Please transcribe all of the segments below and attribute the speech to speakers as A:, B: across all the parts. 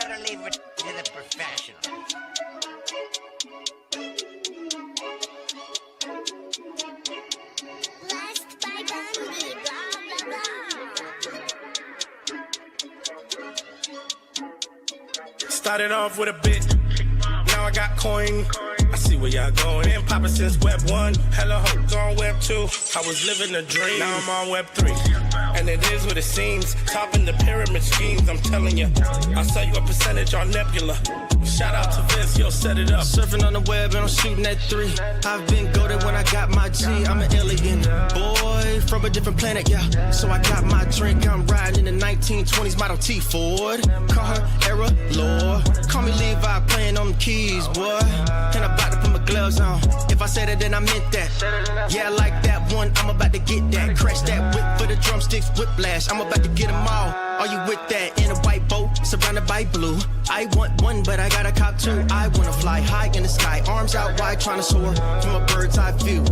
A: gotta leave it to the professionals.
B: Blessed by Bundy, blah, blah, blah.
C: Started off with a bit, now I got coin. I see where y'all going. Been poppin' since Web 1, hella hoes on Web 2. I was living a dream, now I'm on Web 3. And it is what it seems, topping the pyramid schemes, I'm telling you. I'll sell you a percentage on Nebula. Shout out to Vince, he'll set it up.
D: Surfing on the web and I'm shooting at 3. I've been goated when I got my G. I'm an alien boy from a different planet, yeah. So I got my drink, I'm riding in the 1920s Model T Ford. Call her Era Lord. Call me Levi, playing on the keys, boy. And I'm about to put my gloves on. If I said it, then I meant that. Yeah, I like that one, I'm about to get that. Crash that whip for the drumsticks, whiplash. I'm about to get them all. Are you with that? In a white boat, surrounded by blue. I want one, but I got a cop too. I wanna fly high in the sky, arms out wide, trying to soar from a bird's eye view.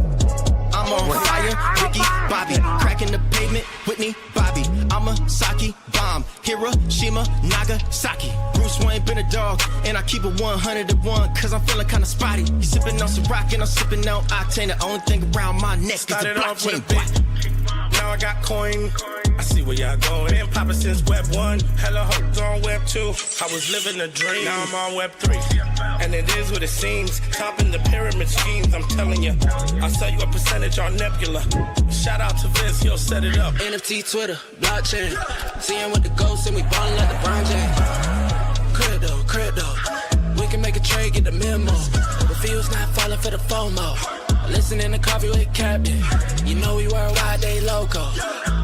D: I'm on fire, Ricky, Bobby, cracking the pavement, Whitney, Bobby. I'm a Saki bomb, Hiroshima, Nagasaki. Bruce Wayne been a dog, and I keep it 101, cause I'm feeling kinda spotty. You sipping on some rock, and I'm sipping on octane. The only thing around my neck is the
C: Started off with a
D: blockchain.
C: bit, now I got coin. I see where y'all going. Been poppin' since Web 1, hella hoes on Web 2. I was living a dream, now I'm on Web 3. And it is what it seems, topping the pyramid schemes, I'm telling you. I'll sell you a percentage on Nebula. Shout out to Vince, he'll set it up.
D: NFT, Twitter, blockchain. Seeing with the ghosts and we ballin' like LeBron James. Crypto. We can make a trade, get the memo. The field's not falling for the FOMO. Listening to Coffee with Captain. You know we worldwide, they loco.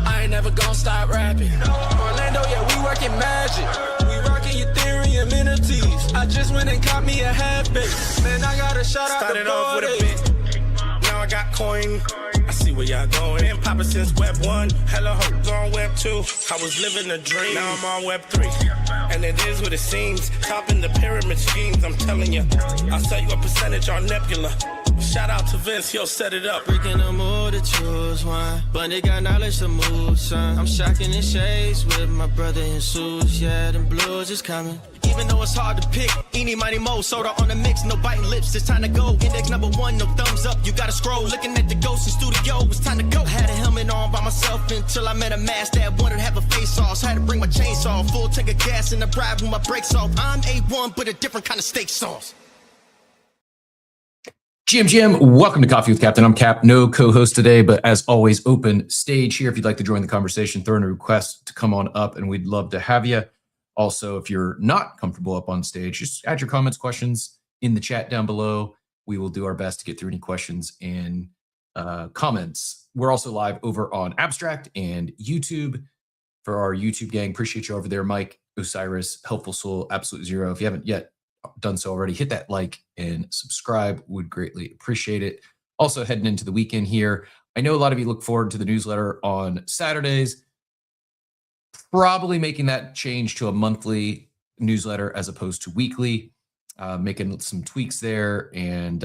D: I ain't never gonna stop rapping. Orlando, yeah, we working magic. We rocking Ethereum NFTs. I just went and caught me a half base. Man, I got a shout out
C: Started
D: to
C: off with a
D: Body.
C: bit, now I got coin. I see where y'all going. Been poppin' since Web 1, hella hoes on Web 2. I was living a dream, now I'm on Web 3. And it is what it seems, topping the pyramid schemes, I'm telling you. I'll sell you a percentage on Nebula. Shout out to Vince, he'll set it up.
D: Breaking the mood to choose one. Bundy got knowledge to move, son. I'm shocking the shades with my brother in suits. Yeah, them blues is coming. Even though it's hard to pick, eeny, miny, mo, soda on the mix, no biting lips, it's time to go. Index number 1, no thumbs up, you gotta scroll. Looking at the ghost in studio, it's time to go. Had a helmet on by myself until I met a mask that wanted to have a face off. So had to bring my chainsaw, full tank of gas in the bribe with my brakes off. I'm A1, but a different kind of steak sauce.
E: GM, welcome to Coffee with Captain. I'm Cap, no co-host today, but as always, open stage here. If you'd like to join the conversation, throw in a request to come on up and we'd love to have you. Also, if you're not comfortable up on stage, just add your comments, questions in the chat down below. We will do our best to get through any questions and comments. We're also live over on Abstract and YouTube for our YouTube gang. Appreciate you over there, Mike, Osiris, Helpful Soul, Absolute Zero. If you haven't yet done so already, hit that like and subscribe. Would greatly appreciate it. Also heading into the weekend here. I know a lot of you look forward to the newsletter on Saturdays. Probably making that change to a monthly newsletter as opposed to weekly. Making some tweaks there, and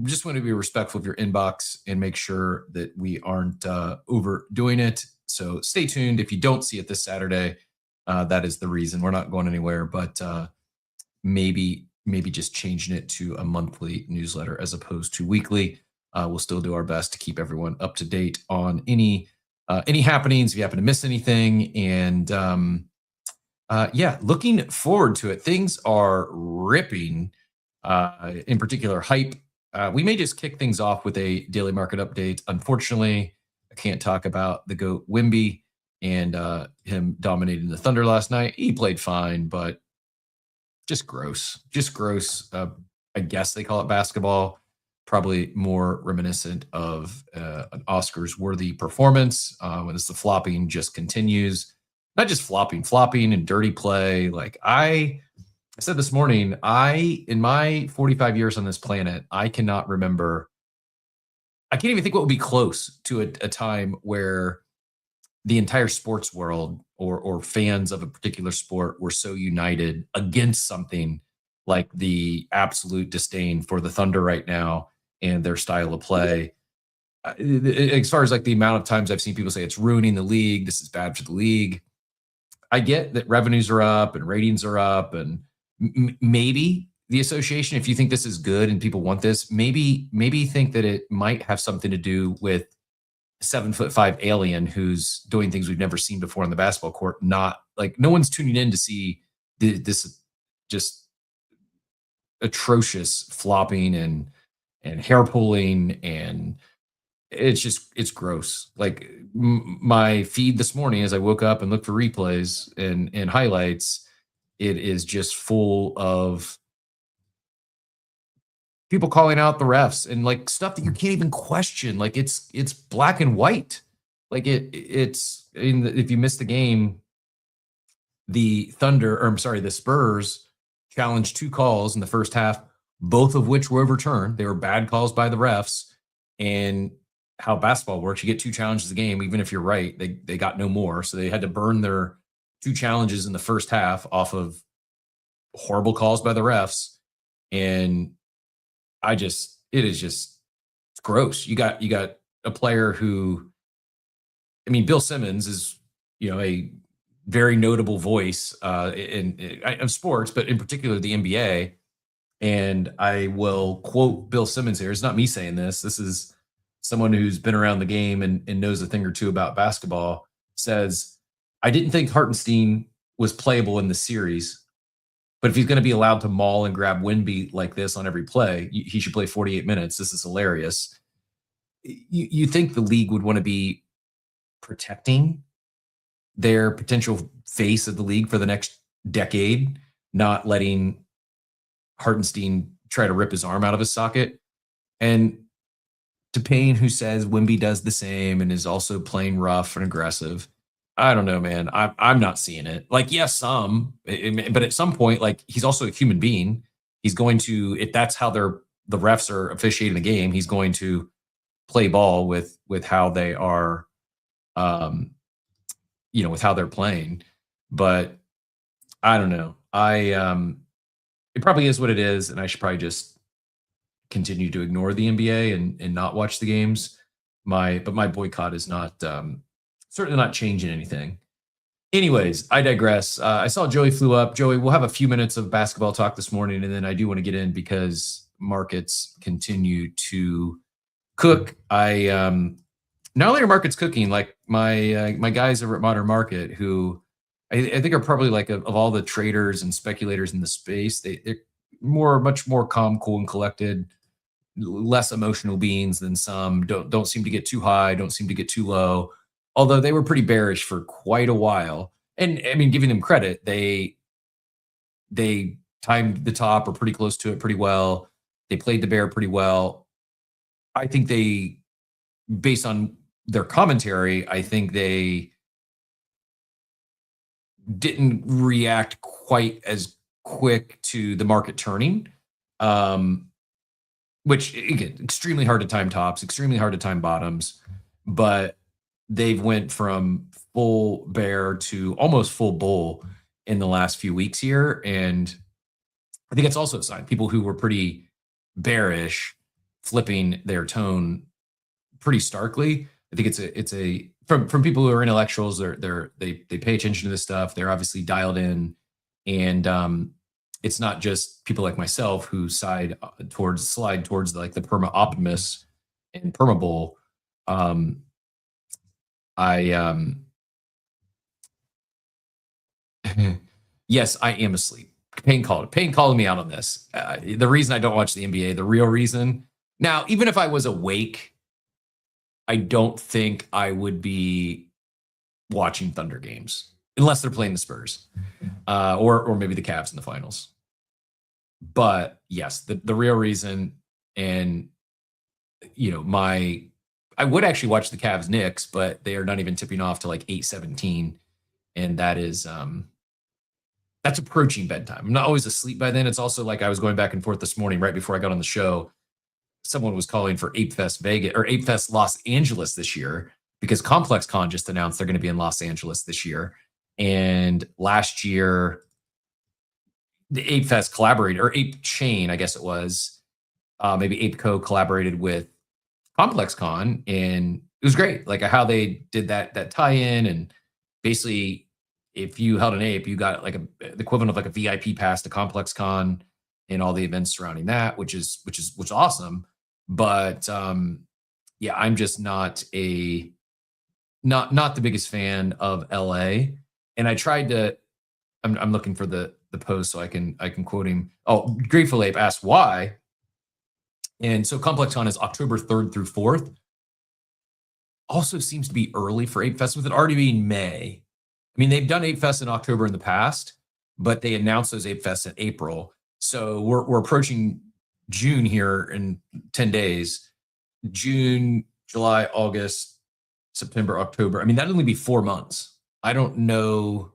E: just want to be respectful of your inbox and make sure that we aren't overdoing it. So stay tuned. If you don't see it this Saturday, that is the reason. We're not going anywhere, but maybe just changing it to a monthly newsletter as opposed to weekly. We'll still do our best to keep everyone up to date on any happenings if you happen to miss anything. And yeah, looking forward to it. Things are ripping, in particular hype. We may just kick things off with a daily market update. Unfortunately, I can't talk about the GOAT Wimby and him dominating the Thunder last night. He played fine, but just gross. I guess they call it basketball. Probably more reminiscent of an Oscars-worthy performance when the flopping just continues. Not just flopping and dirty play. Like I said this morning, in my 45 years on this planet, I cannot remember. I can't even think what would be close to a time where the entire sports world or fans of a particular sport were so united against something like the absolute disdain for the Thunder right now and their style of play. As far as like the amount of times I've seen people say it's ruining the league, this is bad for the league. I get that revenues are up and ratings are up, and maybe the association, if you think this is good and people want this, maybe think that it might have something to do with 7'5" alien who's doing things we've never seen before on the basketball court. Not like no one's tuning in to see this just atrocious flopping and hair pulling, and it's gross. Like my feed this morning as I woke up and looked for replays and highlights, it is just full of people calling out the refs and like stuff that you can't even question. Like it's black and white. Like it's if you miss the game, the Spurs challenged 2 calls in the first half, both of which were overturned. They were bad calls by the refs. And how basketball works, you get 2 challenges a game, even if you're right, they got no more. So they had to burn their 2 challenges in the first half off of horrible calls by the refs. And it's gross. You got a player who, I mean, Bill Simmons is, a very notable voice in sports, but in particular the NBA. And I will quote Bill Simmons here. It's not me saying this. This is someone who's been around the game and knows a thing or two about basketball. Says, I didn't think Hartenstein was playable in the series, but if he's going to be allowed to maul and grab Wemby like this on every play, he should play 48 minutes. This is hilarious. You think the league would want to be protecting their potential face of the league for the next decade, not letting Hartenstein try to rip his arm out of his socket. And to Payne, who says Wemby does the same and is also playing rough and aggressive, I don't know, man. I'm not seeing it. Like, yes, but at some point, like, he's also a human being. He's going to, if that's how the refs are officiating the game, he's going to play ball with how they are, with how they're playing. But I don't know. It probably is what it is, and I should probably just continue to ignore the NBA and not watch the games. But my boycott is not certainly not changing anything. Anyways, I digress. I saw Joey flew up. Joey, we'll have a few minutes of basketball talk this morning, and then I do want to get in because markets continue to cook. Not only are markets cooking, like my guys over at Modern Market, who I think are probably like of all the traders and speculators in the space, they're much more calm, cool, and collected, less emotional beings than some. Don't seem to get too high, don't seem to get too low. Although they were pretty bearish for quite a while. And I mean, giving them credit, they timed the top or pretty close to it pretty well. They played the bear pretty well. I think based on their commentary, I think they didn't react quite as quick to the market turning, which, again, extremely hard to time tops, extremely hard to time bottoms, but they've went from full bear to almost full bull in the last few weeks here. And I think it's also a sign people who were pretty bearish flipping their tone pretty starkly. I think it's a from people who are intellectuals, they pay attention to this stuff. They're obviously dialed in, and it's not just people like myself who slide towards like the perma optimists and perma bull. Yes, I am asleep. Payne called me out on this. The reason I don't watch the NBA, the real reason. Now, even if I was awake, I don't think I would be watching Thunder games unless they're playing the Spurs, or maybe the Cavs in the finals. But yes, the real reason, and I would actually watch the Cavs Knicks, but they are not even tipping off to like 8:17, and that is that's approaching bedtime. I'm not always asleep by then. It's also like I was going back and forth this morning right before I got on the show. Someone was calling for Ape Fest Vegas or Ape Fest Los Angeles this year because Complex Con just announced they're going to be in Los Angeles this year. And last year, the Ape Fest collaborated, or Ape Chain, I guess it was, maybe Ape Co collaborated with Complex Con, and it was great. Like how they did that tie-in, and basically if you held an ape, you got like the equivalent of like a VIP pass to Complex Con and all the events surrounding that, which is awesome. But yeah, I'm just not the biggest fan of LA. And I tried to, I'm looking for the post so I can quote him. Oh, Grateful Ape asked why. And so Complex Con is October 3rd through 4th. Also seems to be early for Ape Fest, with it already being May. I mean, they've done Ape Fest in October in the past, but they announced those Ape Fests in April. So we're approaching June here in 10 days. June, July, August, September, October. I mean, that'd only be 4 months. I don't know.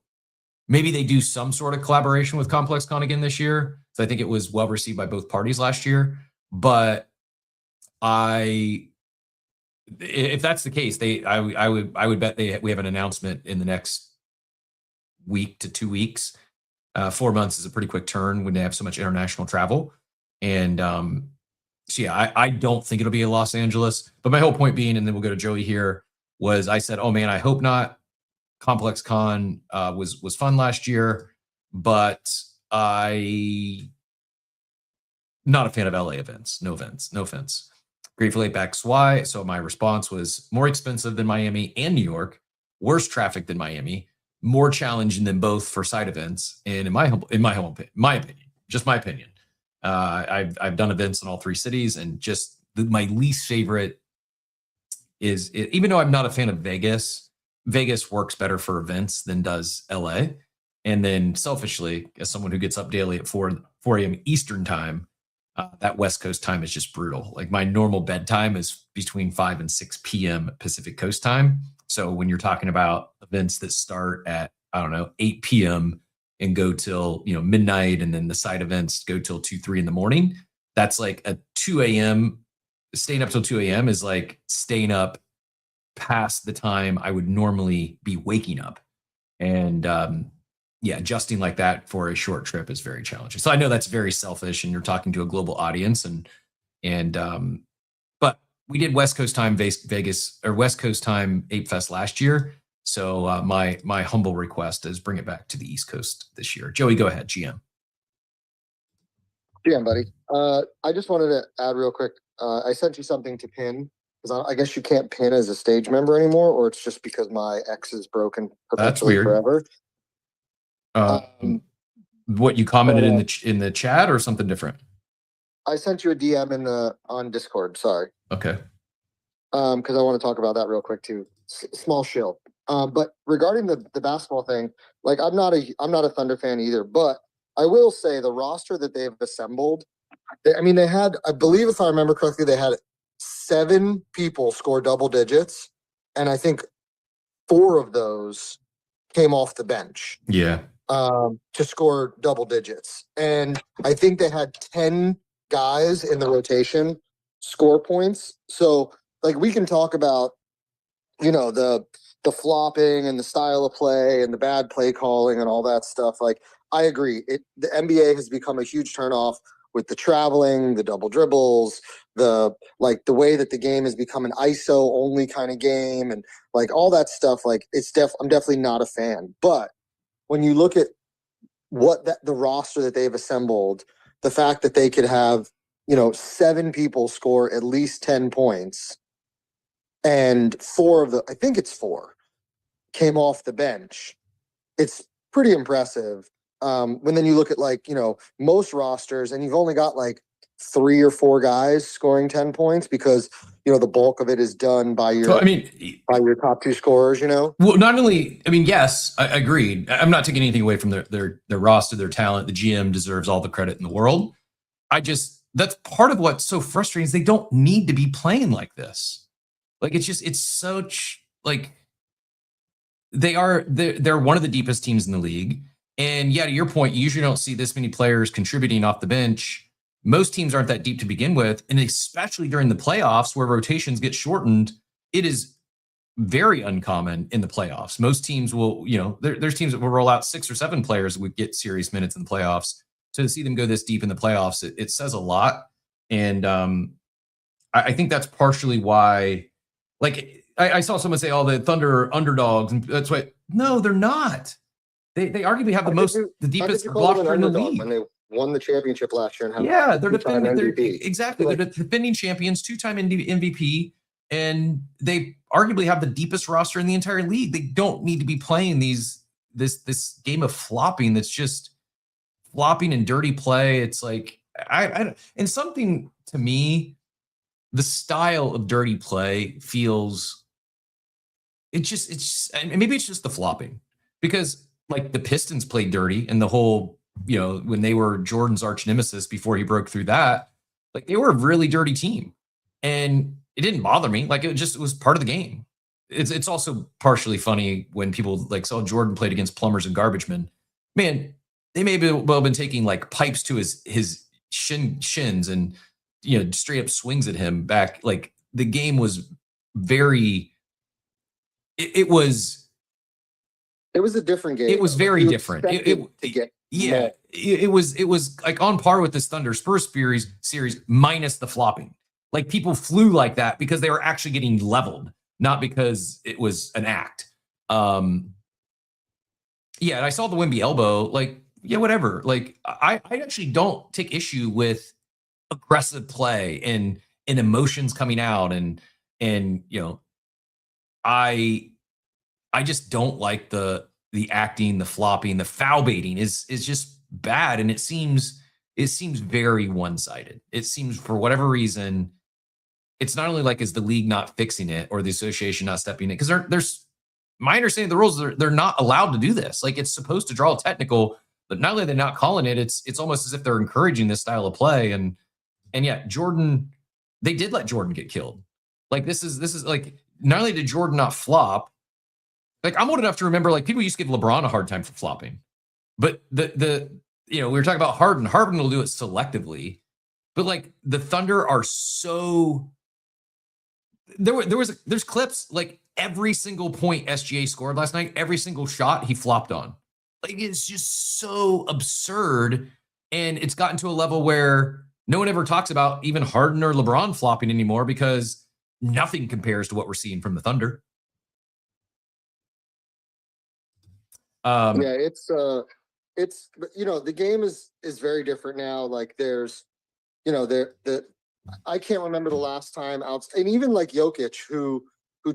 E: Maybe they do some sort of collaboration with Complex Con again this year. So I think it was well received by both parties last year. But if that's the case, I would bet we have an announcement in the next week to 2 weeks. 4 months is a pretty quick turn when they have so much international travel. And so yeah, I don't think it'll be in Los Angeles. But my whole point being, and then we'll go to Joey here, was I said, oh man, I hope not. Complex Con was fun last year, but I not a fan of LA events. No offense. Grateful Ape asks why. So my response was more expensive than Miami and New York, worse traffic than Miami, more challenging than both for side events. And in my opinion, just my opinion, I've done events in all 3 cities, and just my least favorite is, even though I'm not a fan of Vegas works better for events than does LA. And then selfishly, as someone who gets up daily at 4 a.m. Eastern time, that West Coast time is just brutal. Like my normal bedtime is between 5 and 6 p.m. Pacific Coast time. So when you're talking about events that start at, I don't know, 8 p.m. and go till, midnight, and then the side events go till 2, 3 in the morning, that's like a 2 a.m. Staying up till 2 a.m. is like staying up past the time I would normally be waking up. And yeah, adjusting like that for a short trip is very challenging. So I know that's very selfish, and you're talking to a global audience, but we did West Coast time Vegas, or West Coast time Ape Fest last year. So my humble request is bring it back to the East Coast this year. Joey, go ahead, GM.
F: GM, buddy. I just wanted to add real quick. I sent you something to pin, because I guess you can't pin as a stage member anymore, or it's just because my X is broken
E: That's weird.
F: Forever.
E: What you commented in the chat, or something different?
F: I sent you a DM on Discord. Sorry.
E: Okay.
F: Because I want to talk about that real quick too. Small shill. But regarding the basketball thing, like I'm not a Thunder fan either, but I will say the roster that they've assembled. They had, I believe, if I remember correctly, they had 7 people score double digits, and I think 4 of those came off the bench.
E: Yeah.
F: To score double digits. And I think they had 10 guys in the rotation score points. So like we can talk about, the flopping and the style of play and the bad play calling and all that stuff. Like I agree. The NBA has become a huge turnoff with the traveling, the double dribbles, the way that the game has become an ISO only kind of game, and like all that stuff. Like I'm definitely not a fan. But when you look at the roster that they've assembled, the fact that they could have, 7 people score at least 10 points, and 4 came off the bench, it's pretty impressive. When then you look at most rosters, and you've only got 3 or 4 guys scoring 10 points, because the bulk of it is done by your by your top 2 scorers. Well,
E: not only, yes, I agreed. I'm not taking anything away from their roster, their talent. The GM deserves all the credit in the world. That's part of what's so frustrating, is they don't need to be playing like this. It's such they're one of the deepest teams in the league. And yeah, to your point, you usually don't see this many players contributing off the bench. Most teams aren't that deep to begin with. And especially during the playoffs, where rotations get shortened, it is very uncommon in the playoffs. Most teams will, there's teams that will roll out 6 or 7 players that would get serious minutes in the playoffs. So to see them go this deep in the playoffs, it says a lot. And I think that's partially why, I saw someone say, oh, the Thunder are underdogs. And that's why, no, they're not. They arguably have the deepest roster in the league.
F: When they won the championship last year and
E: they're defending
F: MVP.
E: Exactly. They're the defending champions, 2-time MVP, and they arguably have the deepest roster in the entire league. They don't need to be playing this game of flopping that's just flopping and dirty play. It's like and something to me, the style of dirty play feels maybe it's just the flopping, because like the Pistons played dirty, and the whole, when they were Jordan's arch nemesis before he broke through that, like they were a really dirty team, and it didn't bother me. Like it was part of the game. It's also partially funny when people like saw Jordan played against plumbers and garbage men. Man, they may have been taking like pipes to his shins and straight up swings at him back. Like the game was very. It was a different game. It was very different. It was like on par with this Thunder Spurs series minus the flopping. Like people flew like that because they were actually getting leveled, not because it was an act. And I saw the Wemby elbow. Like, whatever. Like I actually don't take issue with aggressive play and emotions coming out and I just don't like the acting, the flopping, the foul baiting is just bad, and it seems very one-sided. It seems for whatever reason, it's not only like is the league not fixing it or the association not stepping in, because there's my understanding of the rules, they're not allowed to do this. Like it's supposed to draw a technical, but not only are they not calling it, it's almost as if they're encouraging this style of play. And yet Jordan, they did let Jordan get killed. Like this is like, not only did Jordan not flop, like I'm old enough to remember, like people used to give LeBron a hard time for flopping, but we were talking about Harden. Harden will do it selectively, but like the Thunder are so. There's clips like every single point SGA scored last night, every single shot he flopped on. Like it's just so absurd, and it's gotten to a level where no one ever talks about even Harden or LeBron flopping anymore because nothing compares to what we're seeing from the Thunder.
F: It's the game is very different now. Like there's, I can't remember the last time and even like Jokic, who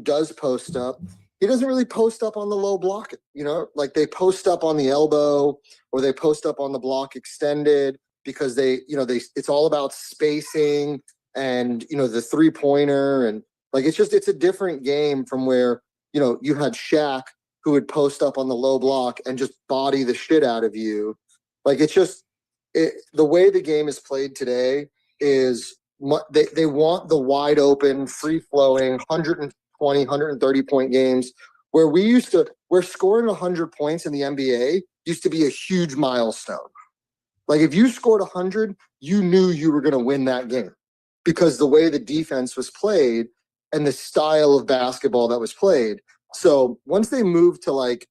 F: does post up, he doesn't really post up on the low block, like they post up on the elbow or they post up on the block extended because it's all about spacing and, the 3-pointer. And like, it's a different game from where, you had Shaq who would post up on the low block and just body the shit out of you. Like the way the game is played today is they want the wide open, free flowing 120, 130 point games where scoring 100 points in the NBA used to be a huge milestone. Like if you scored 100, you knew you were going to win that game because the way the defense was played and the style of basketball that was played. So once they moved to like,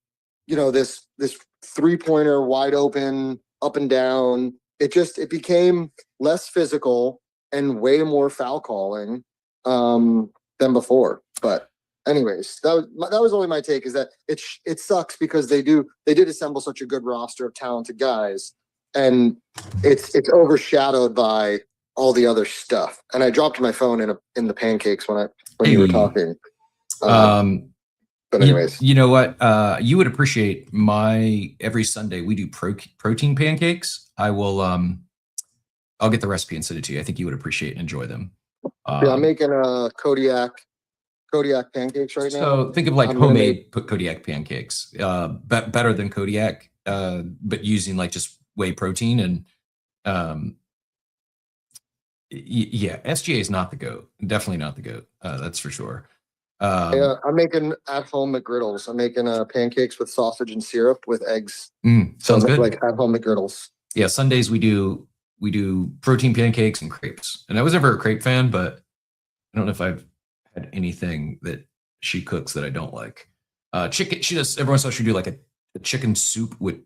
F: this 3-pointer wide open up and down, it became less physical and way more foul calling than before. But anyways, that was only my take, is that it sucks because they did assemble such a good roster of talented guys, and it's overshadowed by all the other stuff. And I dropped my phone in the pancakes when you were talking. But anyways,
E: you know what? You would appreciate every Sunday we do protein pancakes. I'll get the recipe and send it to you. I think you would appreciate and enjoy them.
F: I'm making Kodiak pancakes right now.
E: So think of like homemade Kodiak pancakes, better than Kodiak, but using like just whey protein. And SGA is not the GOAT. Definitely not the GOAT. That's for sure.
F: I'm making at-home McGriddles. I'm making pancakes with sausage and syrup with eggs.
E: Sounds good.
F: Like at-home McGriddles.
E: Yeah, Sundays we do protein pancakes and crepes. And I was never a crepe fan, but I don't know if I've had anything that she cooks that I don't like. Chicken. She does every once in a while. She do like a chicken soup with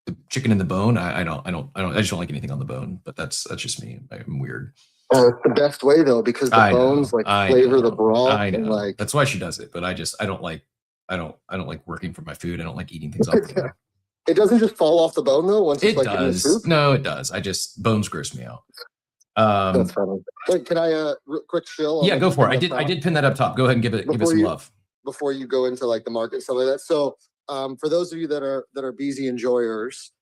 E: the chicken in the bone. I just don't like anything on the bone. But that's just me. I'm weird.
F: It's the best way though, because the bones flavor the broth.
E: I know.
F: And like
E: that's why she does it. But I don't like I don't like working for my food. I don't like eating things off the bone.
F: It doesn't just fall off the bone though. Once it's
E: It
F: like in the
E: does.
F: soup.
E: No, it does. Bones gross me out.
F: That's funny. Wait, can I quick chill?
E: Yeah, go for it. I did pin that up top. Go ahead and give it some love
F: before you go into like the market and stuff like that. So for those of you that are BZ enjoyers,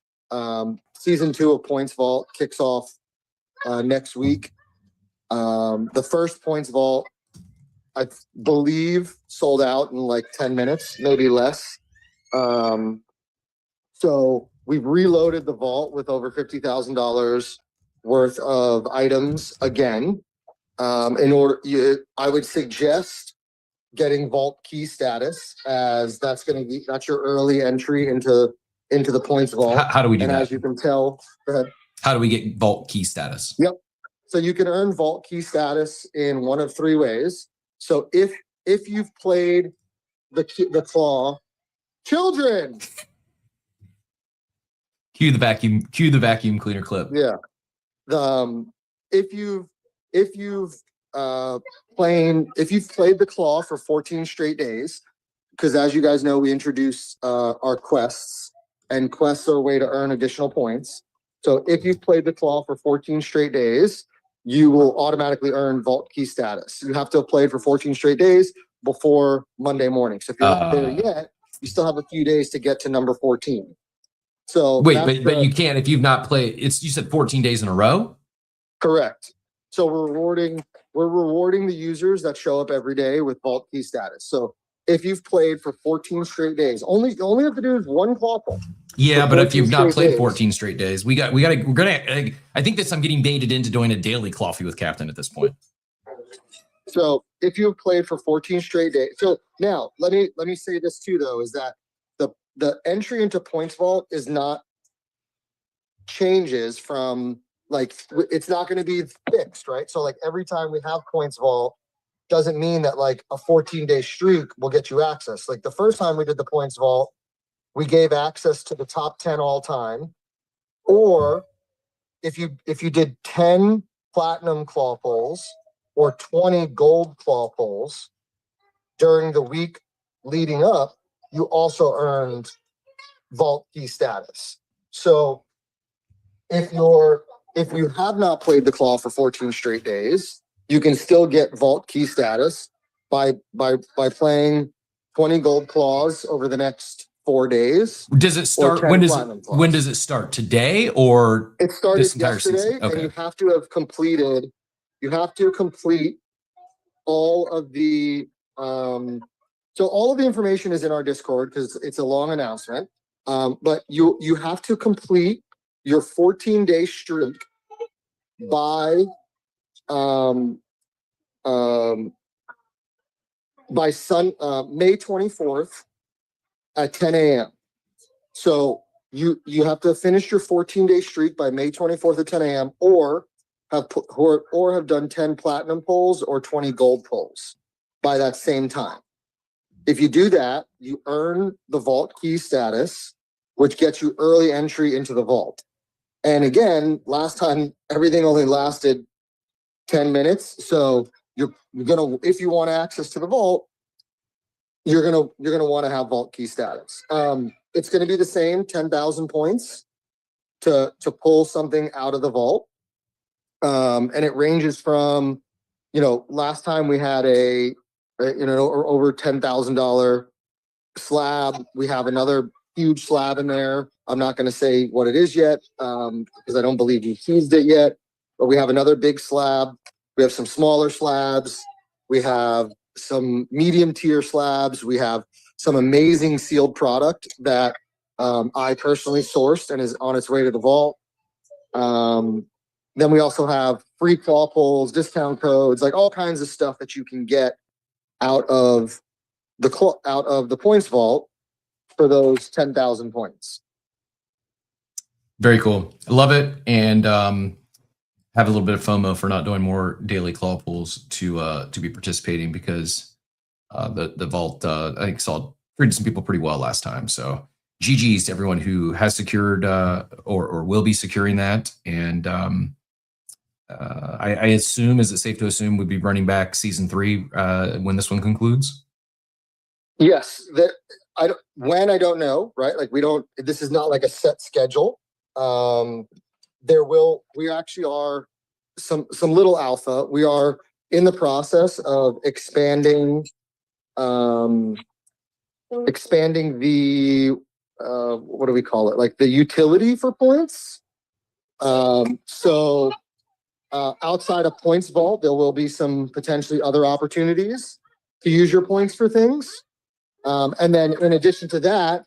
F: season 2 of Points Vault kicks off next week. The first Points Vault, I believe, sold out in like 10 minutes, maybe less. So we've reloaded the vault with over $50,000 worth of items again. I would suggest getting vault key status, as that's your early entry into the Points Vault.
E: How do we do
F: and
E: that?
F: As you can tell, go ahead.
E: How do we get vault key status?
F: Yep. So you can earn vault key status in one of 3 ways. So if you've played the claw, children.
E: Cue the vacuum cleaner clip.
F: Yeah. If you've played the claw for 14 straight days, because as you guys know, we introduced our quests, and quests are a way to earn additional points. So if you've played the claw for 14 straight days, you will automatically earn vault key status. You have to have played for 14 straight days before Monday morning. So if you're not there yet, you still have a few days to get to number 14. So
E: wait, but you can't if you've not played. You said 14 days in a row.
F: Correct. So we're rewarding the users that show up every day with vault key status. So if you've played for 14 straight days, all you have to do is one claw pull.
E: Yeah, but if you've not played 14 straight days, we're gonna. I think I'm getting baited into doing a daily coffee with Captain at this point.
F: So if you've played for 14 straight days, so now let me say this too though, is that the entry into Points Vault is not changes from like, it's not going to be fixed, right? So like every time we have Points Vault doesn't mean that like a 14-day streak will get you access. Like the first time we did the Points Vault, we gave access to the top 10 all time. Or if you did 10 platinum claw pulls or 20 gold claw pulls during the week leading up, you also earned vault key status. So if you have not played the claw for 14 straight days, you can still get vault key status by playing 20 gold claws over the next 4 days.
E: Does it start? When does it start? Today or
F: it started
E: this entire
F: yesterday?
E: season? Okay.
F: And you have to have completed. You have to complete all of the. So all of the information is in our Discord because it's a long announcement. But you have to complete your 14-day streak by May 24th at 10 a.m. So you have to finish your 14-day streak by May 24th at 10 a.m. or have done 10 platinum pulls or 20 gold pulls by that same time. If you do that, you earn the vault key status, which gets you early entry into the vault. And again, last time everything only lasted 10 minutes. So you're gonna, if you want access to the vault, you're gonna want to have vault key status. It's gonna be the same 10,000 points to pull something out of the vault. And it ranges from, last time we had over $10,000 slab. We have another huge slab in there. I'm not going to say what it is yet because I don't believe you seized it yet. But we have another big slab. We have some smaller slabs. We have some medium tier slabs. We have some amazing sealed product that I personally sourced and is on its way to the vault. Then we also have free claw pulls, discount codes, like all kinds of stuff that you can get out of the Points Vault for those 10,000 points.
E: Very cool. I love it. And have a little bit of FOMO for not doing more daily claw pulls to be participating because the vault, I think, treated some people pretty well last time. So GG's to everyone who has secured or will be securing that. And I assume, is it safe to assume we'd be running back season 3 when this one concludes?
F: Yes, that I don't know, right? Like this is not like a set schedule. We actually are some little alpha. We are in the process of expanding the what do we call it? Like the utility for points. So outside of Points Vault, there will be some potentially other opportunities to use your points for things. And then in addition to that,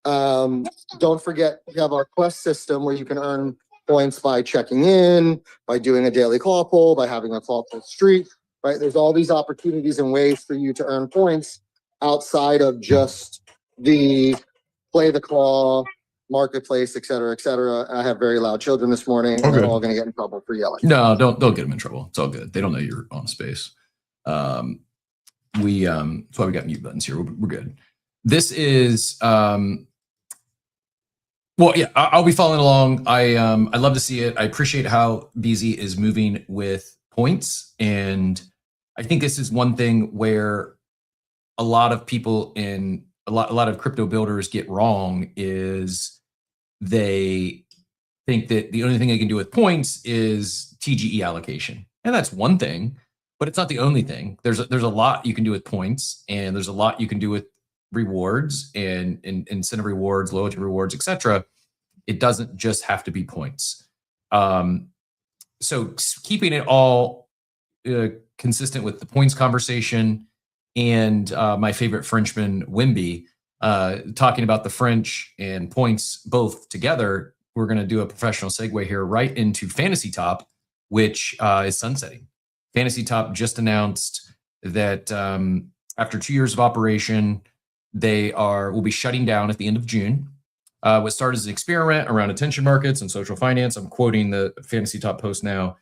F: don't forget we have our quest system where you can earn points by checking in, by doing a daily claw pull, by having a claw pull streak, right? There's all these opportunities and ways for you to earn points outside of just the play the claw, marketplace, et cetera, et cetera. I have very loud children this morning, and they're all going to get in trouble for yelling.
E: No, don't get them in trouble. It's all good. They don't know you're on space. That's why we got mute buttons here. We're good. This is well, yeah, I'll be following along. I love to see it. I appreciate how BZ is moving with points, and I think this is one thing where a lot of people in a lot of crypto builders get wrong is they think that the only thing they can do with points is TGE allocation, and that's one thing, but it's not the only thing. There's a lot you can do with points, and there's a lot you can do with rewards and incentive rewards, loyalty rewards, etc. It doesn't just have to be points. So keeping it all consistent with the points conversation, and my favorite Frenchman, Wimby, talking about the French and points both together, we're going to do a professional segue here right into Fantasy Top, which is sunsetting. Fantasy Top just announced that after 2 years of operation, they will be shutting down at the end of June. What started as an experiment around attention markets and social finance, I'm quoting the Fantasy Top post now,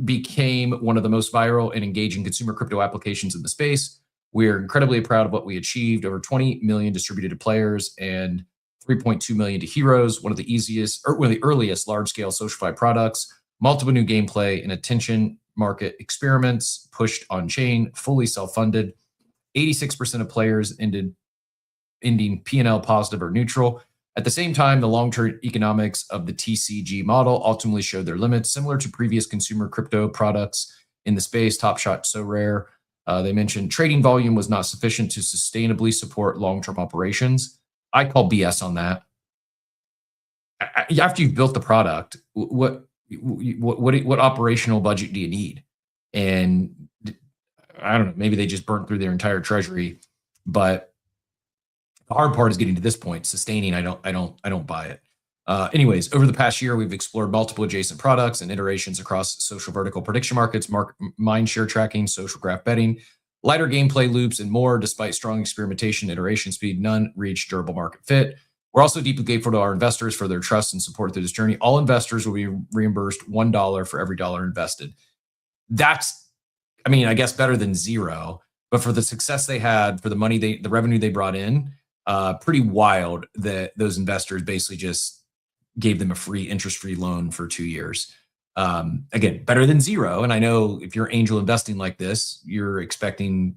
E: became one of the most viral and engaging consumer crypto applications in the space. We're incredibly proud of what we achieved. Over 20 million distributed to players and 3.2 million to heroes. One of the earliest large-scale SocialFi products. Multiple new gameplay and attention market experiments pushed on chain, fully self-funded. 86% of players ending P&L positive or neutral. At the same time, the long-term economics of the TCG model ultimately showed their limits, similar to previous consumer crypto products in the space. Top Shot, So Rare. They mentioned trading volume was not sufficient to sustainably support long-term operations. I call BS on that. After you've built the product, what operational budget do you need? And I don't know, maybe they just burnt through their entire treasury, but the hard part is getting to this point. Sustaining, I don't buy it. Anyways, over the past year, we've explored multiple adjacent products and iterations across social vertical prediction markets, mind share tracking, social graph betting, lighter gameplay loops, and more. Despite strong experimentation, iteration speed, none reached durable market fit. We're also deeply grateful to our investors for their trust and support through this journey. All investors will be reimbursed $1 for every dollar invested. That's, I mean, I guess better than zero, but for the success they had, for the money the revenue they brought in, pretty wild that those investors basically just gave them a free interest-free loan for 2 years. Again, better than zero. And I know if you're angel investing like this, you're expecting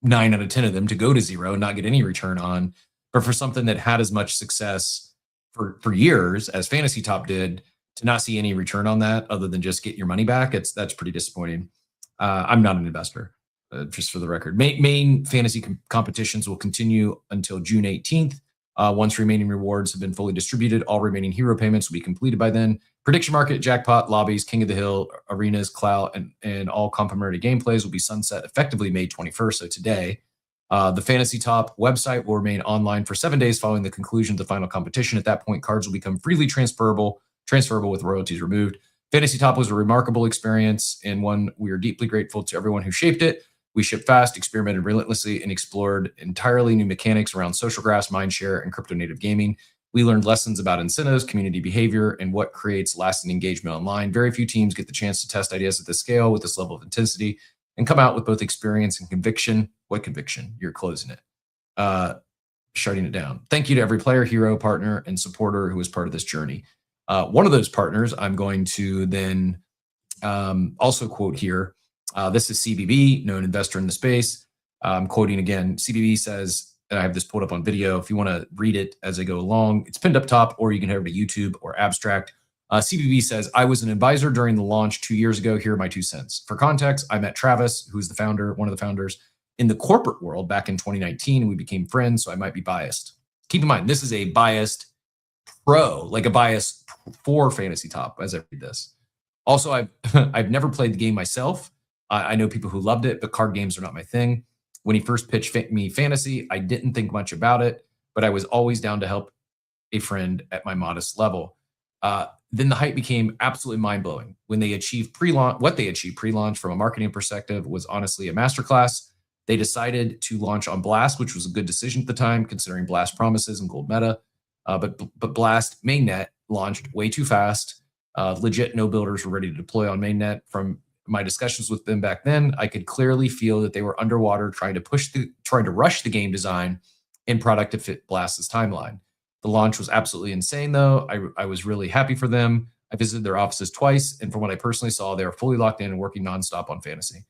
E: 9 out of 10 of them to go to zero and not get any return on. But for something that had as much success for years as Fantasy Top did, to not see any return on that other than just get your money back, that's pretty disappointing. I'm not an investor, just for the record. Main fantasy competitions will continue until June 18th. Once remaining rewards have been fully distributed, all remaining hero payments will be completed by then. Prediction market, jackpot, lobbies, King of the Hill, arenas, clout, and all complementary gameplays will be sunset effectively May 21st, so today. The Fantasy Top website will remain online for 7 days following the conclusion of the final competition. At that point, cards will become freely transferable with royalties removed. Fantasy Top was a remarkable experience and one we are deeply grateful to everyone who shaped it. We shipped fast, experimented relentlessly, and explored entirely new mechanics around social graphs, mindshare, and crypto native gaming. We learned lessons about incentives, community behavior, and what creates lasting engagement online. Very few teams get the chance to test ideas at this scale with this level of intensity and come out with both experience and conviction. What conviction? You're closing it. Shutting it down. Thank you to every player, hero, partner, and supporter who was part of this journey. One of those partners I'm going to then also quote here. This is CBB, known investor in the space. I'm quoting again. CBB says, and I have this pulled up on video. If you want to read it as I go along, it's pinned up top, or you can head over to YouTube or Abstract. CBB says, I was an advisor during the launch 2 years ago. Here are my 2 cents. For context, I met Travis, who's the founder, one of the founders, in the corporate world back in 2019, and we became friends, so I might be biased. Keep in mind, this is a biased pro, like a bias for Fantasy Top as I read this. Also, I've never played the game myself. I know people who loved it, but card games are not my thing. When he first pitched me Fantasy, I didn't think much about it, but I was always down to help a friend at my modest level. Then the hype became absolutely mind-blowing. When they achieved pre-launch, what they achieved pre-launch from a marketing perspective was honestly a masterclass. They decided to launch on Blast, which was a good decision at the time, considering Blast promises and gold meta. But Blast mainnet launched way too fast. Legit no builders were ready to deploy on mainnet. From my discussions with them back then, I could clearly feel that they were underwater trying to rush the game design and product to fit Blast's timeline. The launch was absolutely insane, though. I was really happy for them. I visited their offices twice, and from what I personally saw, they are fully locked in and working nonstop on Fantasy.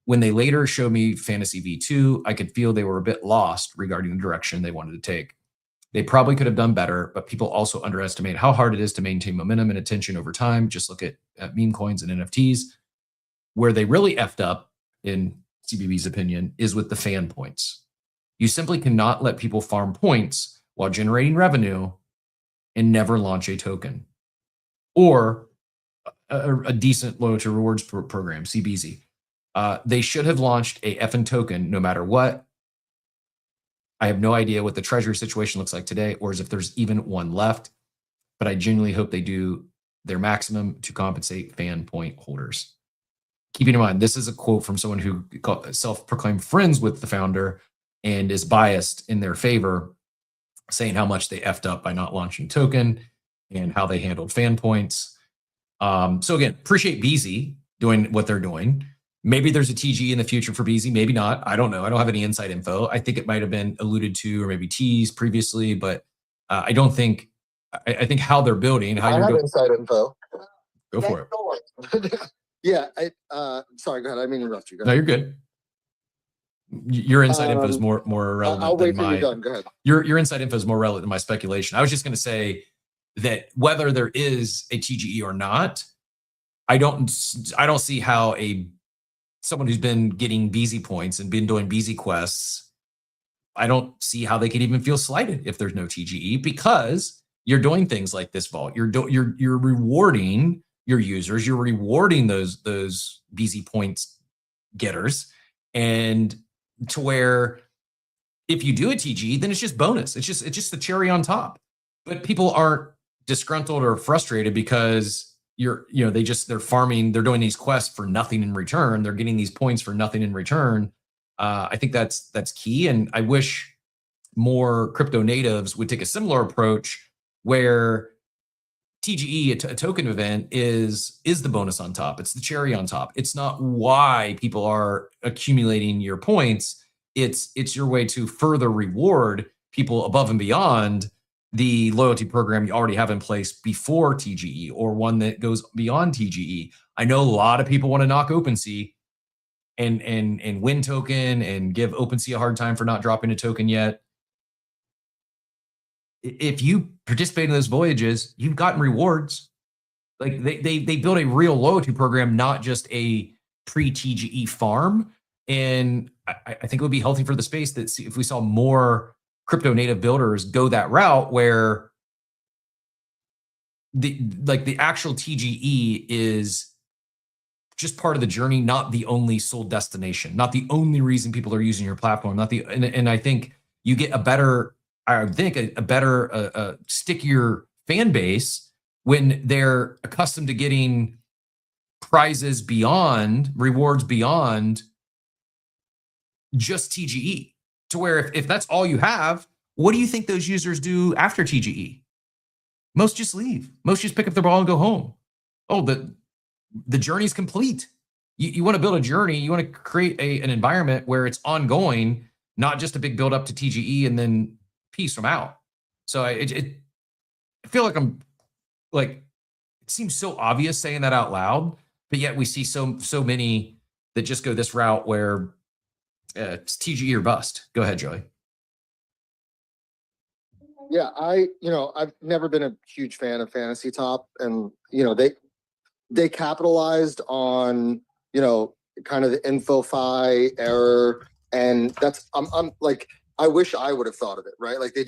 E: When they later showed me Fantasy V2, I could feel they were a bit lost regarding the direction they wanted to take. They probably could have done better, but people also underestimate how hard it is to maintain momentum and attention over time. Just look at meme coins and NFTs. Where they really effed up, in CBB's opinion, is with the fan points. You simply cannot let people farm points while generating revenue and never launch a token or a decent loyalty rewards program, CBZ. They should have launched a effing token no matter what. I have no idea what the treasury situation looks like today, or as if there's even one left, but I genuinely hope they do their maximum to compensate fan point holders. Keeping in mind, this is a quote from someone who self-proclaimed friends with the founder and is biased in their favor, saying how much they effed up by not launching token and how they handled fan points. So again, appreciate BZ doing what they're doing. Maybe there's a TG in the future for BZ, maybe not. I don't know. I don't have any inside info. I think it might have been alluded to or maybe teased previously, but I don't think, I think how they're building, how
F: I
E: you're
F: have
E: going.
F: inside info.
E: Go for it.
F: Yeah, sorry, go ahead. I mean to interrupt you. Go
E: No,
F: ahead.
E: you're good. Your inside info is more relevant
F: I'll
E: than
F: wait till you're done. Go ahead.
E: Your inside info is more relevant than my speculation. I was just going to say that whether there is a TGE or not, I don't see how someone who's been getting BZ points and been doing BZ quests, I don't see how they could even feel slighted if there's no TGE, because you're doing things like this vault. You're rewarding your users. You're rewarding those BZ points getters, and to where if you do a TGE, then it's just bonus. It's just the cherry on top. But people aren't disgruntled or frustrated because they're farming, they're doing these quests for nothing in return. They're getting these points for nothing in return. I think that's key. And I wish more crypto natives would take a similar approach where TGE, a token event, is the bonus on top. It's the cherry on top. It's not why people are accumulating your points. It's your way to further reward people above and beyond the loyalty program you already have in place before TGE, or one that goes beyond TGE. I know a lot of people want to knock OpenSea and win token and give OpenSea a hard time for not dropping a token yet. If you participate in those voyages, you've gotten rewards. Like they build a real loyalty program, not just a pre-TGE farm. And I think it would be healthy for the space that if we saw more crypto native builders go that route, where the actual TGE is just part of the journey, not the only sole destination, not the only reason people are using your platform. And I think you get a better stickier fan base when they're accustomed to getting prizes beyond, rewards beyond just TGE. To where if that's all you have, what do you think those users do after TGE? Most just leave. Most just pick up their ball and go home. Oh, the journey's complete. You want to build a journey. You want to create an environment where it's ongoing, not just a big build up to TGE and then peace from out. So I feel like it seems so obvious saying that out loud, but yet we see so many that just go this route where it's TGE or bust. Go ahead, Joey.
F: Yeah, I've never been a huge fan of Fantasy Top, and they capitalized on kind of the InfoFi error, and I'm like, I wish I would have thought of it, right? Like they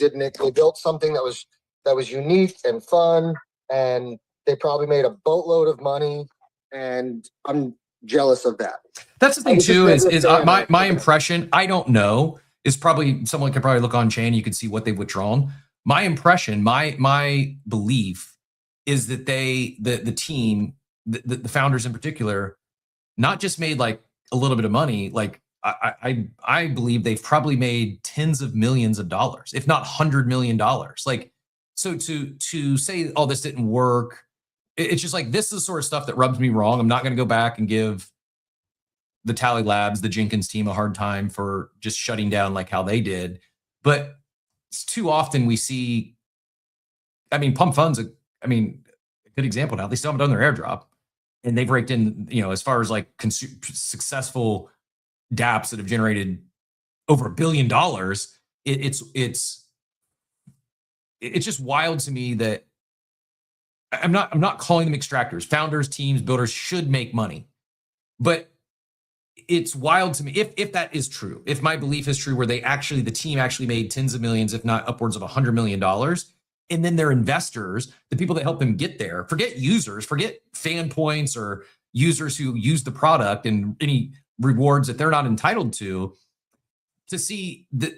F: built something that was unique and fun, and they probably made a boatload of money, and I'm jealous of that.
E: That's the thing too, is my impression, I don't know, is probably someone could probably look on chain, you could see what they've withdrawn. My impression, my belief is that the team, the founders in particular, not just made like a little bit of money, like I believe they've probably made tens of millions of dollars, if not $100 million. Like, so to say, oh, this didn't work, it's just like, this is the sort of stuff that rubs me wrong. I'm not going to go back and give the Tally Labs, the Jenkins team, a hard time for just shutting down like how they did. But it's too often we see, I mean, Pump Funds, a good example now. They still haven't done their airdrop, and they've raked in, as far as like successful dApps that have generated over $1 billion. It's just wild to me that I'm not calling them extractors. Founders, teams, builders should make money, but it's wild to me if that is true. If my belief is true, where the team actually made tens of millions, if not upwards of $100 million, and then their investors, the people that help them get there, forget users, forget fan points or users who use the product and any rewards that they're not entitled to see that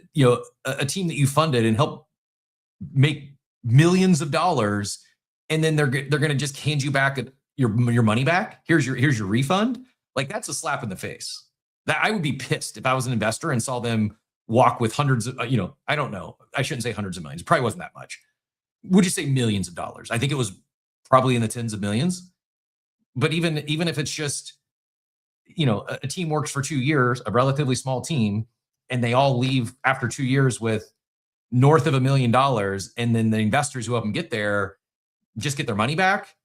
E: a team that you funded and help make millions of dollars, and then they're going to just hand you back your money back. Here's your refund. Like, that's a slap in the face. That I would be pissed if I was an investor and saw them walk with hundreds of, I don't know. I shouldn't say hundreds of millions. It probably wasn't that much. Would you say millions of dollars? I think it was probably in the tens of millions. But even if it's just, a team works for 2 years, a relatively small team, and they all leave after 2 years with north of $1 million, and then the investors who help them get there just get their money back.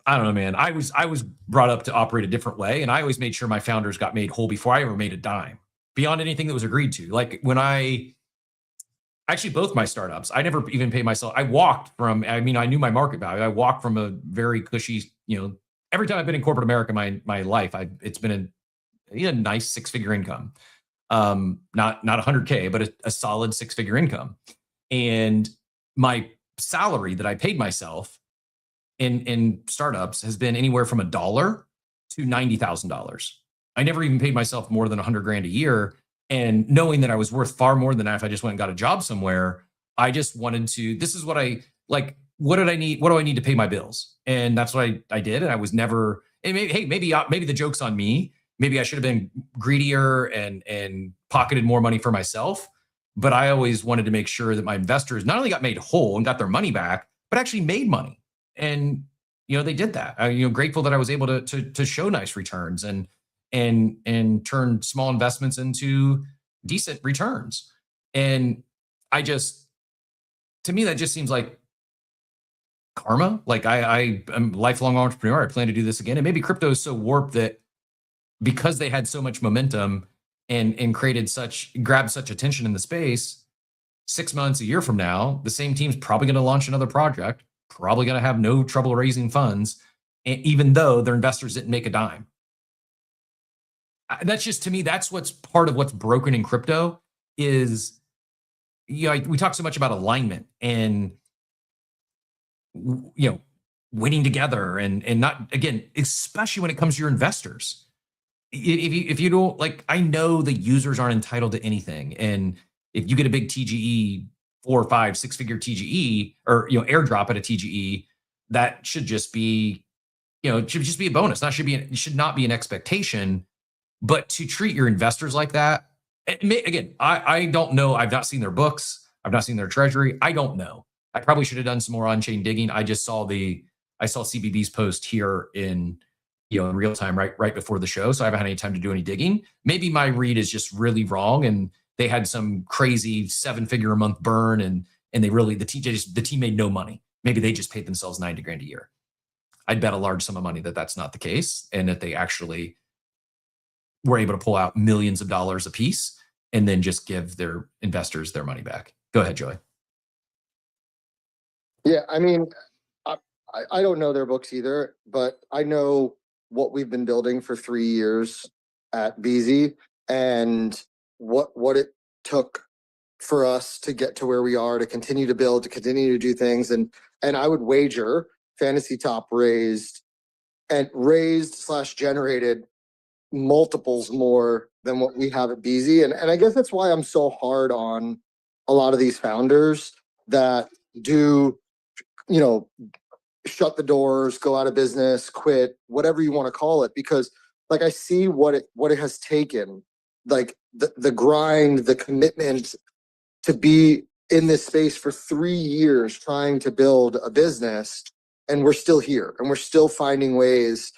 E: I don't know, man. I was brought up to operate a different way, and I always made sure my founders got made whole before I ever made a dime, beyond anything that was agreed to. Like when both my startups, I never even paid myself. I knew my market value. I walked from a very cushy, every time I've been in corporate America, my life, it's been a nice 6-figure income. Not 100K, but a solid 6-figure income. And my salary that I paid myself in startups has been anywhere from $1 to $90,000. I never even paid myself more than $100,000 a year. And knowing that I was worth far more than that if I just went and got a job somewhere, I just wanted to, this is what I like. What did I need? What do I need to pay my bills? And that's what I did. And I was never, and maybe the joke's on me. Maybe I should have been greedier and pocketed more money for myself. But I always wanted to make sure that my investors not only got made whole and got their money back, but actually made money. And, they did that. I'm grateful that I was able to show nice returns and turn small investments into decent returns. And to me, that just seems like karma. Like I'm a lifelong entrepreneur. I plan to do this again. And maybe crypto is so warped that because they had so much momentum and grabbed such attention in the space, 6 months, a year from now, the same team's probably going to launch another project, probably going to have no trouble raising funds, even though their investors didn't make a dime. That's just, to me, that's what's part of what's broken in crypto is, we talk so much about alignment and, winning together and not, again, especially when it comes to your investors. If you don't, like, I know the users aren't entitled to anything. And if you get a big TGE, 4 or 5, 6-figure TGE or, airdrop at a TGE, that should just be, it should just be a bonus. It should not be an expectation. But to treat your investors like that, again, I don't know. I've not seen their books. I've not seen their treasury. I don't know. I probably should have done some more on-chain digging. I just saw CBB's post here in real time right before the show, so I haven't had any time to do any digging. Maybe my read is just really wrong, and they had some crazy 7-figure a month burn, and the team made no money. Maybe they just paid themselves $90,000 a year. I'd bet a large sum of money that that's not the case, and that they actually were able to pull out millions of dollars a piece and then just give their investors their money back. Go ahead, Joey.
F: Yeah, I mean, I don't know their books either, but I know what we've been building for 3 years at BZ and what it took for us to get to where we are, to continue to build, to continue to do things. And I would wager Fantasy Top raised / generated multiples more than what we have at BZ. And I guess that's why I'm so hard on a lot of these founders that do, you know, shut the doors, go out of business, quit, whatever you want to call it, because like I see what it has taken, like the grind, the commitment to be in this space for 3 years trying to build a business, and we're still here and we're still finding ways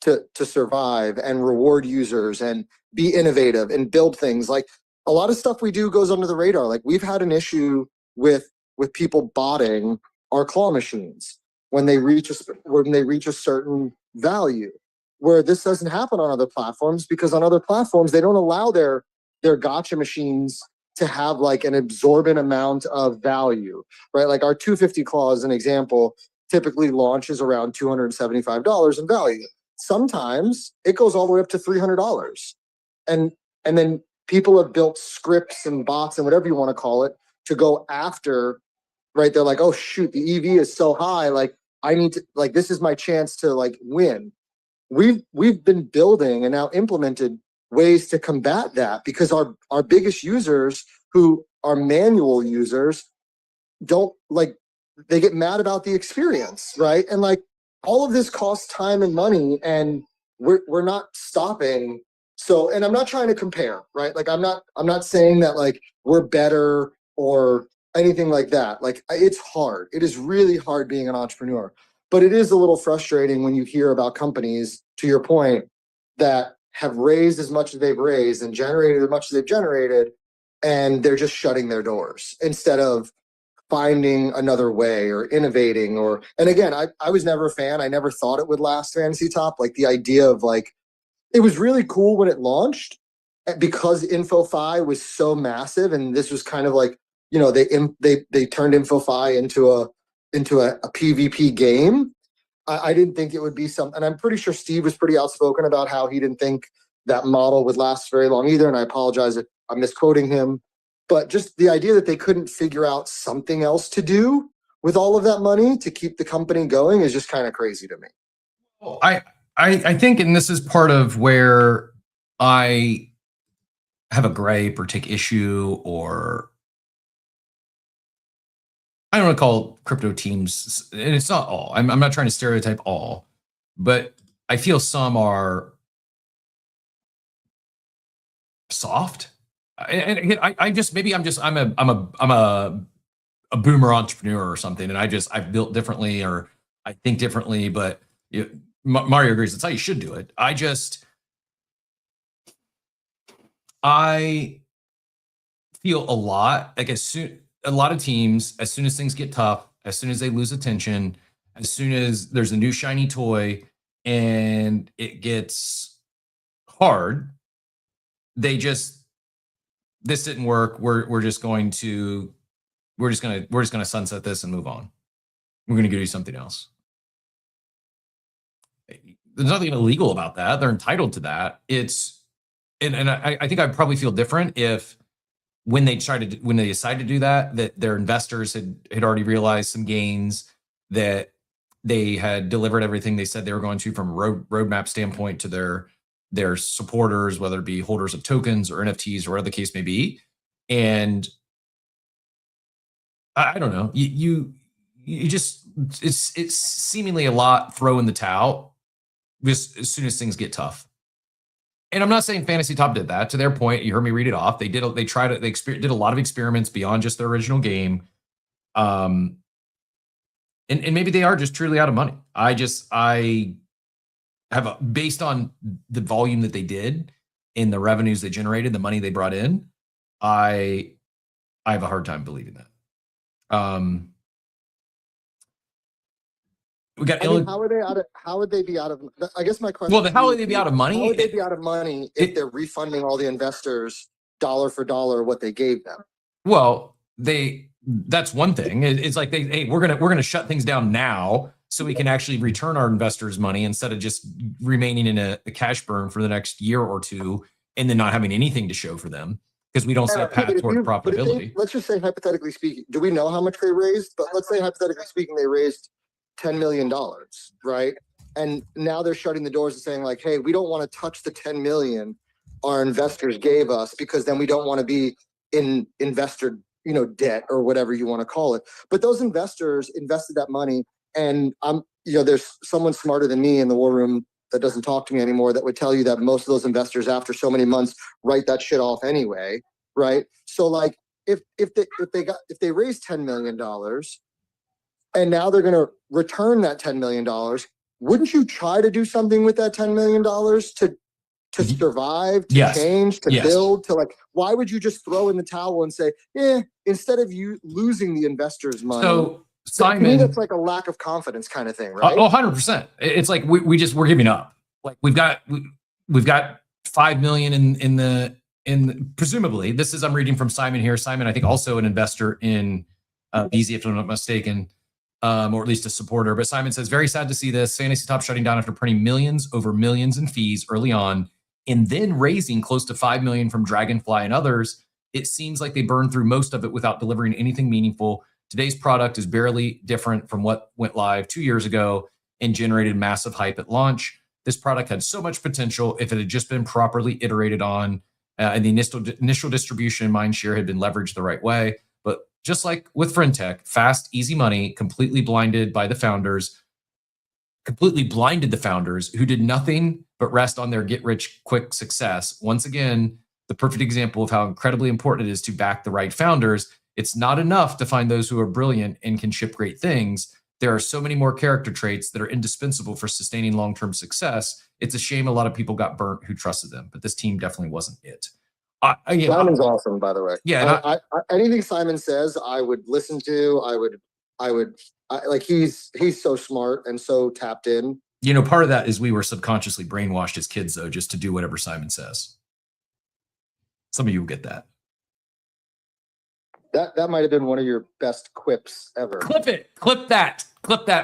F: to survive and reward users and be innovative and build things. Like a lot of stuff we do goes under the radar. Like we've had an issue with people botting our claw machines when they reach a certain value, where this doesn't happen on other platforms, because on other platforms they don't allow their gotcha machines to have like an absorbent amount of value, right? Like our 250 claw, as an example, typically launches around $275 in value. Sometimes it goes all the way up to $300, and then people have built scripts and bots and whatever you want to call it to go after, right? They're like, oh shoot, the EV is so high, like I need to, like, this is my chance to like win. We've been building and now implemented ways to combat that, because our biggest users, who are manual users, don't like, they get mad about the experience, right? And like all of this costs time and money, and we're not stopping. So, and I'm not trying to compare, right? Like I'm not saying that like we're better or anything like that. Like it's hard. It is really hard being an entrepreneur, but it is a little frustrating when you hear about companies, to your point, that have raised as much as they've raised and generated as much as they've generated, and they're just shutting their doors instead of finding another way or innovating. Or, and again, I was never a fan. I never thought it would last Fantasy Top. Like the idea of like, it was really cool when it launched because InfoFi was so massive, and this was kind of like, you know, they turned InfoFi into a PvP game. I didn't think it would be something, and I'm pretty sure Steve was pretty outspoken about how he didn't think that model would last very long either. And I apologize if I'm misquoting him, but just the idea that they couldn't figure out something else to do with all of that money to keep the company going is just kind of crazy to me.
E: Well, I think, and this is part of where I have a gripe or take issue, or I don't want to call crypto teams, and it's not all. I'm not trying to stereotype all, but I feel some are soft. And I just, maybe I'm a boomer entrepreneur or something, and I've built differently or I think differently. But Mario agrees, that's how you should do it. I feel a lot like a lot of teams, as soon as things get tough, as soon as they lose attention, as soon as there's a new shiny toy and it gets hard, they just, this didn't work. We're just gonna sunset this and move on. We're gonna give you something else. There's nothing illegal about that. They're entitled to that. And I think I'd probably feel different if when they decided to do that their investors had already realized some gains, that they had delivered everything they said they were going to from a roadmap standpoint to their supporters, whether it be holders of tokens or NFTs or whatever the case may be. And I don't know, you just, it's seemingly a lot throw in the towel just as soon as things get tough. And I'm not saying Fantasy Top did that. To their point, you heard me read it off. They did a lot of experiments beyond just their original game. And maybe they are just truly out of money. I have based on the volume that they did and the revenues they generated, the money they brought in, I have a hard time believing that. We got
F: I mean, how would they be out of? I guess my question.
E: Well, how would they be out of money?
F: How would they be out of money if they're refunding all the investors dollar for dollar what they gave them?
E: Well, that's one thing. It's like hey, we're gonna shut things down now so we can actually return our investors' money instead of just remaining in a cash burn for the next year or two and then not having anything to show for them because we don't see a path toward profitability.
F: Let's just say, hypothetically speaking, do we know how much they raised? But let's say, hypothetically speaking, they raised $10 million, right? And now they're shutting the doors and saying like, hey, we don't want to touch the 10 million our investors gave us because then we don't want to be in investor, debt or whatever you want to call it. But those investors invested that money, and there's someone smarter than me in the war room that doesn't talk to me anymore that would tell you that most of those investors after so many months write that shit off anyway, right? So like if they raised $10 million and now they're going to return that $10 million, wouldn't you try to do something with that $10 million to survive, to change, to build, to like, why would you just throw in the towel and say, instead of you losing the investors' money?
E: So Simon,
F: to me, that's like a lack of confidence kind of thing, right?
E: 100%. It's like we're giving up. Like we've got 5 million in presumably, this is, I'm reading from Simon here. Simon, I think also an investor in BZ, if I'm not mistaken, or at least a supporter. But Simon says, very sad to see this. Fantasy Top shutting down after printing millions over millions in fees early on, and then raising close to 5 million from Dragonfly and others. It seems like they burned through most of it without delivering anything meaningful. Today's product is barely different from what went live 2 years ago and generated massive hype at launch. This product had so much potential if it had just been properly iterated on, and the initial distribution and mindshare had been leveraged the right way. But just like with FriendTech, fast, easy money completely blinded the founders who did nothing but rest on their get-rich-quick success. Once again, the perfect example of how incredibly important it is to back the right founders. It's not enough to find those who are brilliant and can ship great things. There are so many more character traits that are indispensable for sustaining long-term success. It's a shame a lot of people got burnt who trusted them, but this team definitely wasn't it.
F: Simon's awesome, by the way.
E: Yeah,
F: anything Simon says, I would listen to. He's so smart and so tapped in.
E: Part of that is we were subconsciously brainwashed as kids, though, just to do whatever Simon says. Some of you will get that.
F: That might have been one of your best quips ever.
E: Clip it. Clip that,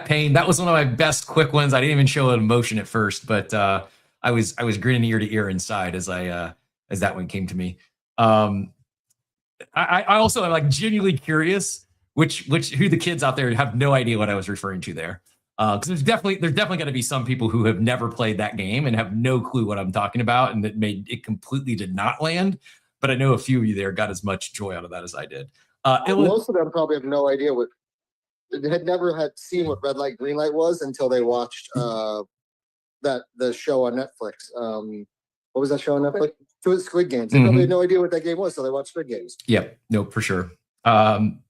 E: Payne. That was one of my best quick ones. I didn't even show an emotion at first, but I was grinning ear to ear inside as that one came to me. I also am like genuinely curious who the kids out there have no idea what I was referring to there. Because there's definitely going to be some people who have never played that game and have no clue what I'm talking about, and that it completely did not land. But I know a few of you there got as much joy out of that as I did.
F: Most of them probably have no idea had never seen what red light, green light was until they watched the show on Netflix. What was that show on Netflix? Squid Games. They probably had no idea what that game was, so they watched Squid Games.
E: Yeah, no, for sure. Simon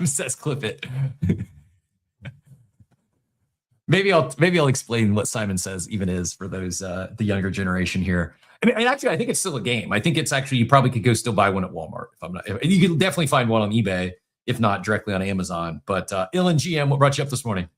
E: says clip it. Maybe I'll explain what Simon Says even is for those the younger generation here. And actually, I think it's still a game. I think it's actually, you probably could go still buy one at Walmart. You can definitely find one on eBay, if not directly on Amazon. But Ilan GM, what brought you up this morning?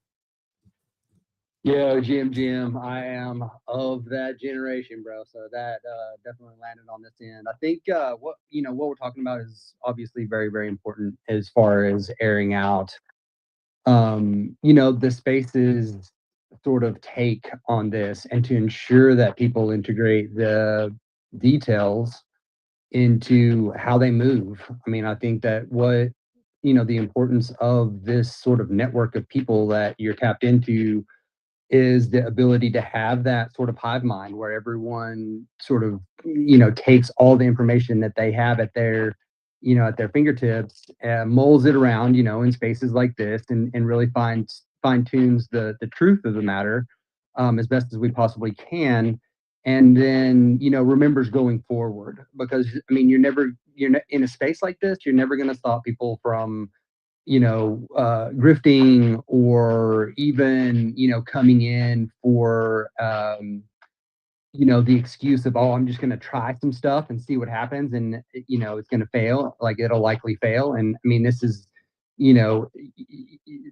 G: Yo, GM, I am of that generation, bro. So that definitely landed on this end. I think what we're talking about is obviously very, very important as far as airing out, the space's sort of take on this, and to ensure that people integrate the details into how they move. I mean, I think that the importance of this sort of network of people that you're tapped into is the ability to have that sort of hive mind where everyone sort of, takes all the information that they have at their fingertips, mulls it around, in spaces like this, and really fine tunes the truth of the matter as best as we possibly can. And then, remembers going forward, because I mean, you're in a space like this, you're never going to stop people from, grifting, or even, coming in for, the excuse of, oh, I'm just going to try some stuff and see what happens. And, it's going to fail. Like, it'll likely fail. And I mean, this is you know,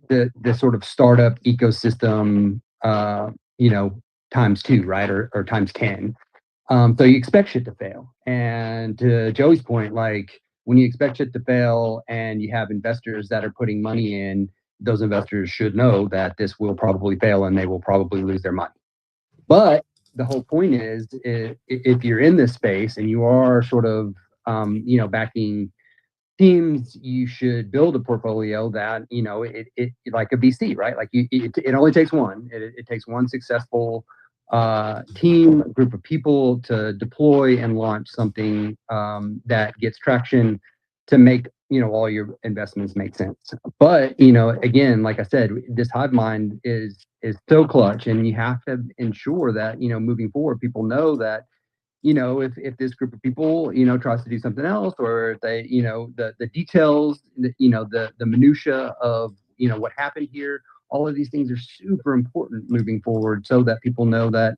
G: the sort of startup ecosystem, you know, times two, right? Or times 10. So you expect shit to fail. And to Joey's point, like when you expect shit to fail and you have investors that are putting money in, those investors should know that this will probably fail and they will probably lose their money. But the whole point is, if you're in this space and you are sort of, you know, backing teams, you should build a portfolio that, you know, it like a VC, right? Like it only takes one. It takes one successful team, group of people to deploy and launch something that gets traction to make, you know, all your investments make sense. But, you know, again, like I said, this hive mind is so clutch, and you have to ensure that, you know, moving forward, people know that, you know, if this group of people, you know, tries to do something else, or if they, you know, the details, you know, the minutia of, you know, what happened here, all of these things are super important moving forward, so that people know that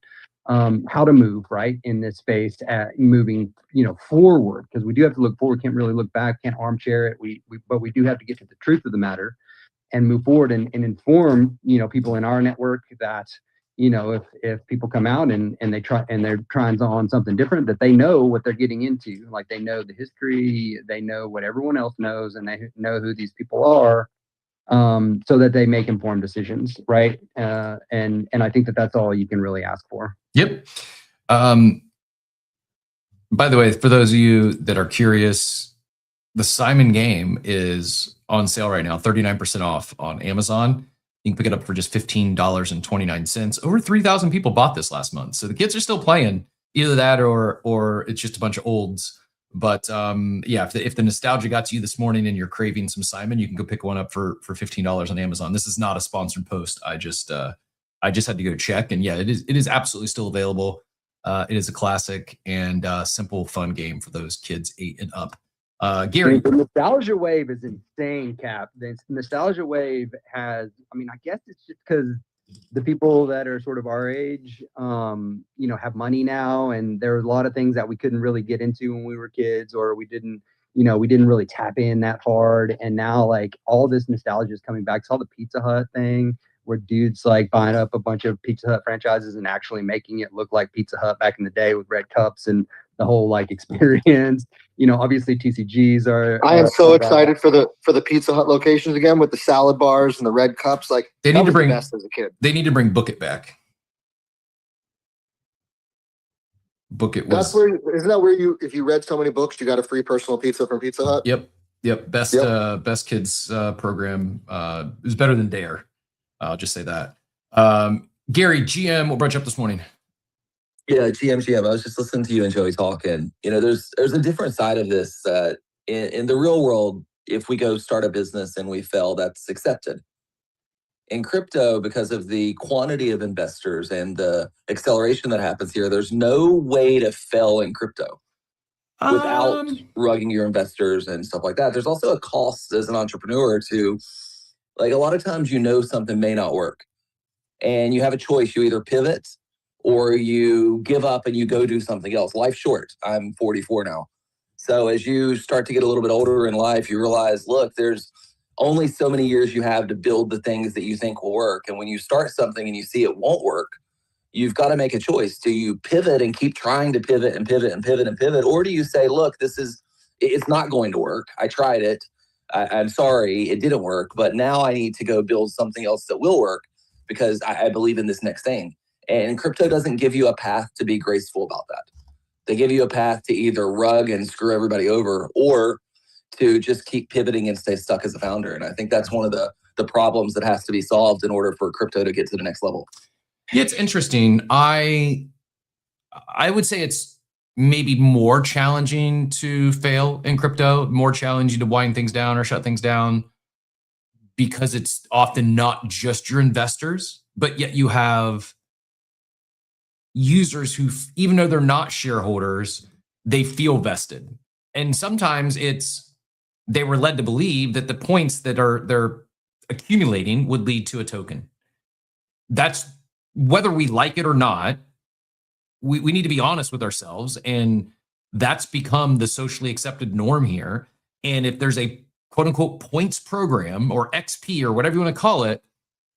G: how to move right in this space at moving, you know, forward, because we do have to look forward, can't really look back, can't armchair it. But we do have to get to the truth of the matter and move forward and inform, you know, people in our network that, you know, if people come out and they're trying on something different, that they know what they're getting into. Like, they know the history, they know what everyone else knows, and they know who these people are, so that they make informed decisions, right? And I think that that's all you can really ask for.
E: Yep. By the way, for those of you that are curious, the Simon game is on sale right now, 39% off on Amazon. You can pick it up for just $15.29. Over 3,000 people bought this last month. So the kids are still playing, either that or it's just a bunch of olds. But yeah, if the nostalgia got to you this morning and you're craving some Simon, you can go pick one up for $15 on Amazon. This is not a sponsored post. I just had to go check, and yeah, it is absolutely still available. It is a classic and simple, fun game for those kids 8 and up. Gary,
G: the nostalgia wave is insane, Cap. The nostalgia wave has, I mean, I guess it's just because the people that are sort of our age, you know, have money now, and there are a lot of things that we couldn't really get into when we were kids, or we didn't really tap in that hard. And now, like, all this nostalgia is coming back. Saw the Pizza Hut thing, where dudes like buying up a bunch of Pizza Hut franchises and actually making it look like Pizza Hut back in the day with red cups and the whole like experience. You know, obviously TCGs are.
F: I am so excited for the Pizza Hut locations again, with the salad bars and the red cups. Like,
E: they need to bring
F: the best as a kid.
E: They need to bring Book It back. Book It was.
F: That's where, isn't that where if you read so many books, you got a free personal pizza from Pizza Hut?
E: Yep. Best kids program. It was better than Dare. I'll just say that. Gary, GM, what brought you up this morning?
H: Yeah, GM. I was just listening to you and Joey talking. You know, there's a different side of this. In the real world, if we go start a business and we fail, that's accepted. In crypto, because of the quantity of investors and the acceleration that happens here, there's no way to fail in crypto without rugging your investors and stuff like that. There's also a cost as an entrepreneur to, like, a lot of times, you know, something may not work and you have a choice. You either pivot or you give up and you go do something else. Life's short. I'm 44 now. So as you start to get a little bit older in life, you realize, look, there's only so many years you have to build the things that you think will work. And when you start something and you see it won't work, you've got to make a choice. Do you pivot and keep trying to pivot and pivot and pivot and pivot? Or do you say, look, it's not going to work. I tried it. I'm sorry, it didn't work, but now I need to go build something else that will work because I believe in this next thing. And crypto doesn't give you a path to be graceful about that. They give you a path to either rug and screw everybody over, or to just keep pivoting and stay stuck as a founder. And I think that's one of the problems that has to be solved in order for crypto to get to the next level.
E: Yeah, it's interesting. I would say it's maybe more challenging to fail in crypto, more challenging to wind things down or shut things down, because it's often not just your investors, but yet you have users who, even though they're not shareholders, they feel vested. And sometimes they were led to believe that the points that they're accumulating would lead to a token. That's, whether we like it or not, we need to be honest with ourselves, and that's become the socially accepted norm here. And if there's a quote unquote points program or XP or whatever you want to call it,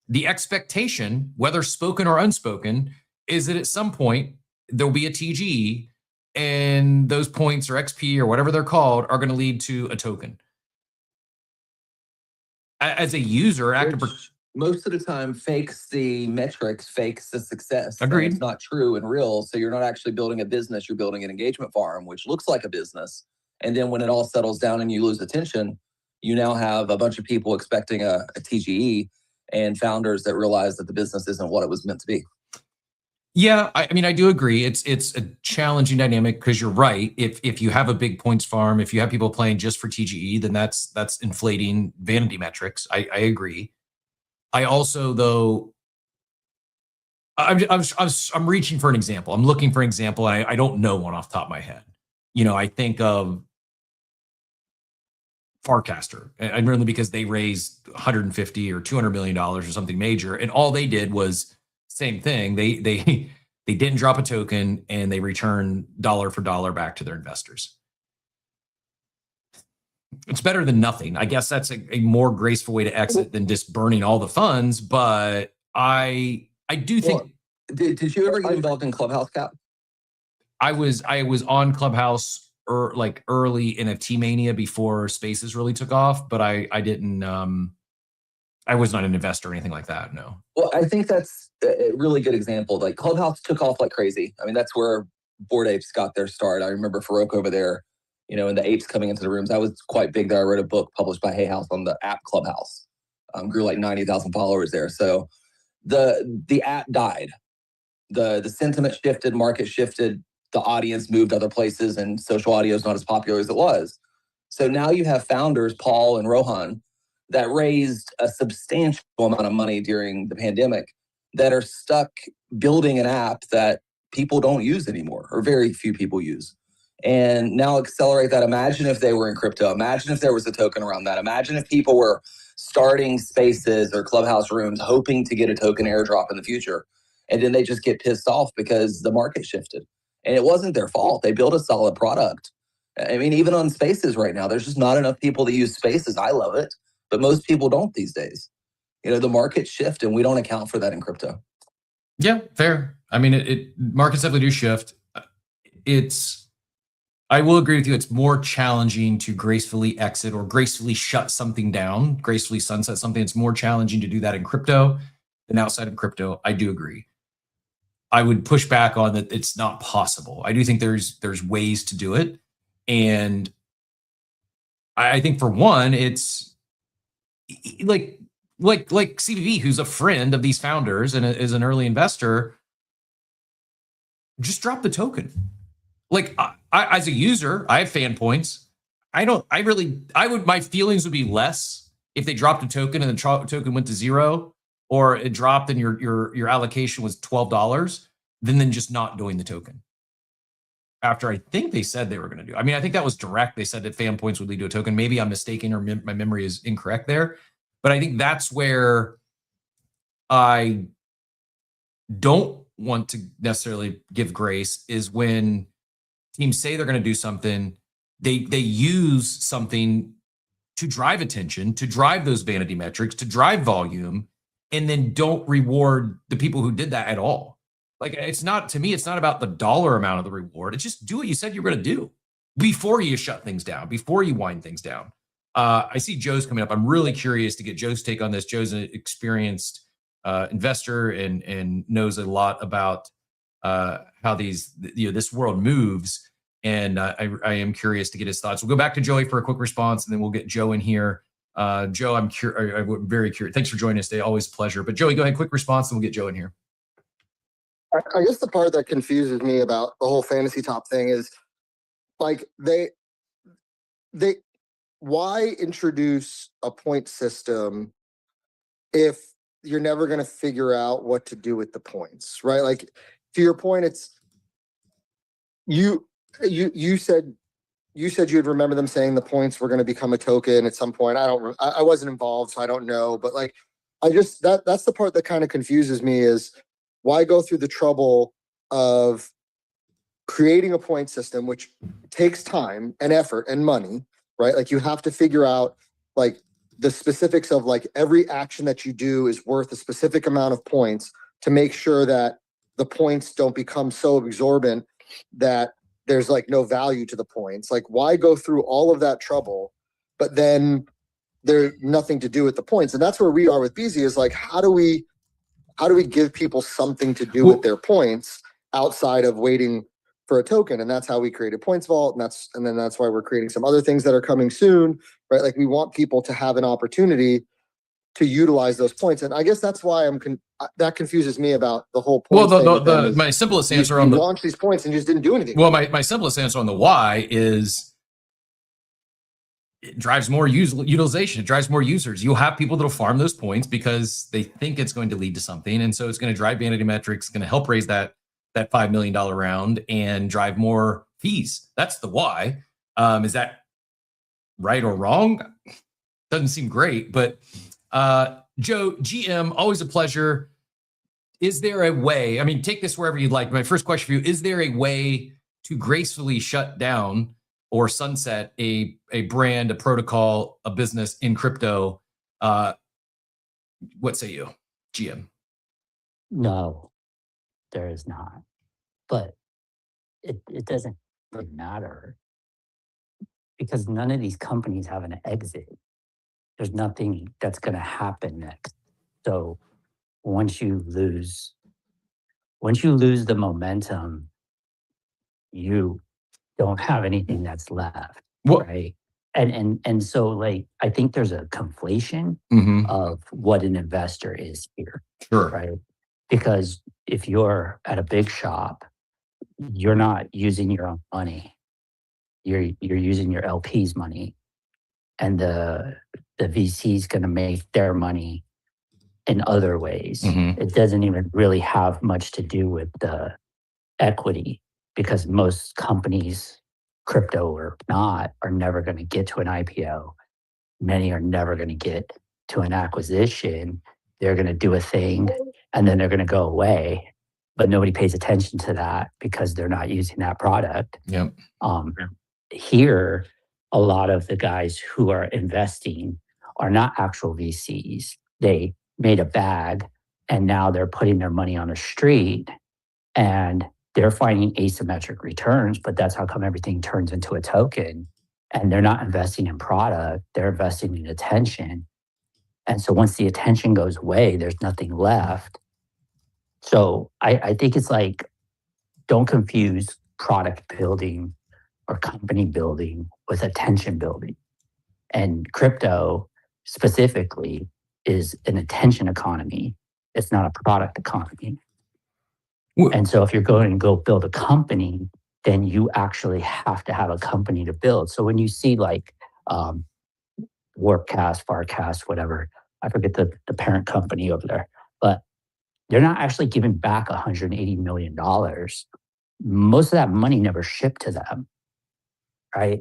E: the expectation, whether spoken or unspoken, is that at some point there'll be a TGE and those points or XP or whatever they're called are going to lead to a token. As a user,
H: most of the time fakes the metrics, fakes the success.
E: Agreed.
H: It's not true and real. So you're not actually building a business, you're building an engagement farm, which looks like a business. And then when it all settles down and you lose attention, you now have a bunch of people expecting a TGE and founders that realize that the business isn't what it was meant to be.
E: Yeah, I mean, I do agree. It's a challenging dynamic because you're right. If you have a big points farm, if you have people playing just for TGE, then that's inflating vanity metrics. I agree. I also, though, I'm reaching for an example. I'm looking for an example. And I don't know one off the top of my head. You know, I think of Farcaster, and really because they raised 150 or 200 million dollars or something major, and all they did was same thing. They didn't drop a token and they returned dollar for dollar back to their investors. It's better than nothing. I guess that's a more graceful way to exit than just burning all the funds. But I do think.
H: Well, did you ever get involved in Clubhouse, Cap?
E: I was on Clubhouse early in a T-Mania before Spaces really took off, but I didn't. I was not an investor or anything like that. No.
H: Well, I think that's a really good example. Like Clubhouse took off like crazy. I mean, that's where Bored Apes got their start. I remember Farouk over there, you know, and the apes coming into the rooms. I was quite big there. I wrote a book published by Hay House on the app Clubhouse. Grew like 90,000 followers there. So the app died. The sentiment shifted, market shifted, the audience moved other places, and social audio is not as popular as it was. So now you have founders, Paul and Rohan, that raised a substantial amount of money during the pandemic that are stuck building an app that people don't use anymore, or very few people use. And now accelerate that. Imagine if they were in crypto. Imagine if there was a token around that. Imagine if people were starting Spaces or Clubhouse rooms hoping to get a token airdrop in the future. And then they just get pissed off because the market shifted. And it wasn't their fault. They built a solid product. I mean, even on Spaces right now, there's just not enough people that use Spaces. I love it, but most people don't these days. You know, the market shift, and we don't account for that in crypto.
E: Yeah, fair. I mean, markets definitely do shift. I will agree with you. It's more challenging to gracefully exit or gracefully shut something down, gracefully sunset something. It's more challenging to do that in crypto than outside of crypto. I do agree. I would push back on that. It's not possible. I do think there's ways to do it. And I think for one, it's like CVV, who's a friend of these founders and is an early investor, just drop the token. Like I as a user, I have fan points. My feelings would be less if they dropped a token and the token went to zero, or it dropped and your allocation was $12, than just not doing the token. After I think they said they were going to do. I mean, I think that was direct. They said that fan points would lead to a token. Maybe I'm mistaken, or my memory is incorrect there. But I think that's where I don't want to necessarily give grace, is when teams say they're going to do something, they use something to drive attention, to drive those vanity metrics, to drive volume, and then don't reward the people who did that at all. Like, it's not about the dollar amount of the reward. It's just do what you said you were going to do before you shut things down, before you wind things down. I see Joe's coming up. I'm really curious to get Joe's take on this. Joe's an experienced investor and knows a lot about how this world moves. And I am curious to get his thoughts. We'll go back to Joey for a quick response, and then we'll get Joe in here. Joe, I'm very curious. Thanks for joining us today. Always a pleasure. But Joey, go ahead, quick response, and we'll get Joe in here.
F: I guess the part that confuses me about the whole fantasy top thing is, like, why introduce a point system if you're never going to figure out what to do with the points, right? Like, to your point, it's you said you'd remember them saying the points were going to become a token at some point. I wasn't involved, so I don't know. But like, that's the part that kind of confuses me, is why go through the trouble of creating a point system, which takes time and effort and money, right? Like, you have to figure out like the specifics of like every action that you do is worth a specific amount of points to make sure that the points don't become so exorbitant that there's like no value to the points. Like, why go through all of that trouble, but then there's nothing to do with the points? And that's where we are with BZ, is like, how do we give people something to do with their points outside of waiting for a token? And that's how we created Points Vault. And then that's why we're creating some other things that are coming soon, right? Like, we want people to have an opportunity to utilize those points. And I guess that's why that confuses me about the whole point.
E: Well, my simplest answer on the
F: launch these points and just didn't do anything.
E: Well, my simplest answer on the why is it drives more utilization. It drives more users. You'll have people that'll farm those points because they think it's going to lead to something. And so it's going to drive vanity metrics, going to help raise that $5 million round and drive more fees. That's the why. Is that right or wrong? Doesn't seem great, but Joe, GM, always a pleasure. Is there a way, I mean, take this wherever you'd like. My first question for you, is there a way to gracefully shut down or sunset a brand, a protocol, a business in crypto? What say you, GM?
I: No, there is not. But it doesn't really matter because none of these companies have an exit. There's nothing that's going to happen next. So once you lose the momentum, you don't have anything that's left, right? And so, like, I think there's a conflation of what an investor is here, right? Because if you're at a big shop, you're not using your own money. You're using your LP's money, and the VC is going to make their money in other ways. It doesn't even really have much to do with the equity, because most companies, crypto or not, are never going to get to an IPO. Many are never going to get to an acquisition. They're going to do a thing and then they're going to go away, but nobody pays attention to that because they're not using that product. Here, a lot of the guys who are investing are not actual VCs. They made a bag and now they're putting their money on the street and they're finding asymmetric returns, but that's how come everything turns into a token. And they're not investing in product, they're investing in attention. And so once the attention goes away, there's nothing left. So I think it's like, don't confuse product building or company building with attention building. And crypto specifically is an attention economy. It's not a product economy. And so if you're going to go build a company, then you actually have to have a company to build. So when you see like Warpcast, Farcast, whatever, I forget the parent company over there, but they're not actually giving back $180 million. Most of that money never shipped to them, right?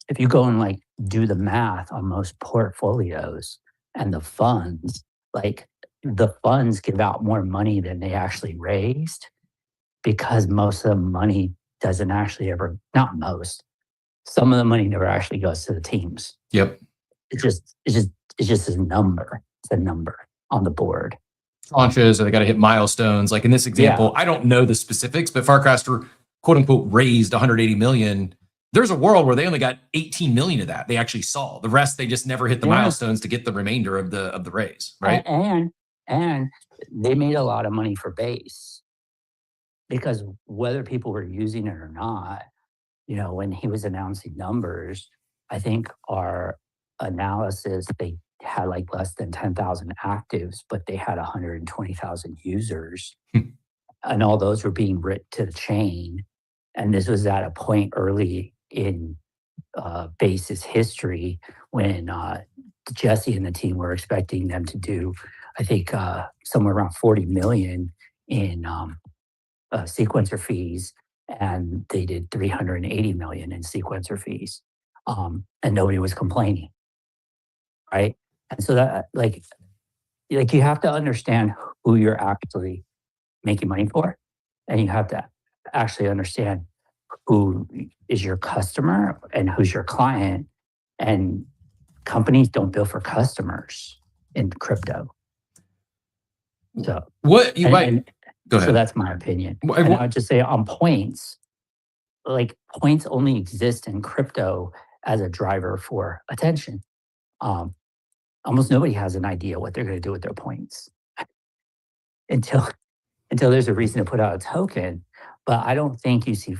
I: If you go and like do the math on most portfolios and the funds, like the funds give out more money than they actually raised because most of the money doesn't actually ever, not most, some of the money never actually goes to the teams. It's just a number. It's a number on the board.
E: Tranches, or they got to hit milestones. Like in this example, I don't know the specifics, but Farcaster, quote unquote, raised 180 million. There's a world where they only got 18 million of that. They actually saw the rest. They just never hit the milestones to get the remainder of the raise, right?
I: And they made a lot of money for base because whether people were using it or not, you know, when he was announcing numbers, I think our analysis, they had like less than 10,000 actives, but they had 120,000 users. And all those were being written to the chain. And this was at a point early in Base's history when Jesse and the team were expecting them to do, I think, somewhere around 40 million in sequencer fees. And they did 380 million in sequencer fees. And nobody was complaining, right? And so that, like you have to understand who you're actually making money for, and you have to actually understand who is your customer and who's your client, and companies don't bill for customers in crypto. So
E: what you might
I: and
E: go
I: so
E: ahead.
I: that's my opinion.
E: Wh-
I: And
E: wh-
I: I would just say on points, like points only exist in crypto as a driver for attention. Um, almost nobody has an idea what they're going to do with their points until there's a reason to put out a token. But I don't think you see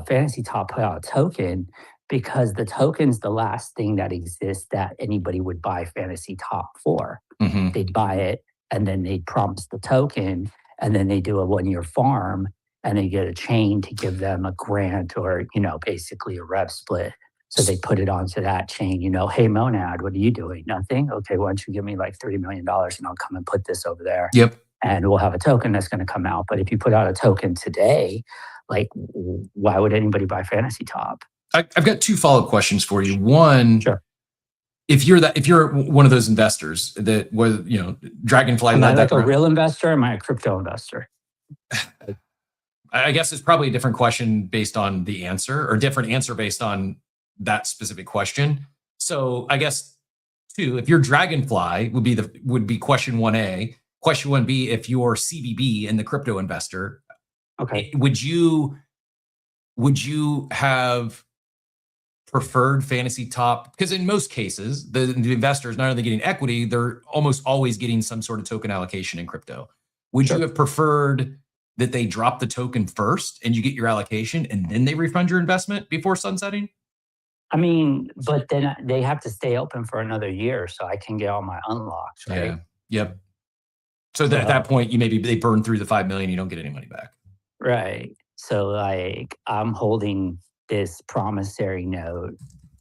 I: Fantasy Top put out a token because the token's the last thing that exists that anybody would buy Fantasy Top for.
E: Mhm.
I: They'd buy it and then they'd promise the token and then they do a 1-year farm and they get a chain to give them a grant or, basically a rev split. So they put it onto that chain, hey, Monad, what are you doing? Nothing? Okay, why don't you give me like $3 million and I'll come and put this over there.
E: Yep.
I: And we'll have a token that's going to come out. But if you put out a token today, like, why would anybody buy Fantasy Top?
E: I've got 2 follow-up questions for you. One,
I: Sure.
E: if you're one of those investors that was, Dragonfly
I: Am I
E: led
I: like
E: that.
I: a real investor? Or am I a crypto investor?
E: I guess it's probably a different question based on the answer, or different answer based on that specific question. So I guess 2, if you're Dragonfly would be question 1A. Question 1B, if you're CBB and the crypto investor,
I: Okay.
E: would you have preferred Fantasy Top? Because in most cases, the investors not only getting equity, they're almost always getting some sort of token allocation in crypto. Would
I: Sure.
E: you have preferred that they drop the token first and you get your allocation and then they refund your investment before sunsetting?
I: I mean, but then they have to stay open for another year so I can get all my unlocks, right?
E: Yeah. Yep. So at that point, they burn through the 5 million, you don't get any money back.
I: Right. So like I'm holding this promissory note.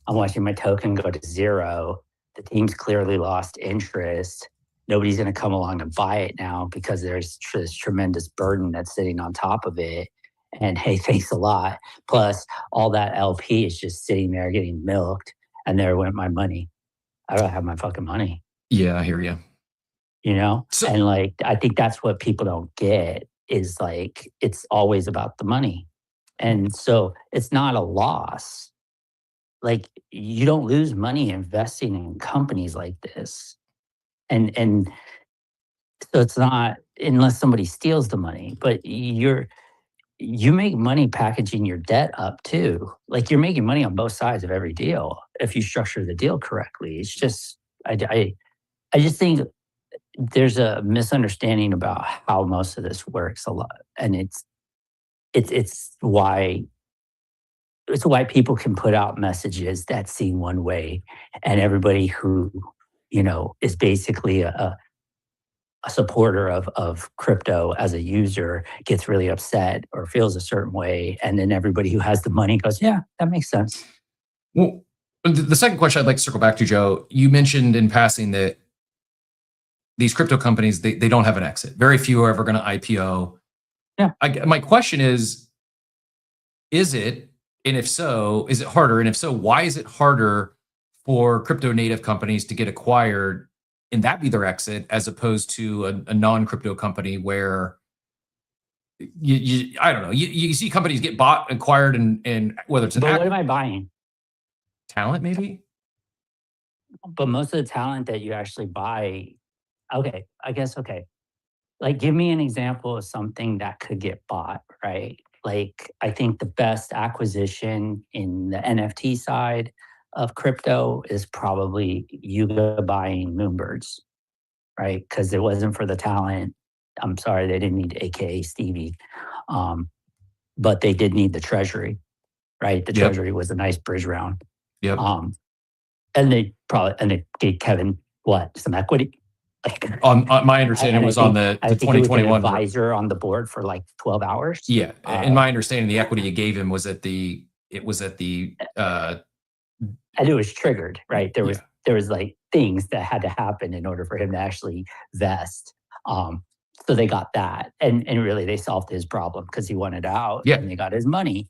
I: I'm watching my token go to 0. The team's clearly lost interest. Nobody's going to come along and buy it now because there's this tremendous burden that's sitting on top of it. And hey, thanks a lot. Plus, all that LP is just sitting there getting milked, and there went my money. I don't have my fucking money.
E: Yeah, I hear you. So,
I: And like I think that's what people don't get is like it's always about the money. And so it's not a loss. Like you don't lose money investing in companies like this. And so it's not unless somebody steals the money, but you make money packaging your debt up too. Like you're making money on both sides of every deal if you structure the deal correctly. It's just I just think there's a misunderstanding about how most of this works a lot, and it's why people can put out messages that seem one way, and everybody who is basically a supporter of crypto as a user gets really upset or feels a certain way, and then everybody who has the money goes, "Yeah, that makes sense."
E: well, the second question I'd like to circle back to, Joe, you mentioned in passing that these crypto companies, they don't have an exit. Very few are ever going to IPO.
I: Yeah.
E: My question is it, and if so, is it harder? And if so, why is it harder for crypto native companies to get acquired and that be their exit as opposed to a non-crypto company where I don't know, you see companies get bought, acquired, and whether it's
I: But what am I buying?
E: talent, maybe?
I: But most of the talent that you actually buy, okay, I guess, okay. Like, give me an example of something that could get bought, right? Like, I think the best acquisition in the NFT side of crypto is probably Yuga buying Moonbirds, right? Because it wasn't for the talent. I'm sorry, they didn't need AKA Stevie. But they did need the treasury, right? The
E: Yep.
I: treasury was a nice bridge round.
E: Yep.
I: And they gave Kevin what? Some equity. Like,
E: On my understanding was on the
I: I think he was an
E: 2021
I: advisor on the board for like 12 hours.
E: Yeah, in my understanding, the equity you gave him was at the
I: And it was triggered, right? There was
E: Yeah.
I: there was like things that had to happen in order for him to actually vest. So they got that, and really they solved his problem because he wanted out,
E: Yeah.
I: and they got his money.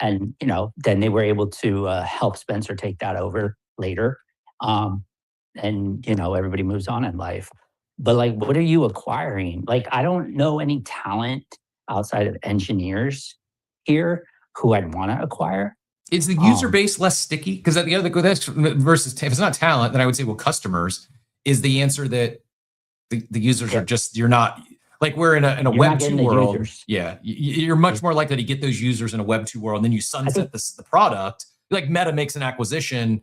I: And then they were able to help Spencer take that over later. And everybody moves on in life. But like, what are you acquiring? Like, I don't know any talent outside of engineers here who I'd want to acquire.
E: Is the user base less sticky? Because at the other that's versus if it's not talent, then I would say, well, customers is the answer that the users are just, you're not like we're in a Web 2 world.
I: Users.
E: Yeah. You're much more likely to get those users in a Web 2 world. And then you sunset the product. Like Meta makes an acquisition.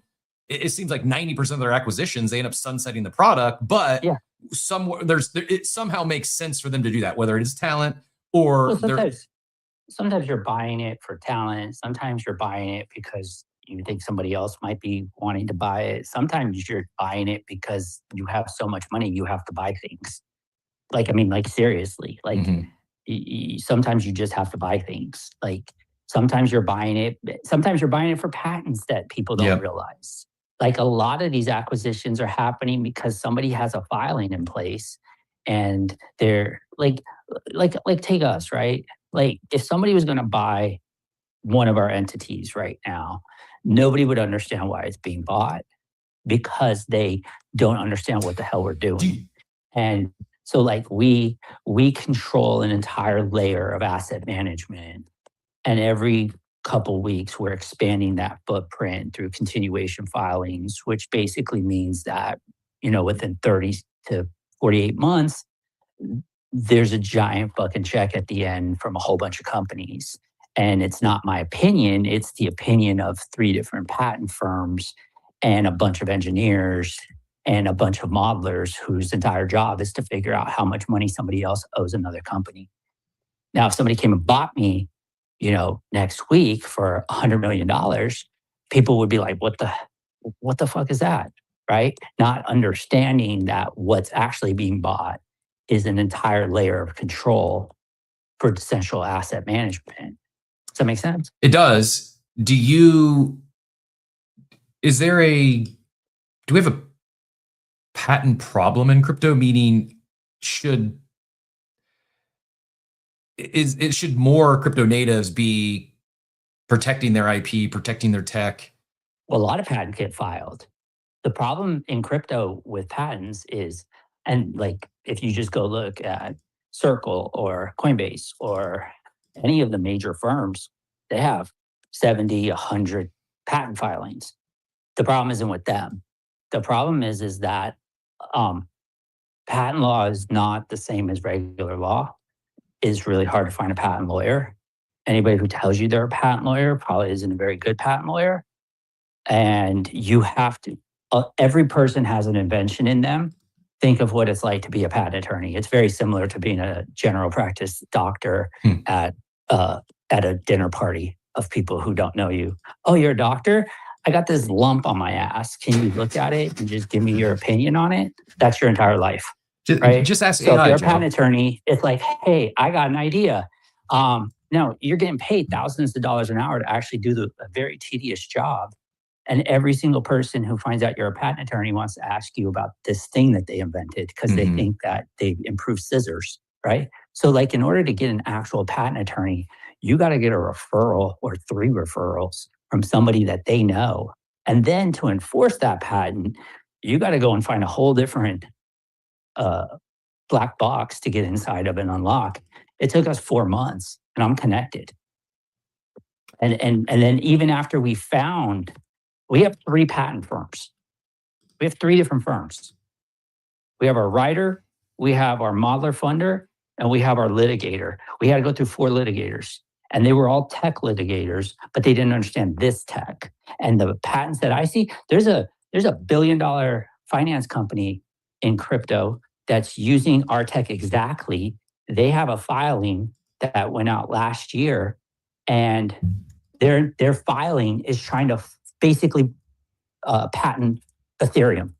E: It seems like 90% of their acquisitions, they end up sunsetting the product, but somewhere it somehow makes sense for them to do that, whether it is talent or
I: sometimes you're buying it for talent. Sometimes you're buying it because you think somebody else might be wanting to buy it. Sometimes you're buying it because you have so much money, you have to buy things. Like, I mean, like seriously, like sometimes you just have to buy things. Like sometimes you're buying it for patents that people don't realize. Like a lot of these acquisitions are happening because somebody has a filing in place and they're like take us, right? Like if somebody was going to buy one of our entities right now, nobody would understand why it's being bought because they don't understand what the hell we're doing. And so like we control an entire layer of asset management, and every couple weeks we're expanding that footprint through continuation filings, which basically means that, within 30 to 48 months, there's a giant fucking check at the end from a whole bunch of companies. And it's not my opinion, it's the opinion of 3 different patent firms and a bunch of engineers and a bunch of modelers whose entire job is to figure out how much money somebody else owes another company. Now, if somebody came and bought me, next week for $100 million, people would be like, what the fuck is that? Right? Not understanding that what's actually being bought is an entire layer of control for essential asset management. Does that make sense?
E: It does. Do we have a patent problem in crypto? Meaning, should more crypto natives be protecting their IP, protecting their tech?
I: Well, a lot of patents get filed. The problem in crypto with patents is, and like if you just go look at Circle or Coinbase or any of the major firms, they have 70, 100 patent filings. The problem isn't with them. The problem is that patent law is not the same as regular law. It's really hard to find a patent lawyer. Anybody who tells you they're a patent lawyer probably isn't a very good patent lawyer. And you have to, every person has an invention in them. Think of what it's like to be a patent attorney. It's very similar to being a general practice doctor at a dinner party of people who don't know you. Oh, you're a doctor? I got this lump on my ass. Can you look at it and just give me your opinion on it? That's your entire life. Right?
E: Just ask
I: so
E: AI,
I: if you're a
E: Joe.
I: patent attorney, it's like, hey, I got an idea. No, you're getting paid thousands of dollars an hour to actually do a very tedious job. And every single person who finds out you're a patent attorney wants to ask you about this thing that they invented because they think that they improved scissors, right? So like in order to get an actual patent attorney, you got to get a referral or 3 referrals from somebody that they know. And then to enforce that patent, you got to go and find a whole different black box to get inside of and unlock. It took us 4 months, and I'm connected. And then even after we have 3 patent firms. We have 3 different firms. We have our writer, we have our modeler funder, and we have our litigator. We had to go through 4 litigators, and they were all tech litigators, but they didn't understand this tech. And the patents that I see, there's a $1 billion finance company in crypto that's using our tech exactly. They have a filing that went out last year, and their filing is trying to basically patent Ethereum.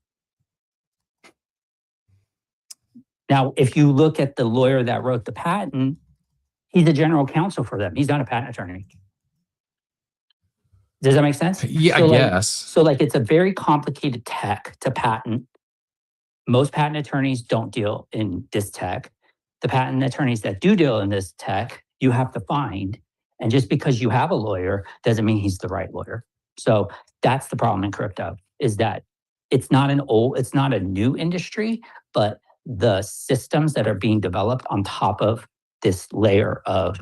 I: Now, if you look at the lawyer that wrote the patent, he's the general counsel for them. He's not a patent attorney. Does that make sense?
E: Yeah,
I: so
E: I guess.
I: So it's a very complicated tech to patent. Most patent attorneys don't deal in this tech. The patent attorneys that do deal in this tech, you have to find. And just because you have a lawyer doesn't mean he's the right lawyer. So that's the problem in crypto, is that it's not a new industry, but the systems that are being developed on top of this layer of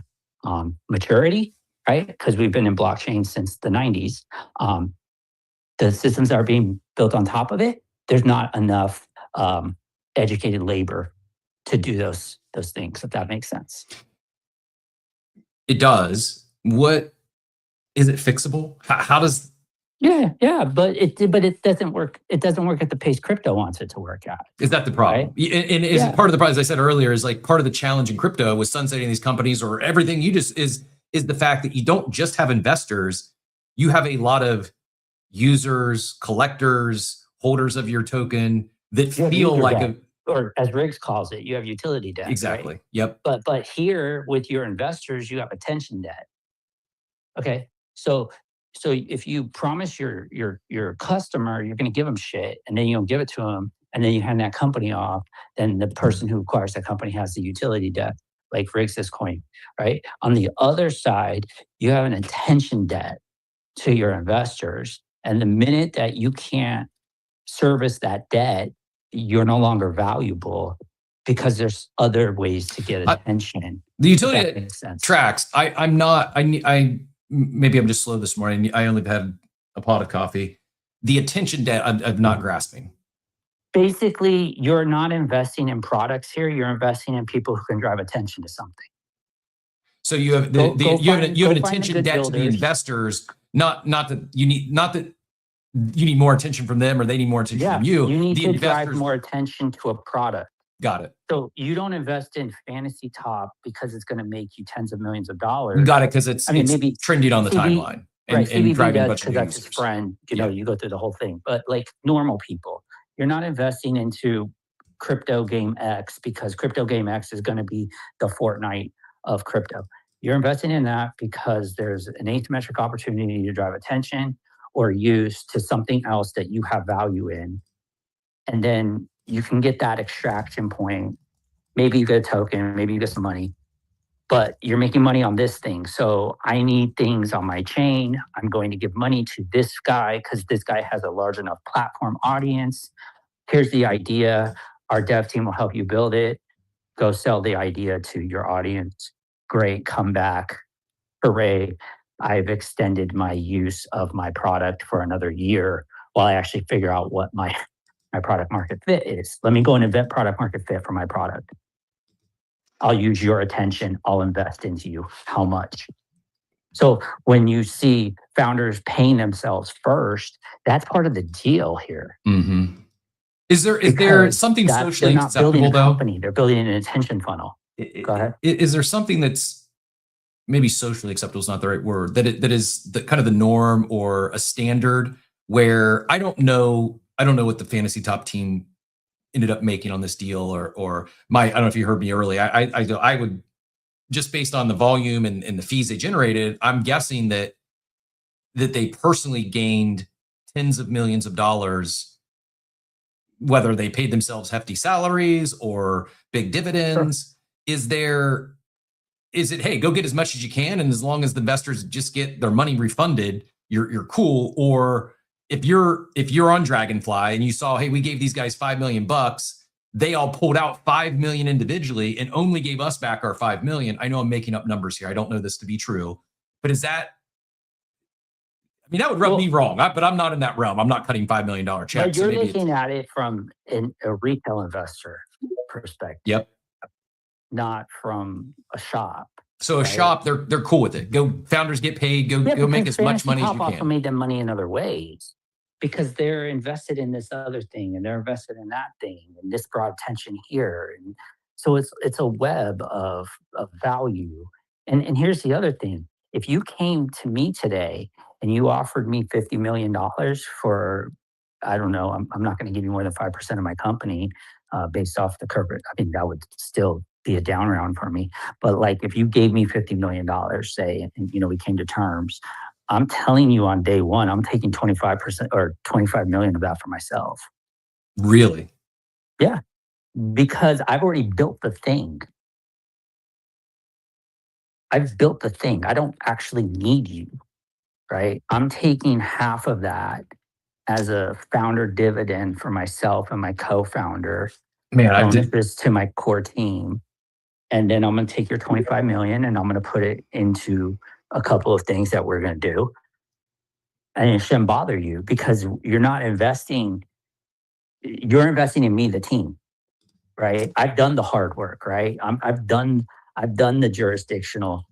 I: maturity, right? Because we've been in blockchain since the 90s. The systems that are being built on top of it, there's not enough educated labor to do those things, if that makes sense.
E: It does. What is it fixable? How does
I: Yeah, but it doesn't work. It doesn't work at the pace crypto wants it to work at.
E: is that the problem?
I: Right?
E: And is it part of the problem, as I said earlier, is like part of the challenge in crypto with sunsetting these companies or everything you just is the fact that you don't just have investors, you have a lot of users, collectors, holders of your token that
I: You have
E: feel
I: user
E: like
I: debt, or as Riggs calls it, you have utility debt.
E: exactly.
I: Right?
E: Yep.
I: But here with your investors, you have attention debt. Okay, so if you promise your customer you're going to give them shit, and then you don't give it to them, and then you hand that company off, then the person who acquires that company has the utility debt, like Riggs' coin, right? On the other side, you have an attention debt to your investors, and the minute that you can't service that debt, you're no longer valuable because there's other ways to get attention.
E: The utility
I: That makes sense.
E: tracks. I'm not. Maybe I'm just slow this morning. I only had a pot of coffee. The attention debt, I'm not grasping.
I: Basically, you're not investing in products here. You're investing in people who can drive attention to something.
E: So you have you have an attention debt to the investors. Not that you need more attention from them or they need more attention from you.
I: You need
E: the
I: to drive more attention to a product.
E: Got it.
I: So you don't invest in Fantasy Top because it's going to make you tens of millions of dollars.
E: Got it, because it's
I: maybe
E: trending on the timeline and driving a bunch of
I: because that's his friend. You go through the whole thing. But like normal people, you're not investing into crypto game X because crypto game X is going to be the Fortnite of crypto. You're investing in that because there's an asymmetric opportunity to drive attention or use to something else that you have value in. And then you can get that extraction point. Maybe you get a token, maybe you get some money, but you're making money on this thing. So I need things on my chain. I'm going to give money to this guy because this guy has a large enough platform audience. Here's the idea. Our dev team will help you build it. Go sell the idea to your audience. Great, come back. Hooray. I've extended my use of my product for another year while I actually figure out what my product market fit is. Let me go and invent product market fit for my product. I'll use your attention. I'll invest into you. How much? So when you see founders paying themselves first, that's part of the deal here.
E: Mm-hmm. Is there something socially
I: not building
E: acceptable
I: a company, they're building an attention funnel. Go ahead.
E: Is there something that's maybe socially acceptable is not the right word, that is the kind of the norm or a standard where I don't know what the Fantasy Top team ended up making on this deal or I don't know if you heard me early. I would, just based on the volume and the fees they generated, I'm guessing that they personally gained tens of millions of dollars, whether they paid themselves hefty salaries or big dividends. Sure. Is it, hey, go get as much as you can, and as long as the investors just get their money refunded, you're cool? Or if you're on Dragonfly and you saw, hey, we gave these guys $5 million, they all pulled out $5 million individually and only gave us back our $5 million. I know I'm making up numbers here. I don't know this to be true, but is that? I mean, that would rub me wrong, but I'm not in that realm. I'm not cutting $5 million checks.
I: You're looking at it from a retail investor perspective.
E: Yep.
I: Not from a shop.
E: So a shop, they're cool with it. Go, founders get paid. Go make as much money as you can.
I: Also made them money in other ways because they're invested in this other thing and they're invested in that thing and this brought attention here. And so it's a web of value. And here's the other thing: if you came to me today and you offered me $50 million for, I don't know, I'm not going to give you more than 5% of my company based off the corporate. I mean, that would still be a down round for me. But like if you gave me $50 million, say, and we came to terms, I'm telling you on day one, I'm taking 25% or 25 million of that for myself.
E: Really?
I: Yeah. Because I've already built the thing. I've built the thing. I don't actually need you, right? I'm taking half of that as a founder dividend for myself and my co-founder.
E: Man, I did
I: this to my core team. And then I'm going to take your 25 million and I'm going to put it into a couple of things that we're going to do. And it shouldn't bother you because you're not investing, you're investing in me, the team, right? I've done the hard work, right? I've done the jurisdictional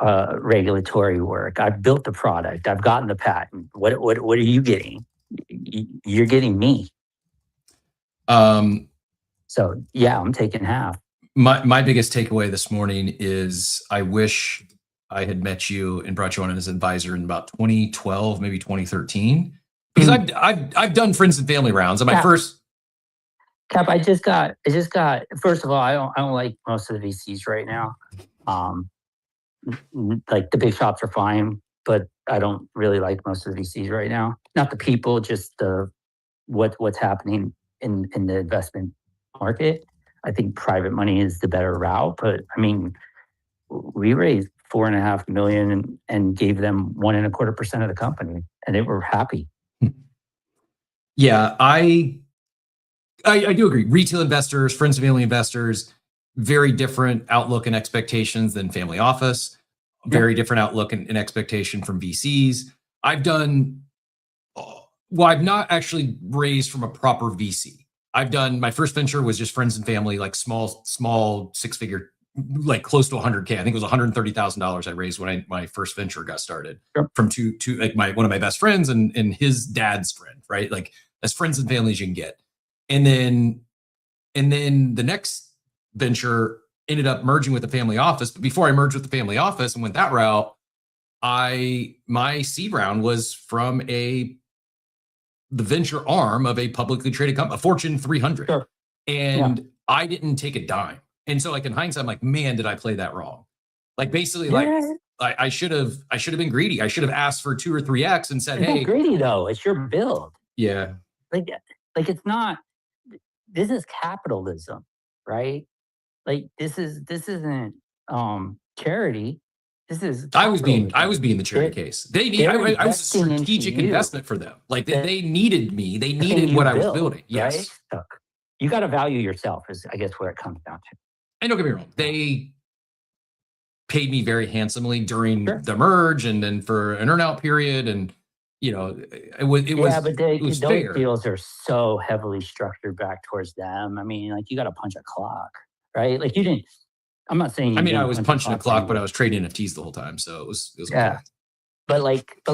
I: regulatory work. I've built the product. I've gotten the patent. What are you getting? You're getting me. So yeah, I'm taking half.
E: My biggest takeaway this morning is I wish I had met you and brought you on as an advisor in about 2012, maybe 2013, because I've done friends and family rounds. And my first
I: Cap, I just got. First of all, I don't like most of the VCs right now. Like the big shops are fine, but I don't really like most of the VCs right now. Not the people, just the what's happening in the investment market. I think private money is the better route, but I mean, we raised $4.5 million and gave them 1.25% of the company, and they were happy.
E: Yeah, I do agree. Retail investors, friends and family investors, very different outlook and expectations than family office. Very different outlook and expectation from VCs. I've not actually raised from a proper VC. My first venture was just friends and family, like small six-figure, like close to 100K. I think it was $130,000 I raised when my first venture got started from two like one of my best friends and his dad's friend, right? Like as friends and family as you can get. And then the next venture ended up merging with the family office. But before I merged with the family office and went that route, my seed round was from the venture arm of a publicly traded company, a Fortune 300. Sure. And I didn't take a dime. And so like in hindsight, I'm like, man, did I play that wrong? Like basically I should have been greedy. I should have asked for 2 or 3X and said, hey,
I: greedy though. It's your build.
E: Yeah.
I: Like it's not, this is capitalism, right? Like this isn't charity. This is
E: I was being the charity case. I was a strategic investment for them. Like they needed me. They needed what I was building. Yes.
I: Right? So you got to value yourself is I guess where it comes down to.
E: And don't get me wrong. They paid me very handsomely during the merge and then for an earnout period. And it was
I: those
E: fair.
I: deals are so heavily structured back towards them. I mean, like you got to punch a clock, right? Like you didn't. I'm not saying.
E: I was punching a clock, but I was trading NFTs the whole time, so it was
I: yeah. Okay.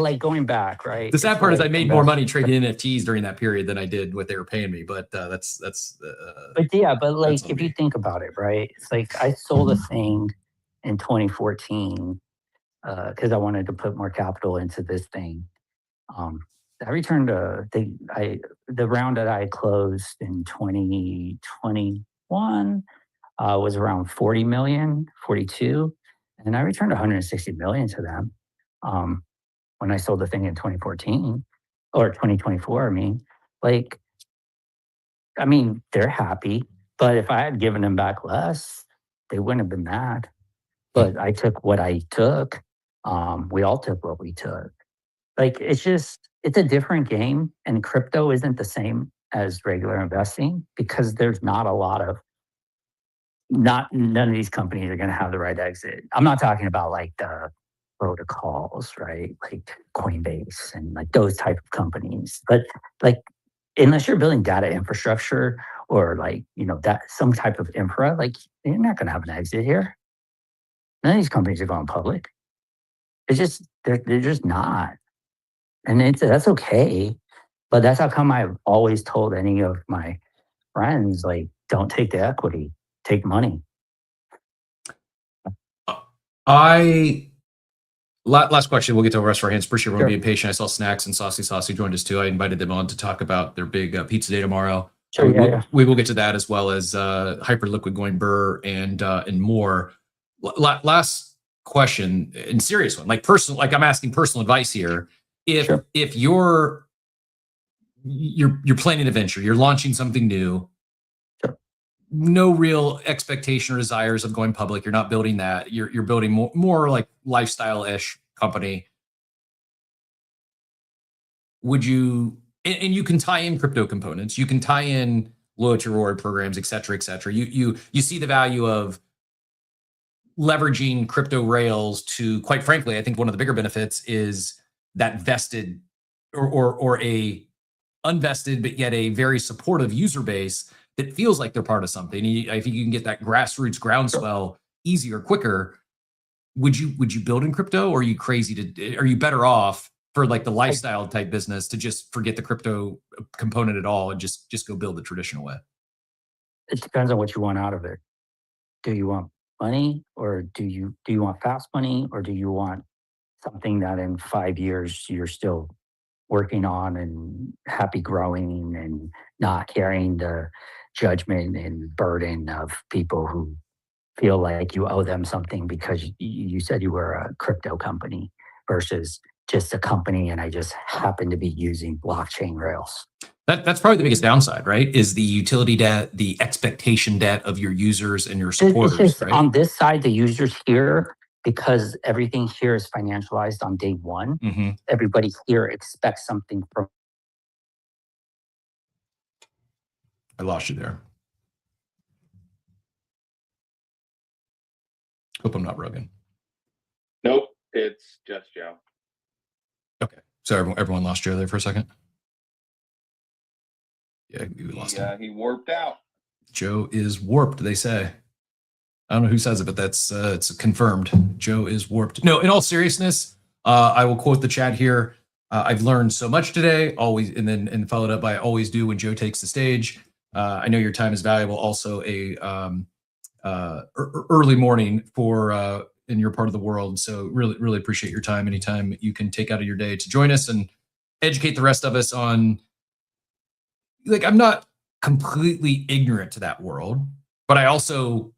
I: But going back, right?
E: The sad part is I made more money trading NFTs during that period than I did what they were paying me. But that's.
I: But like if you think about it, right? It's like I sold a thing in 2014 because I wanted to put more capital into this thing. I returned the round that I closed in 2021 was around 40 million, 42, and I returned 160 million to them when I sold the thing in 2014 or 2024. They're happy, but if I had given them back less, they wouldn't have been mad. But I took what I took. We all took what we took. Like it's a different game, and crypto isn't the same as regular investing because there's not a lot of none of these companies are going to have the right exit. I'm not talking about like the protocols, right? Like Coinbase and like those type of companies. But like unless you're building data infrastructure or like that some type of infra, like you're not going to have an exit here. None of these companies are going public. They're just not. And that's okay. But that's how come I've always told any of my friends, like, don't take the equity, take money.
E: Last question. We'll get to the rest of our hands. Appreciate everyone being patient. I saw Snacks and Saucy joined us too. I invited them on to talk about their big pizza day tomorrow.
I: Sure,
E: we will get to that as well as Hyperliquid going burr and more. Last question, and serious one, like personal, like I'm asking personal advice here. If you're planning a venture, you're launching something new, no real expectation or desires of going public. You're not building that. You're building more like lifestyle-ish company. Would you, and you can tie in crypto components, you can tie in loyalty reward programs, et cetera, et cetera. You see the value of leveraging crypto rails to, quite frankly, I think one of the bigger benefits is that vested or a unvested, but yet a very supportive user base that feels like they're part of something. I think you can get that grassroots groundswell easier, quicker. Would you build in crypto, or are you are you better off for like the lifestyle type business to just forget the crypto component at all and just go build the traditional way?
I: It depends on what you want out of it. Do you want money, or do you want fast money, or do you want something that in 5 years you're still working on and happy growing and not carrying the judgment and burden of people who feel like you owe them something because you said you were a crypto company versus just a company and I just happen to be using blockchain rails.
E: That's probably the biggest downside, right? Is the utility debt, the expectation debt of your users and your supporters,
I: It's just
E: right?
I: on this side, the users here, because everything here is financialized on day one,
E: Mhm.
I: everybody here expects something from.
E: I lost you there. Hope I'm not Rogan.
J: Nope, it's just Joe.
E: Okay. So everyone lost Joe there for a second? Yeah, we lost him.
J: He warped out.
E: Joe is warped, they say. I don't know who says it, but that's it's confirmed. Joe is warped. No, in all seriousness, I will quote the chat here. I've learned so much today, always, and followed up by always do when Joe takes the stage. I know your time is valuable. Also, a early morning for in your part of the world. So really appreciate your time. Anytime you can take out of your day to join us and educate the rest of us on. Like, I'm not completely ignorant to that world, but I also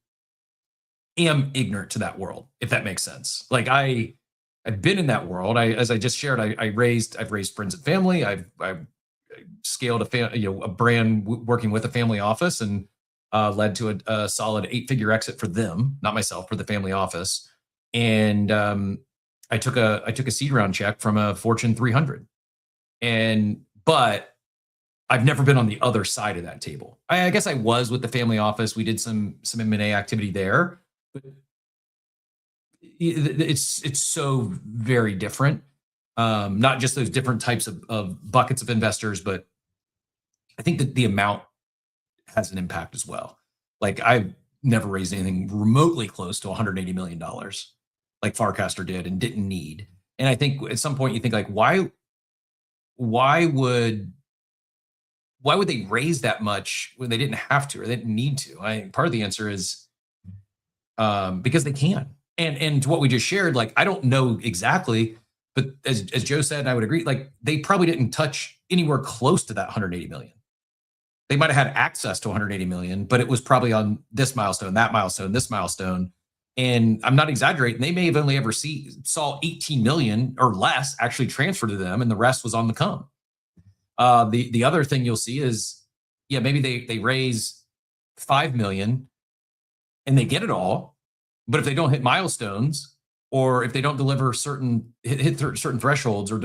E: am ignorant to that world, if that makes sense. Like I've been in that world. As I just shared, I've raised friends and family. I've scaled a brand working with a family office and led to a solid 8-figure exit for them, not myself, for the family office. And I took a seed round check from a Fortune 300, but I've never been on the other side of that table. I guess I was with the family office. We did some M&A activity there, but it's so very different. Not just those different types of buckets of investors, but I think that the amount has an impact as well. Like I've never raised anything remotely close to $180 million like Farcaster did and didn't need. And I think at some point you think like, why would they raise that much when they didn't have to or they didn't need to? Part of the answer is because they can. And to what we just shared, like I don't know exactly, but as Joe said, and I would agree, like they probably didn't touch anywhere close to that 180 million. They might have had access to 180 million, but it was probably on this milestone, that milestone, this milestone. And I'm not exaggerating. They may have only ever saw 18 million or less actually transfer to them, and the rest was on the come. The other thing you'll see is, yeah, maybe they raise 5 million and they get it all, but if they don't hit milestones or if they don't deliver hit certain thresholds or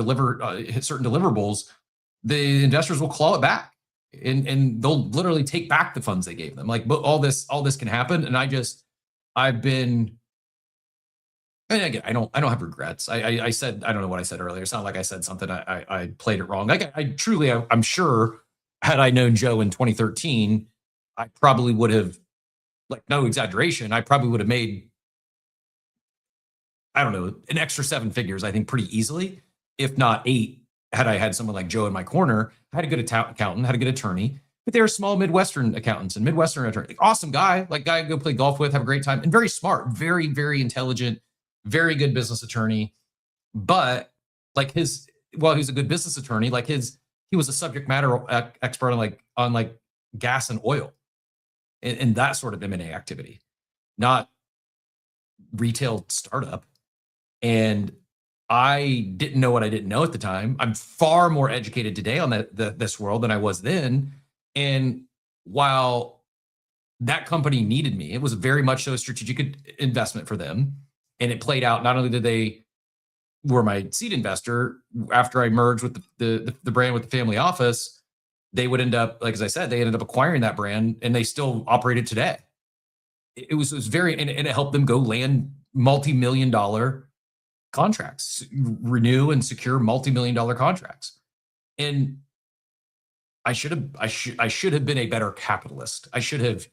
E: hit certain deliverables, the investors will claw it back and they'll literally take back the funds they gave them. Like, but all this can happen, and I've been. And again, I don't have regrets. I said, I don't know what I said earlier. It's not like I said something, I played it wrong. Like I'm sure had I known Joe in 2013, I probably would have, like, no exaggeration, I probably would have made, I don't know, an extra 7 figures, I think pretty easily, if not 8, had I had someone like Joe in my corner. I had a good accountant, had a good attorney, but they were small Midwestern accountants and Midwestern attorney. Awesome guy, like guy I go play golf with, have a great time, and very smart, very, very intelligent, very good business attorney. But like while he's a good business attorney, like he was a subject matter expert on gas and oil and that sort of M&A activity, not retail startup. And I didn't know what I didn't know at the time. I'm far more educated today on this world than I was then. And while that company needed me, it was very much so a strategic investment for them. And it played out. Not only did they were my seed investor after I merged with the brand with the family office, they would end up, like as I said, they ended up acquiring that brand and they still operate it today. it was very, and it helped them go land multi-million dollar contracts, renew and secure multi-million dollar contracts. And I should have been a better capitalist. I should have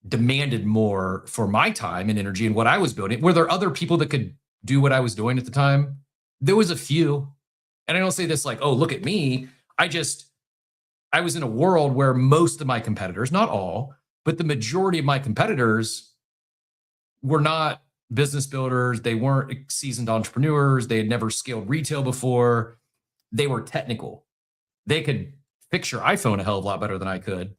E: demanded more for my time and energy and what I was building. Were there other people that could do what I was doing at the time? There was a few. And I don't say this like, oh, look at me. I was in a world where most of my competitors, not all, but the majority of my competitors were not business builders. They weren't seasoned entrepreneurs. They had never scaled retail before. They were technical. They could fix your iPhone a hell of a lot better than I could.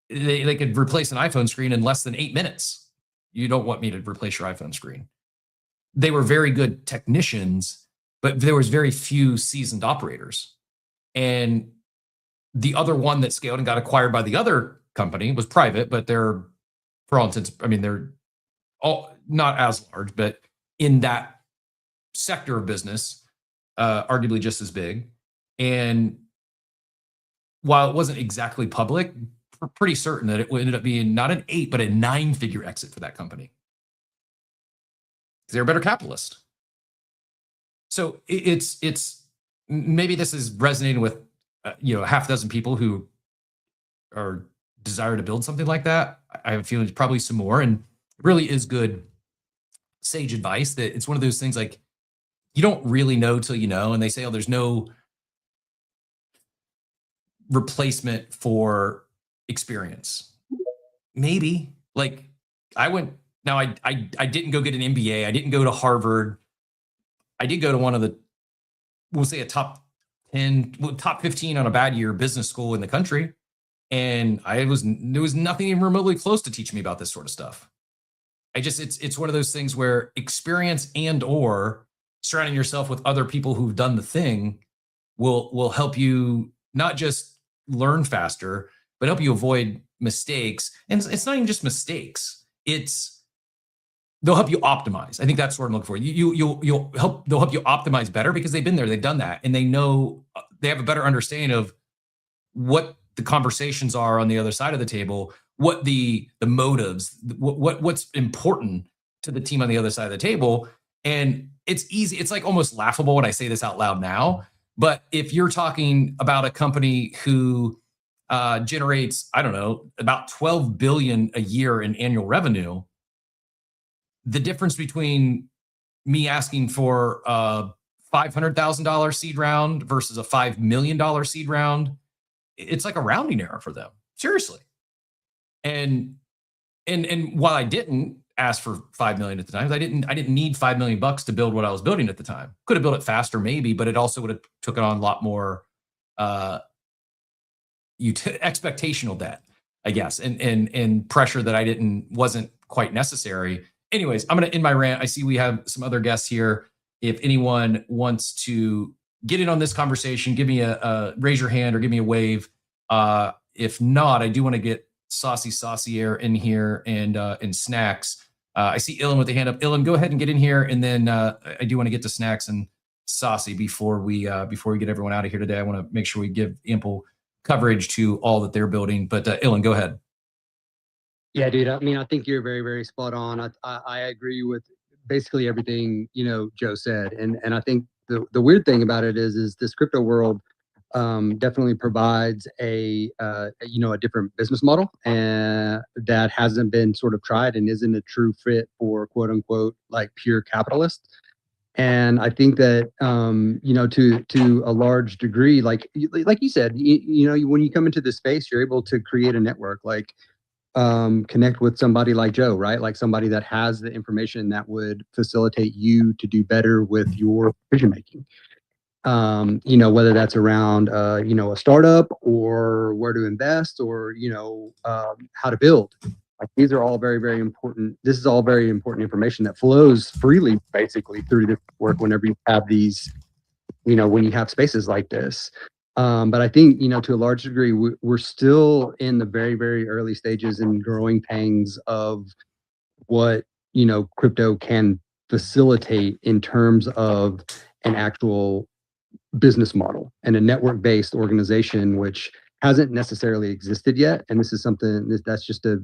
E: They could replace an iPhone screen in less than 8 minutes. You don't want me to replace your iPhone screen. They were very good technicians, but there was very few seasoned operators. And the other one that scaled and got acquired by the other company was private, but they're, for all intents, I mean, they're all not as large, but in that sector of business, arguably just as big. And while it wasn't exactly public, pretty certain that it ended up being not an 8, but a 9-figure exit for that company. They're a better capitalist. So it's maybe this is resonating with half a dozen people who are desire to build something like that. I have a feeling there's probably some more, and it really is good sage advice that it's one of those things like you don't really know till you know. And they say, oh, there's no replacement for experience. Maybe like I didn't go get an MBA. I didn't go to Harvard. I did go to one of the, we'll say a top 15 on a bad year business school in the country. And there was nothing even remotely close to teach me about this sort of stuff. It's one of those things where experience and or surrounding yourself with other people who've done the thing will help you not just learn faster, but help you avoid mistakes. And it's not even just mistakes. They'll help you optimize. I think that's what I'm looking for. They'll help you optimize better because they've been there, they've done that, and they know, they have a better understanding of what the conversations are on the other side of the table, what the motives, what's important to the team on the other side of the table. And it's easy. It's like almost laughable when I say this out loud now. But if you're talking about a company who generates, I don't know, about 12 billion a year in annual revenue, the difference between me asking for a $500,000 seed round versus a $5 million seed round, it's like a rounding error for them. Seriously. And while I didn't ask for 5 million at the time, I didn't need $5 million to build what I was building at the time. Could have built it faster maybe, but it also would have took on a lot more expectational debt, I guess, and pressure that wasn't quite necessary. Anyways, I'm going to end my rant. I see we have some other guests here. If anyone wants to get in on this conversation, give me raise your hand or give me a wave. If not, I do want to get Saucy Air in here and Snacks. I see Ilan with the hand up. Ilan, go ahead and get in here, and then I do want to get to Snacks and Saucy before we get everyone out of here today. I want to make sure we give ample coverage to all that they're building. But Ilan, go ahead.
G: Yeah, dude. I mean, I think you're very, very spot on. I agree with basically everything Joe said, and I think the weird thing about it is this crypto world definitely provides a different business model that hasn't been sort of tried and isn't a true fit for quote unquote like pure capitalists. And I think that to a large degree, like you said, when you come into this space, you're able to create a network, like connect with somebody like Joe, right? Like somebody that has the information that would facilitate you to do better with your decision making. Whether that's around, a startup or where to invest or, how to build. Like these are all very, very important. This is all very important information that flows freely, basically, through this work whenever you have these, when you have spaces like this. But I think, to a large degree, we're still in the very, very early stages and growing pangs of what, crypto can facilitate in terms of an actual business model and a network-based organization, which hasn't necessarily existed yet. And this is something that's just a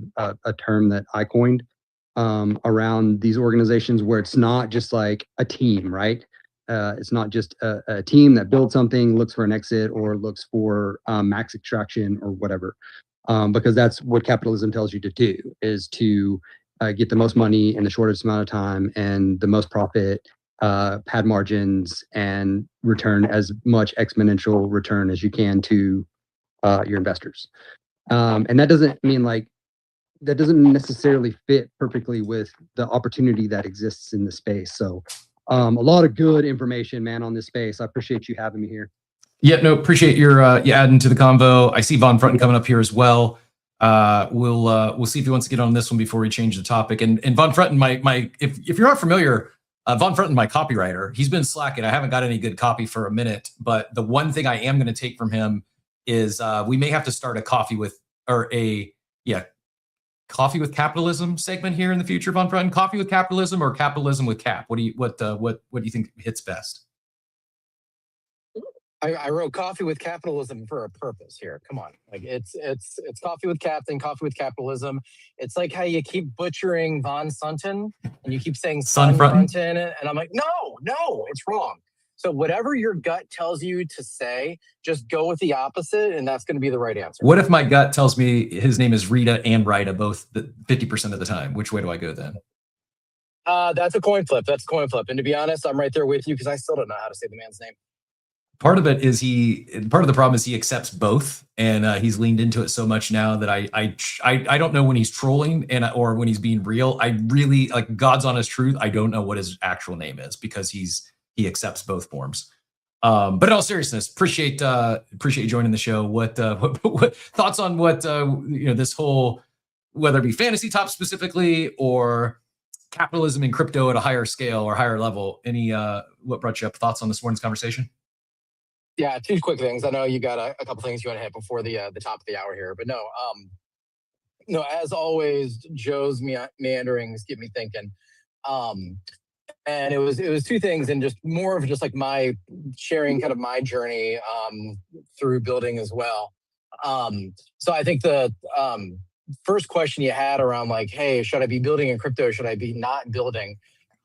G: term that I coined around these organizations where it's not just like a team, right? It's not just a team that builds something, looks for an exit, or looks for max extraction or whatever. Because that's what capitalism tells you to do, is to get the most money in the shortest amount of time and the most profit, pad margins, and return as much exponential return as you can to your investors. And that doesn't mean like, that doesn't necessarily fit perfectly with the opportunity that exists in the space. So a lot of good information, man, on this space. I appreciate you having me here.
E: Yeah, no, appreciate your you adding to the convo. I see Von Frunten coming up here as well. We'll see if he wants to get on this one before we change the topic. And Von Frunten, if you're not familiar, Von Frunten, my copywriter, he's been slacking. I haven't got any good copy for a minute, but the one thing I am going to take from him is we may have to start a coffee with capitalism segment here in the future, Von Frunten. Coffee with capitalism or capitalism with cap? What do you think hits best?
K: I wrote coffee with capitalism for a purpose here. Come on. Like it's coffee with captain, coffee with capitalism. It's like how you keep butchering Von Sunten and you keep saying Sun Frunten. And I'm like, no, it's wrong. So whatever your gut tells you to say, just go with the opposite, and that's going to be the right answer.
E: What if my gut tells me his name is Rita and Rita, both 50% of the time? Which way do I go then?
K: That's a coin flip. And to be honest, I'm right there with you because I still don't know how to say the man's name.
E: Part of it is part of the problem is he accepts both, and he's leaned into it so much now that I don't know when he's trolling or when he's being real. I really, like, God's honest truth, I don't know what his actual name is because he accepts both forms. But in all seriousness, appreciate you joining the show. What thoughts on what this whole, whether it be fantasy top specifically or capitalism and crypto at a higher scale or higher level? Any what brought you up? Thoughts on this morning's conversation?
K: Yeah, two quick things. I know you got a couple things you want to hit before the top of the hour here, but no, as always, Joe's meanderings get me thinking. And it was two things, and just more of just like my sharing kind of my journey through building as well. So I think the first question you had around like, hey, should I be building in crypto? Should I be not building?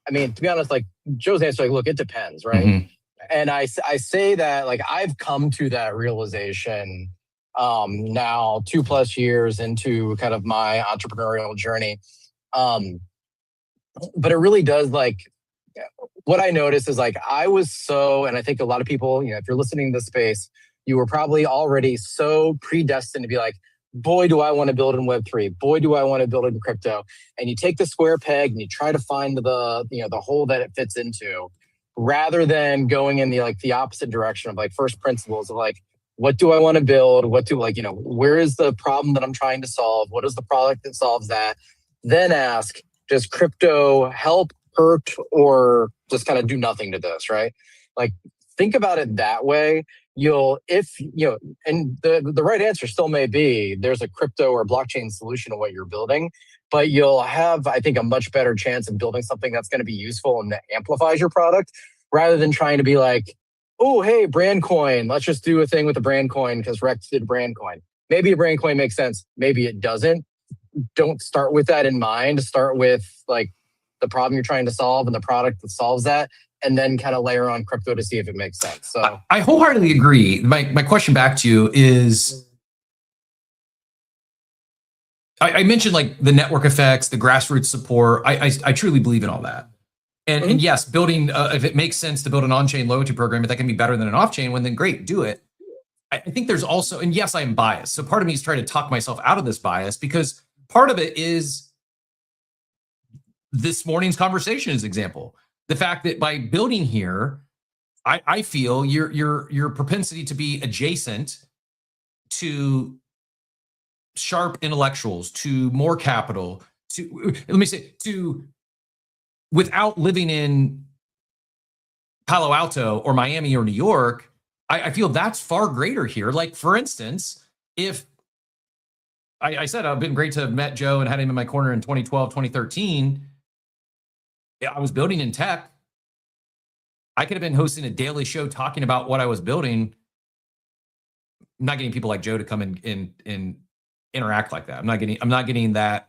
K: I mean, to be honest, like Joe's answer, like, look, it depends, right? Mm-hmm. And I say that like I've come to that realization now 2+ years into kind of my entrepreneurial journey. But it really does, like, what I noticed is like I was so, and I think a lot of people, if you're listening to this space, you were probably already so predestined to be like, boy, do I want to build in Web3. Boy, do I want to build in crypto. And you take the square peg and you try to find the hole that it fits into, rather than going in the opposite direction of like first principles of like, what do I want to build? Where is the problem that I'm trying to solve? What is the product that solves that? Then ask, does crypto help, hurt, or just kind of do nothing to this, right? Like, think about it that way. And the right answer still may be there's a crypto or blockchain solution to what you're building, but you'll have, I think, a much better chance of building something that's going to be useful and that amplifies your product, rather than trying to be like, oh, hey, brand coin, let's just do a thing with a brand coin because Rex did brand coin. Maybe a brand coin makes sense. Maybe it doesn't. Don't start with that in mind. Start with like the problem you're trying to solve and the product that solves that, and then kind of layer on crypto to see if it makes sense. So
E: I wholeheartedly agree. My question back to you is, I mentioned like the network effects, the grassroots support. I truly believe in all that. And yes, building, if it makes sense to build an on-chain loyalty program, if that can be better than an off-chain one, then great, do it. I think there's also, and yes, I am biased. So part of me is trying to talk myself out of this bias, because part of it is this morning's conversation is example. The fact that by building here, I feel your propensity to be adjacent to sharp intellectuals, to more capital, without living in Palo Alto or Miami or New York, I feel that's far greater here. Like, for instance, if I said I've been great to have met Joe and had him in my corner in 2012, 2013, I was building in tech. I could have been hosting a daily show talking about what I was building I'm not getting people like Joe to come and interact like that. I'm not getting that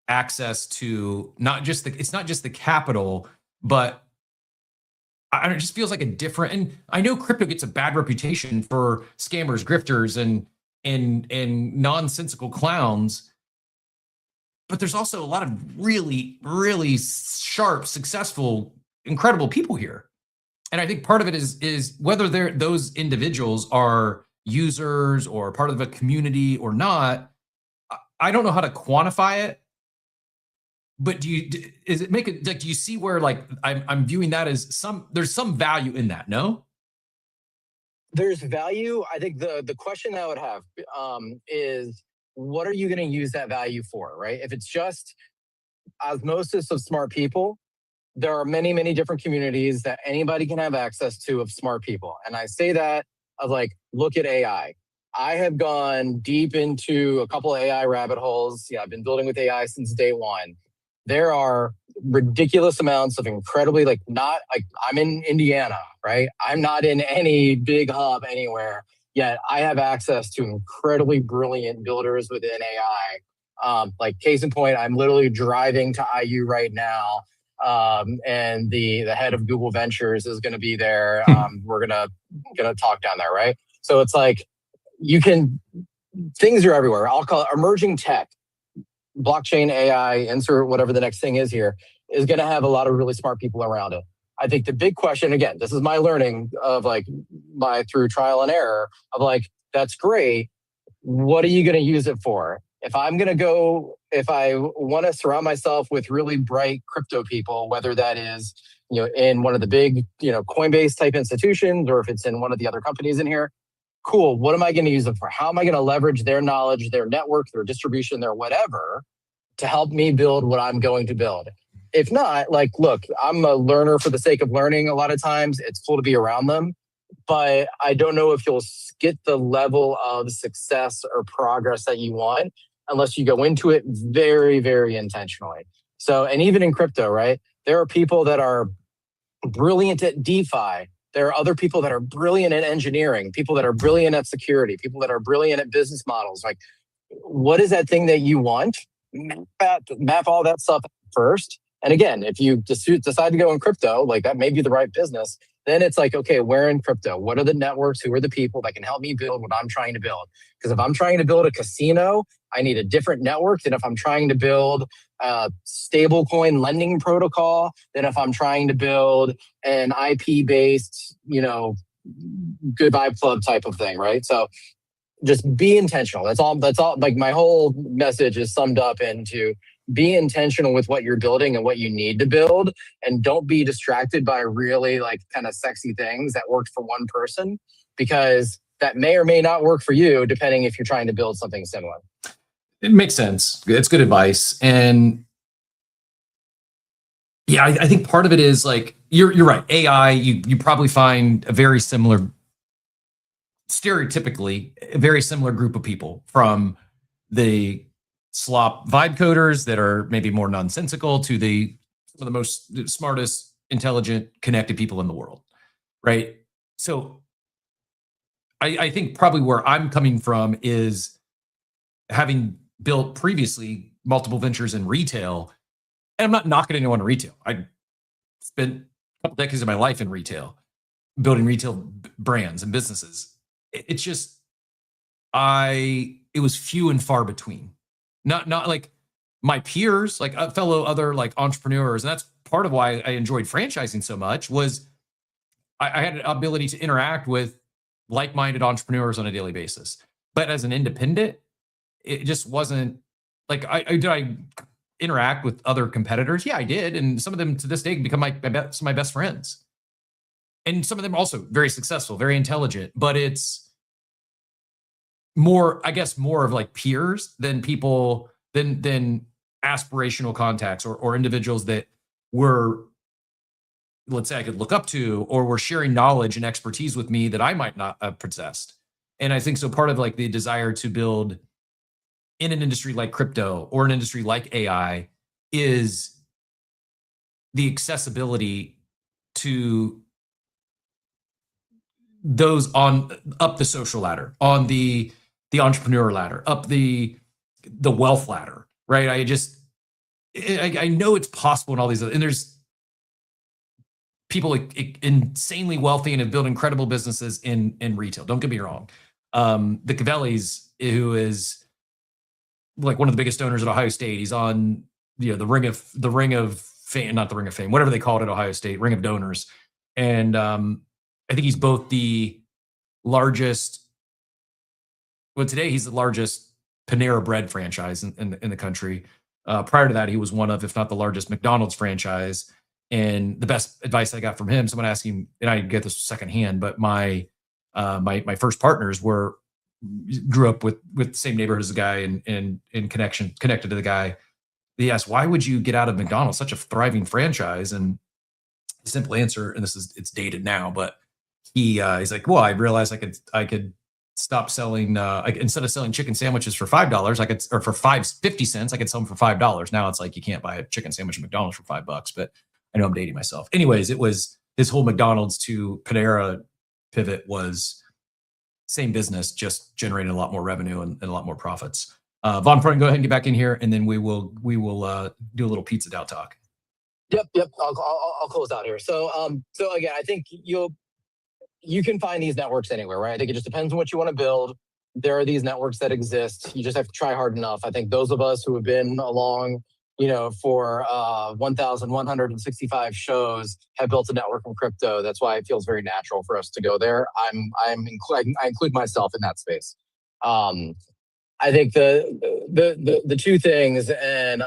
E: access to it's not just the capital, but it just feels like a different, and I know crypto gets a bad reputation for scammers, grifters, and nonsensical clowns, but there's also a lot of really, really sharp, successful, incredible people here. And I think part of it is whether those individuals are users or part of a community or not. I don't know how to quantify it, but do you see where like I'm viewing that as there's some value in that? No,
K: there's value. I think the question I would have is, what are you going to use that value for, right? If it's just osmosis of smart people, there are many, many different communities that anybody can have access to of smart people. And I say that of like, look at AI. I have gone deep into a couple of AI rabbit holes. Yeah, I've been building with AI since day one. There are ridiculous amounts of incredibly not like I'm in Indiana, right? I'm not in any big hub anywhere, yet I have access to incredibly brilliant builders within AI. Like case in point, I'm literally driving to IU right now. And the head of Google Ventures is going to be there. We're gonna talk down there, right? So it's like things are everywhere. I'll call it emerging tech, blockchain, AI, insert whatever the next thing is here, is going to have a lot of really smart people around it. I think the big question, again, this is my learning of through trial and error of that's great. What are you going to use it for? If I want to surround myself with really bright crypto people, whether that is, in one of the big, Coinbase type institutions, or if it's in one of the other companies in here, cool. What am I going to use them for? How am I going to leverage their knowledge, their network, their distribution, their whatever to help me build what I'm going to build? If not, look, I'm a learner for the sake of learning a lot of times. It's cool to be around them, but I don't know if you'll get the level of success or progress that you want unless you go into it very, very intentionally. So, and even in crypto, right? There are people that are brilliant at DeFi. There are other people that are brilliant at engineering, people that are brilliant at security, people that are brilliant at business models. Like, what is that thing that you want? Map all that stuff first. And again, if you decide to go in crypto, that may be the right business, then it's okay, where in crypto? What are the networks? Who are the people that can help me build what I'm trying to build? Because if I'm trying to build a casino, I need a different network than if I'm trying to build a stablecoin lending protocol, than if I'm trying to build an IP-based, good vibe club type of thing, right? So just be intentional. That's all. My whole message is summed up into be intentional with what you're building and what you need to build, and don't be distracted by really kind of sexy things that worked for one person, because that may or may not work for you, depending if you're trying to build something similar.
E: it makes sense. It's good advice, and yeah, I think part of it is you're right. AI, you probably find a very similar, stereotypically, a very similar group of people, from the slop vibe coders that are maybe more nonsensical to some of the most smartest, intelligent, connected people in the world, right? So I think probably where I'm coming from is having built previously multiple ventures in retail, and I'm not knocking anyone in retail. I spent a couple decades of my life in retail, building retail brands and businesses. It's just, it was few and far between. Not like my peers, fellow other entrepreneurs. And that's part of why I enjoyed franchising so much, was I had an ability to interact with like-minded entrepreneurs on a daily basis. But as an independent, it just wasn't did I interact with other competitors? Yeah, I did. And some of them to this day become some of my best friends. And some of them also very successful, very intelligent, but it's more, I guess, more of peers than people, than aspirational contacts or individuals that were, let's say, I could look up to, or were sharing knowledge and expertise with me that I might not have possessed. And I think so part of the desire to build in an industry like crypto or an industry like AI is the accessibility to those on up the social ladder, on the entrepreneur ladder, up the wealth ladder, right? I know it's possible in all these other, and there's people insanely wealthy and have built incredible businesses in retail. Don't get me wrong. The Cavellis, who is like one of the biggest owners at Ohio State, he's on the ring of fame, not the ring of fame, whatever they call it at Ohio State, ring of donors, and I think he's both the largest. Well, today he's the largest Panera Bread franchise in the country. Prior to that, he was one of, if not the largest, McDonald's franchise. And the best advice I got from him, someone asked him, and I get this secondhand, but my first partners grew up with the same neighborhood as the guy and connected to the guy. He asked, why would you get out of McDonald's, such a thriving franchise? And the simple answer, and it's dated now, but he's like, well, I realized I could stop selling, instead of selling chicken sandwiches for $5, or for 50 cents, I could sell them for $5. Now it's like, you can't buy a chicken sandwich at McDonald's for $5, but I know I'm dating myself. Anyways, it was his whole McDonald's to Panera pivot was same business, just generating a lot more revenue and a lot more profits. Von Front, go ahead and get back in here, and then we will do a little pizza doubt talk.
K: Yep. I'll close out here. So again, I think you can find these networks anywhere, right? I think it just depends on what you want to build. There are these networks that exist. You just have to try hard enough. I think those of us who have been along, for 1,165 shows have built a network in crypto. That's why it feels very natural for us to go there. I include myself in that space. I think the two things, and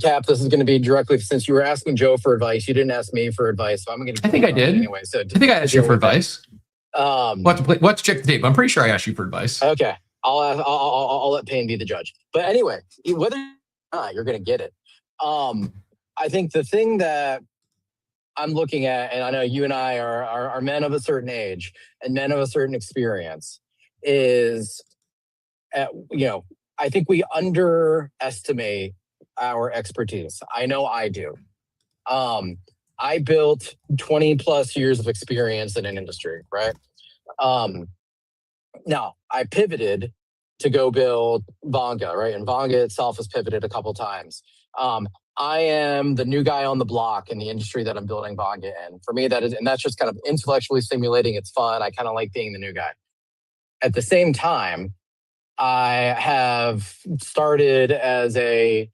K: Cap, this is going to be directly, since you were asking Joe for advice, you didn't ask me for advice, so I'm going to.
E: I think I did anyway. So I think I asked you for advice. We'll have to check the tape. I'm pretty sure I asked you for advice.
K: Okay, I'll let Payne be the judge. But anyway, whether or not you're going to get it, I think the thing that I'm looking at, and I know you and I are men of a certain age and men of a certain experience, is, I think we underestimate our expertise. I know I do. I built 20 plus years of experience in an industry, right? Now I pivoted to go build Vonga, right? And Vonga itself has pivoted a couple times. I am the new guy on the block in the industry that I'm building Vonga in. For me, that's just kind of intellectually stimulating. It's fun. I kind of like being the new guy. At the same time, I have started as a,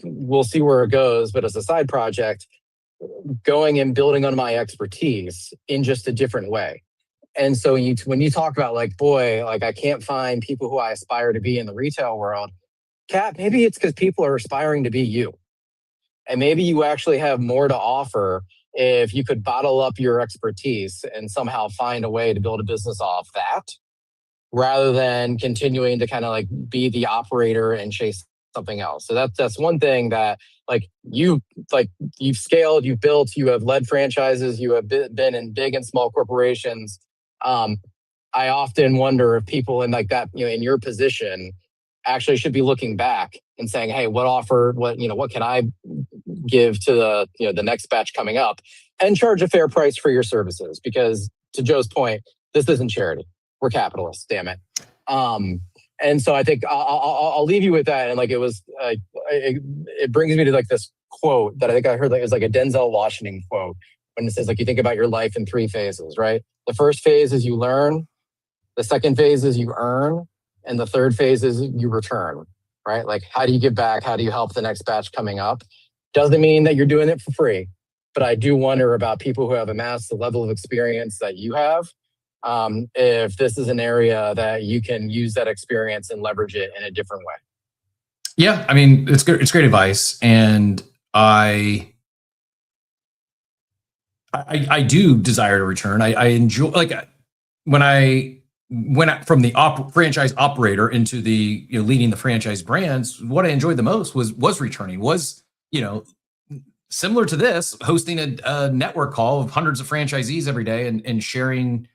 K: we'll see where it goes, but as a side project, going and building on my expertise in just a different way. And so when you talk about I can't find people who I aspire to be in the retail world, Cap, maybe it's because people are aspiring to be you. And maybe you actually have more to offer if you could bottle up your expertise and somehow find a way to build a business off that, rather than continuing to kind of be the operator and chase something else. So that's one thing that you've scaled, you've built, you have led franchises, you have been in big and small corporations. I often wonder if people in that, in your position actually should be looking back and saying, hey, what can I give to the next batch coming up, and charge a fair price for your services? Because to Joe's point, this isn't charity. We're capitalists, damn it. And so I think I'll leave you with that. And it brings me to this quote that I think I heard, is a Denzel Washington quote, when it says you think about your life in 3 phases, right? The first phase is you learn, the second phase is you earn, and the third phase is you return, right? How do you give back? How do you help the next batch coming up? Doesn't mean that you're doing it for free, but I do wonder about people who have amassed the level of experience that you have. If this is an area that you can use that experience and leverage it in a different way.
E: Yeah, I mean, it's good. It's great advice, and I do desire to return. I enjoy, when I went from the franchise operator into the leading the franchise brands. What I enjoyed the most was returning. Was similar to this, hosting a network call of hundreds of franchisees every day and sharing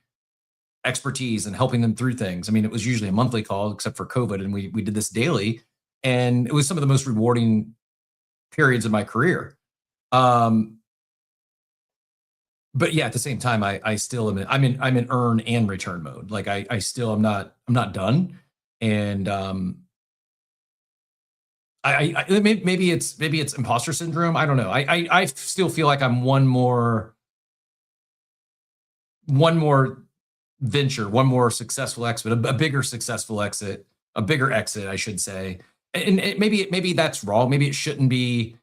E: expertise and helping them through things. I mean, it was usually a monthly call, except for COVID, and we did this daily, and it was some of the most rewarding periods of my career. but yeah, at the same time, I still am. I'm in earn and return mode. Like I still I'm not done, and maybe it's imposter syndrome. I don't know. I still feel like I'm one more venture, one more successful exit, a bigger successful exit, a bigger exit, I should say. And maybe that's wrong. Maybe it shouldn't be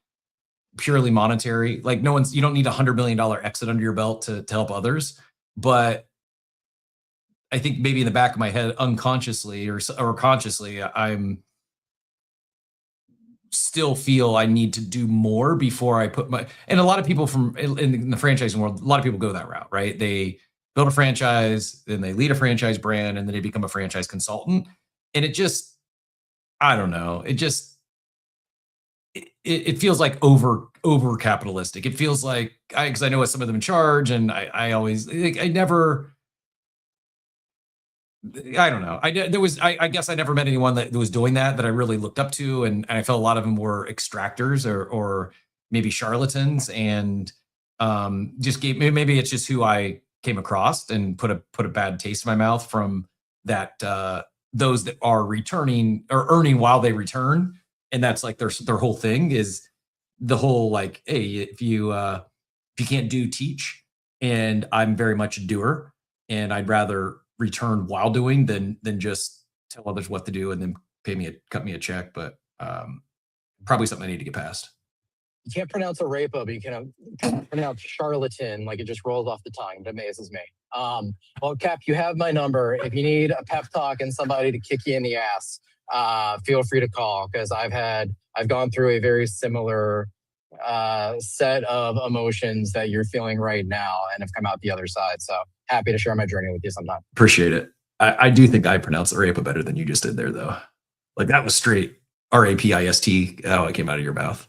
E: purely monetary. Like you don't need $100 million exit under your belt to help others. But I think maybe in the back of my head, unconsciously or consciously, I'm still feel I need to do more before I put and a lot of people in the franchising world, a lot of people go that route, right? They build a franchise, then they lead a franchise brand, and then they become a franchise consultant. And it just, I don't know. It feels like over capitalistic. It feels like because I know what some of them in charge, and I always I never. I don't know. I guess I never met anyone that was doing that I really looked up to, and I felt a lot of them were extractors or maybe charlatans, and just maybe it's just who I came across and put a bad taste in my mouth from that. Those that are returning or earning while they return, and that's like their whole thing is the whole like, hey, if you can't do, teach, and I'm very much a doer, and I'd rather return while doing than just tell others what to do and then cut me a check. But probably something I need to get past.
K: You can't pronounce arepa, but you can pronounce charlatan. Like, it just rolls off the tongue. It amazes me. Well, Cap, you have my number. If you need a pep talk and somebody to kick you in the ass, feel free to call, because I've gone through a very similar set of emotions that you're feeling right now and have come out the other side. So happy to share my journey with you sometime.
E: Appreciate it. I do think I pronounced arepa better than you just did there, though. Like, that was straight RAPIST. How it came out of your mouth.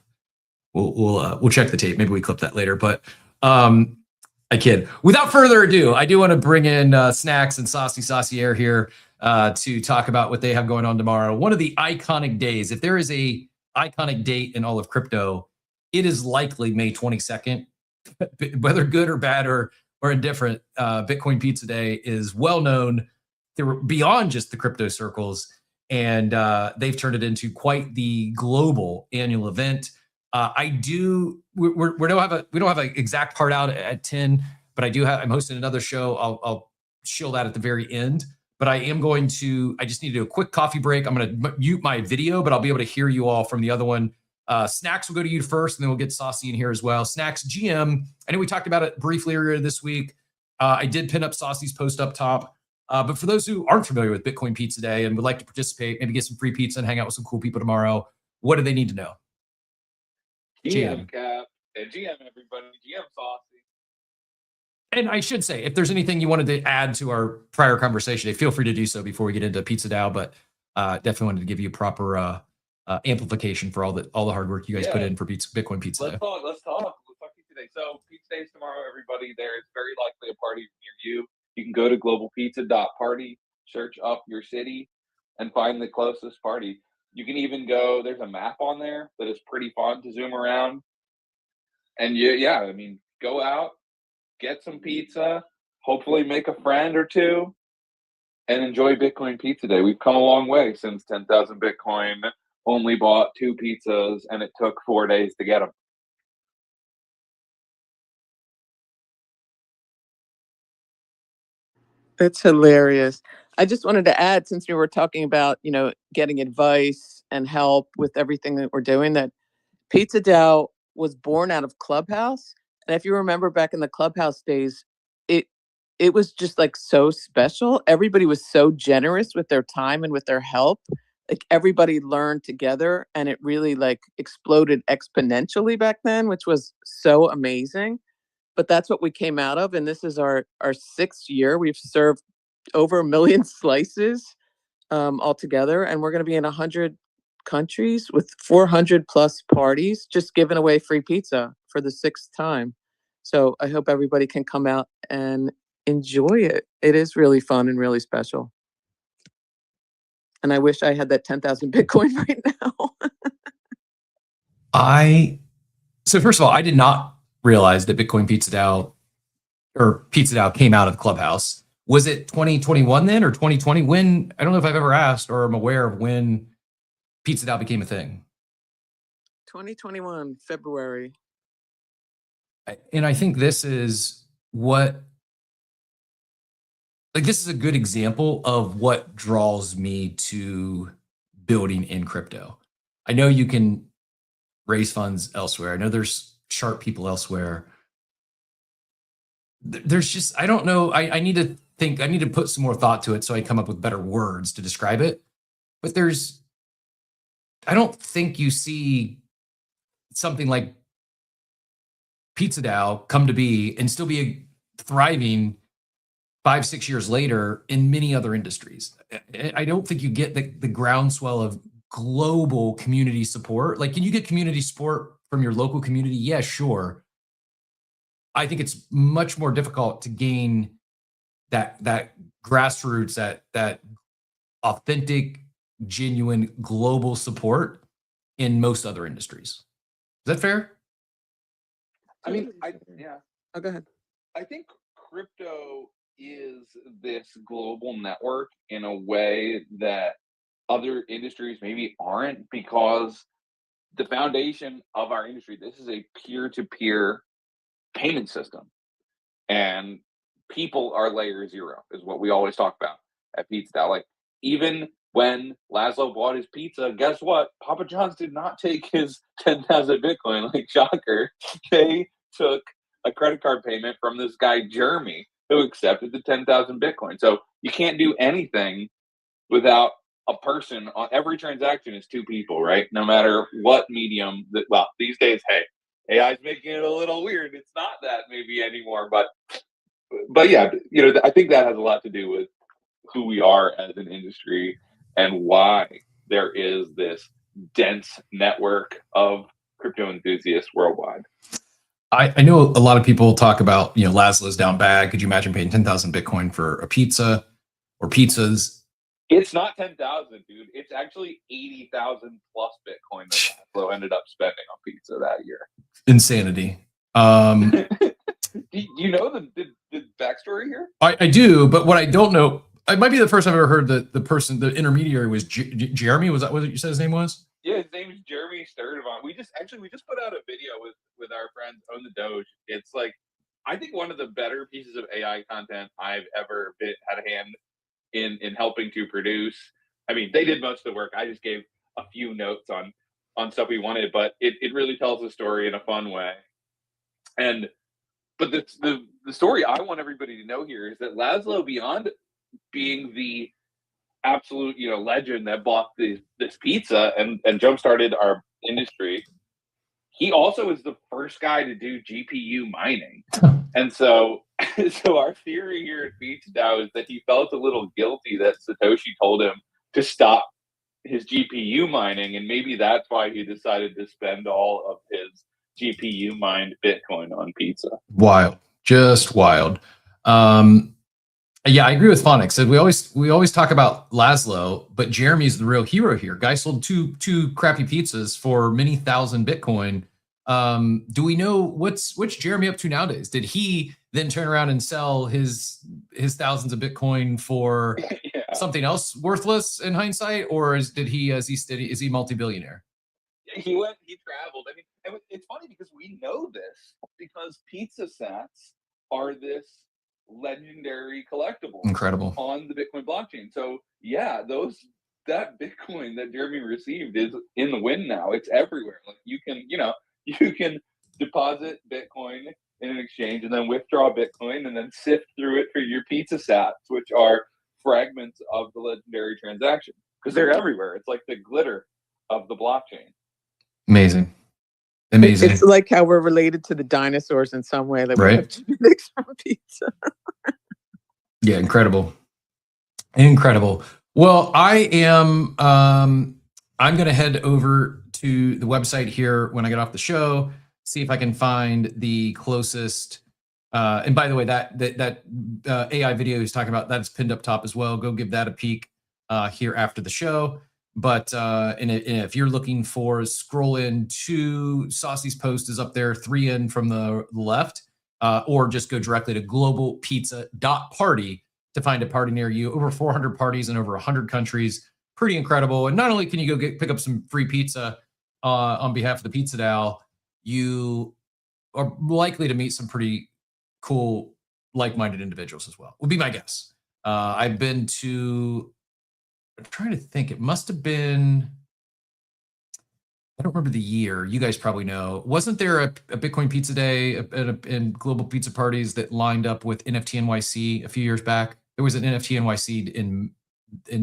E: We'll check the tape. Maybe we clip that later. But I kid. Without further ado, I do want to bring in Snacks and Saucy Air here to talk about what they have going on tomorrow. One of the iconic days. If there is a iconic date in all of crypto, it is likely May 22nd. Whether good or bad or indifferent, Bitcoin Pizza Day is well known beyond just the crypto circles, and they've turned it into quite the global annual event. We don't have an exact part out at 10, but I'm hosting another show. I'll shill that at the very end. But I just need to do a quick coffee break. I'm going to mute my video, but I'll be able to hear you all from the other one. Snacks will go to you first, and then we'll get Saucy in here as well. Snacks GM, I know we talked about it briefly earlier this week. I did pin up Saucy's post up top. But for those who aren't familiar with Bitcoin Pizza Day and would like to participate, maybe get some free pizza and hang out with some cool people tomorrow, what do they need to know?
J: GM Cap and GM everybody, GM Saucy.
E: And I should say, if there's anything you wanted to add to our prior conversation, feel free to do so before we get into Pizza DAO. But definitely wanted to give you proper amplification for all the hard work you guys put in for Bitcoin Pizza Day.
J: Let's talk Pizza Day. So Pizza Day is tomorrow, everybody. There is very likely a party near you. You can go to globalpizza.party, search up your city, and find the closest party. You can even go, there's a map on there that is pretty fun to zoom around. And go out, get some pizza, hopefully make a friend or two, and enjoy Bitcoin Pizza Day. We've come a long way since 10,000 Bitcoin only bought 2 pizzas, and it took 4 days to get them.
L: That's hilarious. I just wanted to add, since we were talking about, getting advice and help with everything that we're doing, that Pizza DAO was born out of Clubhouse. And if you remember back in the Clubhouse days, it was just like so special. Everybody was so generous with their time and with their help. Like, everybody learned together, and it really like exploded exponentially back then, which was so amazing. But that's what we came out of. And this is our 6th year. We've served over 1 million slices altogether. And we're going to be in 100 countries with 400 plus parties, just giving away free pizza for the 6th time. So I hope everybody can come out and enjoy it. It is really fun and really special. And I wish I had that 10,000 Bitcoin right now.
E: So first of all, I did not realize that Bitcoin Pizza DAO or Pizza DAO came out of the Clubhouse. Was it 2021 then or 2020? When, I don't know if I've ever asked or am aware of when Pizza DAO became a thing.
L: 2021, February.
E: And I think this is what, like, this is a good example of what draws me to building in crypto. I know you can raise funds elsewhere. I know there's sharp people elsewhere. There's just, I don't know. I need to think, I need to put some more thought to it so I come up with better words to describe it. But there's, I don't think you see something like Pizza DAO come to be and still be thriving 5-6 years later in many other industries. I don't think you get the groundswell of global community support. Like, can you get community support from your local community? Yeah, sure. I think it's much more difficult to gain that grassroots, that authentic, genuine global support in most other industries. Is that fair?
J: I mean, yeah.
L: Oh, go ahead.
J: I think crypto is this global network in a way that other industries maybe aren't, because the foundation of our industry, this is a peer-to-peer payment system. And people are layer zero, is what we always talk about at Pizza DAO. Like, even when Laszlo bought his pizza, guess what? Papa John's did not take his 10,000 Bitcoin, like, shocker. They took a credit card payment from this guy, Jeremy, who accepted the 10,000 Bitcoin. So you can't do anything without a person. On every transaction is two people, right? No matter what medium that, well, these days, hey, AI is making it a little weird. It's not that maybe anymore, but yeah, you know, I think that has a lot to do with who we are as an industry and why there is this dense network of crypto enthusiasts worldwide.
E: I know a lot of people talk about, you know, Laszlo's down bad. Could you imagine paying 10,000 Bitcoin for a pizza or pizzas?
J: It's not 10,000, dude. It's actually 80,000 plus Bitcoin that Laszlo ended up spending on pizza that year.
E: Insanity.
J: Do you know the backstory here?
E: I do, but what I don't know, it might be the first time I've ever heard that the person, the intermediary was Jeremy. Was that what you said his name was?
J: Yeah, his name is Jeremy Sturdivant. We just put out a video with our friends Own the Doge. It's like, I think one of the better pieces of AI content I've ever had a hand in helping to produce. I mean, they did most of the work. I just gave a few notes on stuff we wanted, but it really tells the story in a fun way. But the story I want everybody to know here is that Laszlo, beyond being the absolute, you know, legend that bought this pizza and jump-started our industry, he also is the first guy to do GPU mining. And so our theory here at Pizza DAO is that he felt a little guilty that Satoshi told him to stop his GPU mining, and maybe that's why he decided to spend all of his GPU mined Bitcoin on pizza.
E: Wild, just wild. Yeah, I agree with Phonics. We always talk about Laszlo, but Jeremy's the real hero here. Guy sold two crappy pizzas for many thousand Bitcoin. Do we know what's Jeremy up to nowadays? Did he then turn around and sell his thousands of Bitcoin for something else worthless in hindsight, or is he multi-billionaire?
J: He traveled. I mean, and it's funny because we know this because pizza sats are this legendary collectible,
E: incredible,
J: on the Bitcoin blockchain. So yeah, that Bitcoin that Jeremy received is in the wind now. It's everywhere. Like, you can deposit Bitcoin in an exchange and then withdraw Bitcoin and then sift through it for your pizza sats, which are fragments of the legendary transaction, because they're everywhere. It's like the glitter of the blockchain.
E: Amazing.
L: It's like how we're related to the dinosaurs in some way, that we have genetics from pizza.
E: Yeah, incredible. Well, I'm going to head over to the website here when I get off the show, see if I can find the closest. And by the way, that AI video he's talking about, that's pinned up top as well. Go give that a peek here after the show. But and if you're looking for, scroll in to Saucy's post is up there, 3 in from the left. or just go directly to globalpizza.party to find a party near you. Over 400 parties in over 100 countries. Pretty incredible. And not only can you go pick up some free pizza on behalf of the Pizza DAO, you are likely to meet some pretty cool, like-minded individuals as well, would be my guess. I've been to, I'm trying to think, it must have been, I don't remember the year. You guys probably know. Wasn't there a Bitcoin Pizza Day and global pizza parties that lined up with NFT NYC a few years back? There was an NFT NYC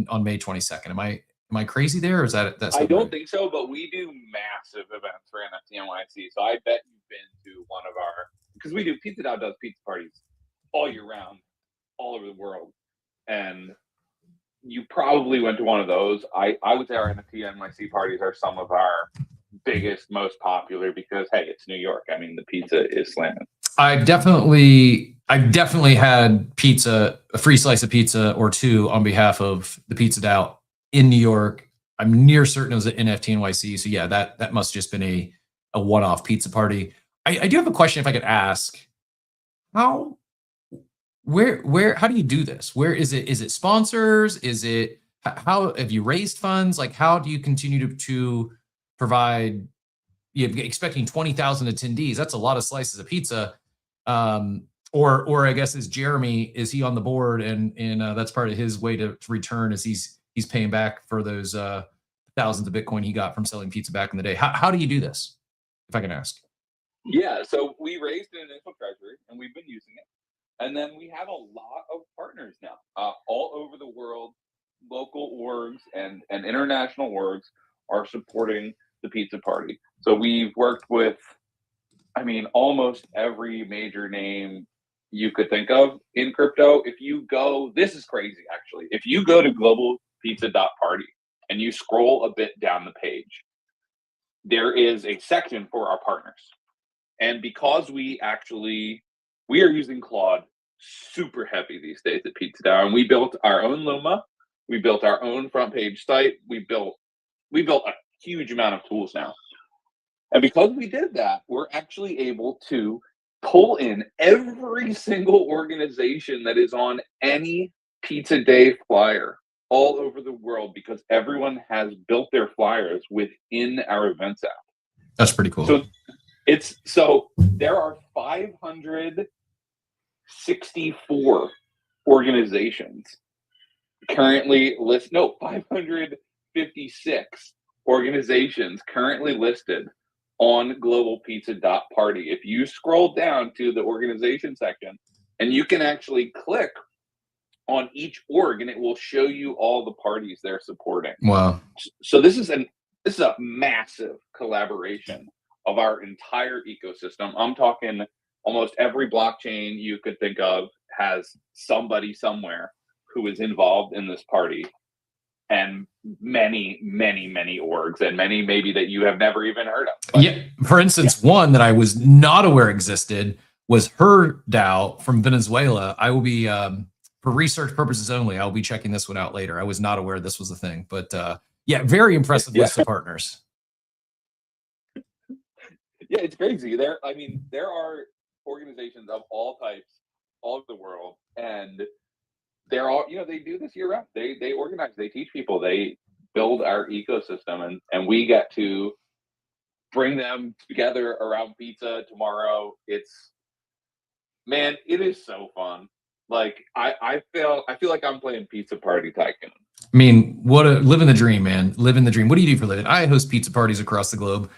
E: on May 22nd. Am I crazy there, or is that
J: I don't think so, but we do massive events for NFT NYC. So I bet you've been to one of our, because we do, Pizza DAO does pizza parties all year round, all over the world. And you probably went to one of those. I would say our NFT NYC parties are some of our biggest, most popular because, hey, it's New York. I mean, the pizza is slamming.
E: I've definitely had pizza, a free slice of pizza or two on behalf of the Pizza DAO in New York. I'm near certain it was at NFT NYC. So yeah, that must have just been a one-off pizza party. I do have a question if I could ask. How do you do this? Where is it? Is it sponsors? Is it, how have you raised funds? Like, how do you continue to provide, expecting 20,000 attendees? That's a lot of slices of pizza. Or I guess is he on the board and that's part of his way to return as he's paying back for those thousands of Bitcoin he got from selling pizza back in the day. How do you do this, if I can ask?
J: Yeah, so we raised an initial treasury and we've been using it. And then we have a lot of partners now, all over the world. Local orgs and international orgs are supporting the pizza party. So we've worked with, I mean, almost every major name you could think of in crypto. If you go, this is crazy actually. If you go to globalpizza.party and you scroll a bit down the page, there is a section for our partners. And because we are using Claude super heavy these days at Pizza DAO, and we built our own Luma, we built our own front page site, we built a huge amount of tools now. And because we did that, we're actually able to pull in every single organization that is on any Pizza Day flyer all over the world, because everyone has built their flyers within our events app.
E: That's pretty cool.
J: So there are 564 organizations currently 556 organizations currently listed on globalpizza.party. If you scroll down to the organization section, and you can actually click on each org and it will show you all the parties they're supporting.
E: Wow.
J: So this is a massive collaboration of our entire ecosystem. I'm talking almost every blockchain you could think of has somebody somewhere who is involved in this party, and many, many, many orgs, and many maybe that you have never even heard of. But,
E: yeah. For instance, one that I was not aware existed was Her DAO from Venezuela. I will be, for research purposes only, I'll be checking this one out later. I was not aware this was a thing, but yeah, very impressive list of partners.
J: Yeah, it's crazy. There are organizations of all types all over the world, and they're all, they do this year round. They organize, they teach people, they build our ecosystem, and we get to bring them together around pizza tomorrow. It is so fun. Like I feel like I'm playing Pizza Party Tycoon.
E: I mean, living the dream, man. Living the dream. What do you do for a living? I host pizza parties across the globe.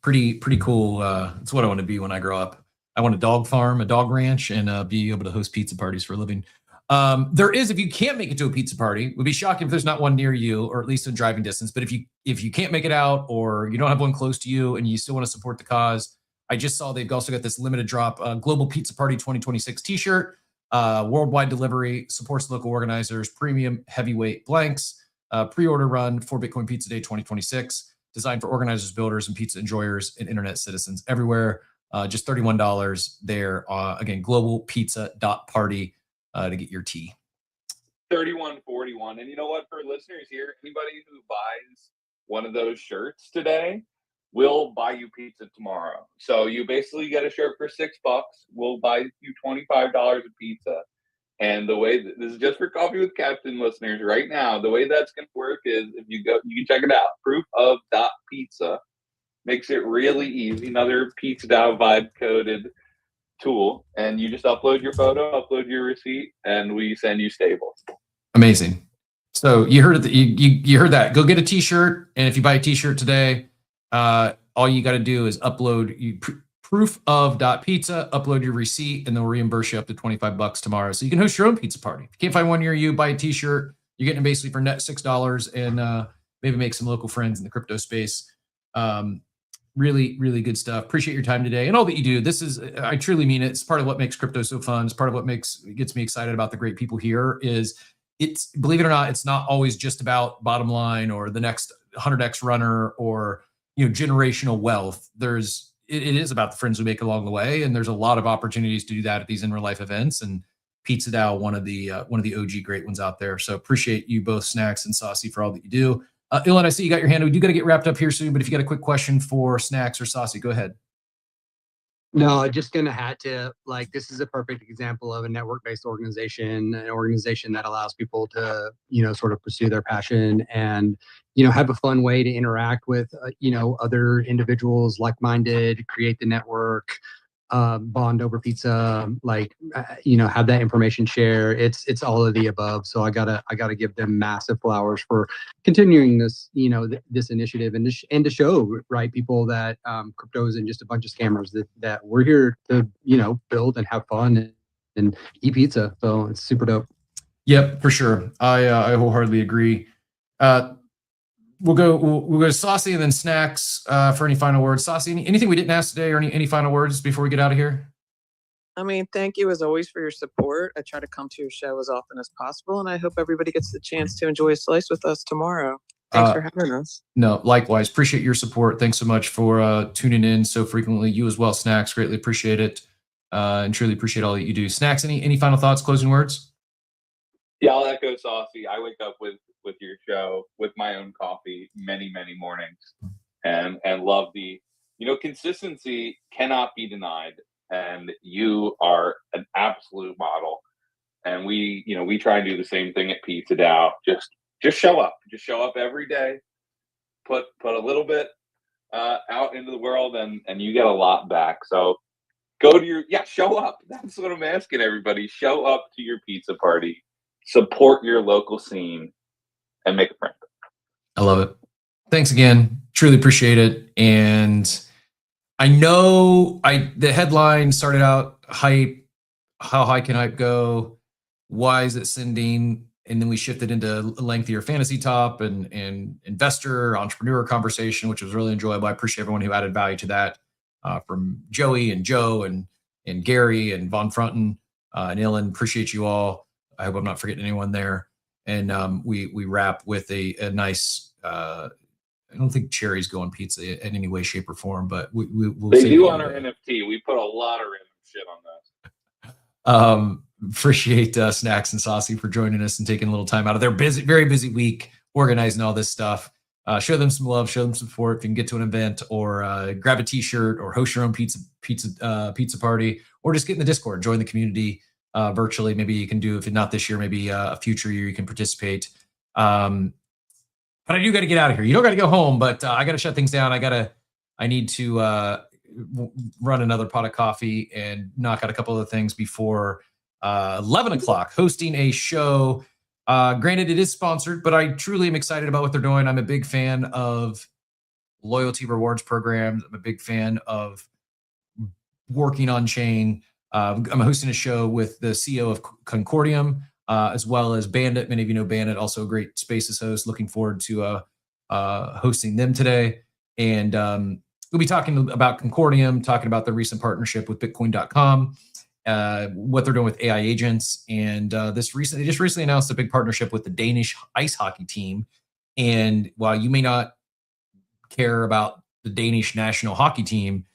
E: Pretty cool. It's what I want to be when I grow up. I want a dog farm, a dog ranch, and be able to host pizza parties for a living. There is, if you can't make it to a pizza party, it would be shocking if there's not one near you, or at least in driving distance. But if you can't make it out, or you don't have one close to you and you still want to support the cause, I just saw they've also got this limited drop Global Pizza Party 2026 t-shirt, worldwide delivery, supports local organizers, premium heavyweight blanks, pre-order run for Bitcoin Pizza Day 2026, designed for organizers, builders, and pizza enjoyers and internet citizens everywhere. Just $31 there. Again, globalpizza.party to get your tea.
J: $31.41. And you know what, for listeners here, anybody who buys one of those shirts today, we'll buy you pizza tomorrow. So you basically get a shirt for $6. We'll buy you $25 of pizza. And the way this is just for Coffee with Captain listeners right now, the way that's going to work is if you go, you can check it out. Proof-of.pizza makes it really easy. Another Pizza Dow vibe coded tool. And you just upload your photo, upload your receipt, and we send you stables.
E: Amazing. So you heard it. You heard that. Go get a T-shirt, and if you buy a T-shirt today, all you got to do is upload proof-of.pizza, upload your receipt, and they'll reimburse you up to $25 tomorrow. So you can host your own pizza party. If you can't find one near you, buy a T-shirt. You're getting it basically for net $6, and maybe make some local friends in the crypto space. Really, really good stuff. Appreciate your time today and all that you do. This is, I truly mean it. It's part of what makes crypto so fun. It's part of what gets me excited about the great people here. It's, believe it or not, it's not always just about bottom line or the next 100x runner or generational wealth. It is about the friends we make along the way, and there's a lot of opportunities to do that at these in real life events. And Pizza Dow, one of the OG great ones out there. So appreciate you both, Snacks and Saucy, for all that you do. Ilan, I see you got your hand. We do got to get wrapped up here soon, but if you got a quick question for Snacks or Saucy, go ahead.
G: No, just gonna hat tip. Like, this is a perfect example of a network-based organization, an organization that allows people to, sort of pursue their passion and, have a fun way to interact with, other individuals, like-minded, create the network, bond over pizza, have that information share. It's all of the above. So I gotta give them massive flowers for continuing this, this initiative and to show, right, people that crypto isn't just a bunch of scammers, that we're here to, build and have fun and eat pizza. So it's super dope.
E: Yep, for sure. I wholeheartedly agree. We'll go to Saucy and then Snacks for any final words. Saucy, anything we didn't ask today, or any final words before we get out of here?
L: I mean, thank you as always for your support. I try to come to your show as often as possible, and I hope everybody gets the chance to enjoy a slice with us tomorrow. Thanks for having us.
E: No, likewise. Appreciate your support. Thanks so much for tuning in so frequently. You as well, Snacks. Greatly appreciate it, and truly appreciate all that you do. Snacks, any final thoughts, closing words?
J: Yeah, I'll echo Saucy. I wake up with your show, with my own coffee, many mornings, and love the consistency cannot be denied, and you are an absolute model. And we try and do the same thing at Pizza Dow. Just show up every day, put a little bit out into the world, and you get a lot back. So go to show up. That's what I'm asking everybody. Show up to your pizza party, support your local scene, and make a friend.
E: I love it. Thanks again. Truly appreciate it. And I know the headline started out hype. How high can hype go? Why is it sending? And then we shifted into a lengthier fantasy top and investor entrepreneur conversation, which was really enjoyable. I appreciate everyone who added value to that, from Joey and Joe and Gary and Von Frunten and Ilan. Appreciate you all. I hope I'm not forgetting anyone there. And we wrap with a nice. I don't think cherries go on pizza in any way, shape, or form, but we'll.
J: They do on our NFT. We put a lot of random shit on that.
E: Appreciate Snacks and Saucy for joining us and taking a little time out of their very busy week organizing all this stuff. Show them some love, show them some support. If you can get to an event or grab a T-shirt or host your own pizza party, or just get in the Discord, join the community virtually. Maybe you can do, if not this year, maybe a future year you can participate. But I do got to get out of here. You don't got to go home, but I got to shut things down. I need to run another pot of coffee and knock out a couple of things before 11 o'clock, hosting a show. Granted, it is sponsored, but I truly am excited about what they're doing. I'm a big fan of loyalty rewards programs. I'm a big fan of working on chain. I'm hosting a show with the CEO of Concordium, as well as Bandit. Many of you know Bandit, also a great Spaces host. Looking forward to hosting them today. And we'll be talking about Concordium, talking about the recent partnership with Bitcoin.com, what they're doing with AI agents. And they just recently announced a big partnership with the Danish ice hockey team. And while you may not care about the Danish national hockey team,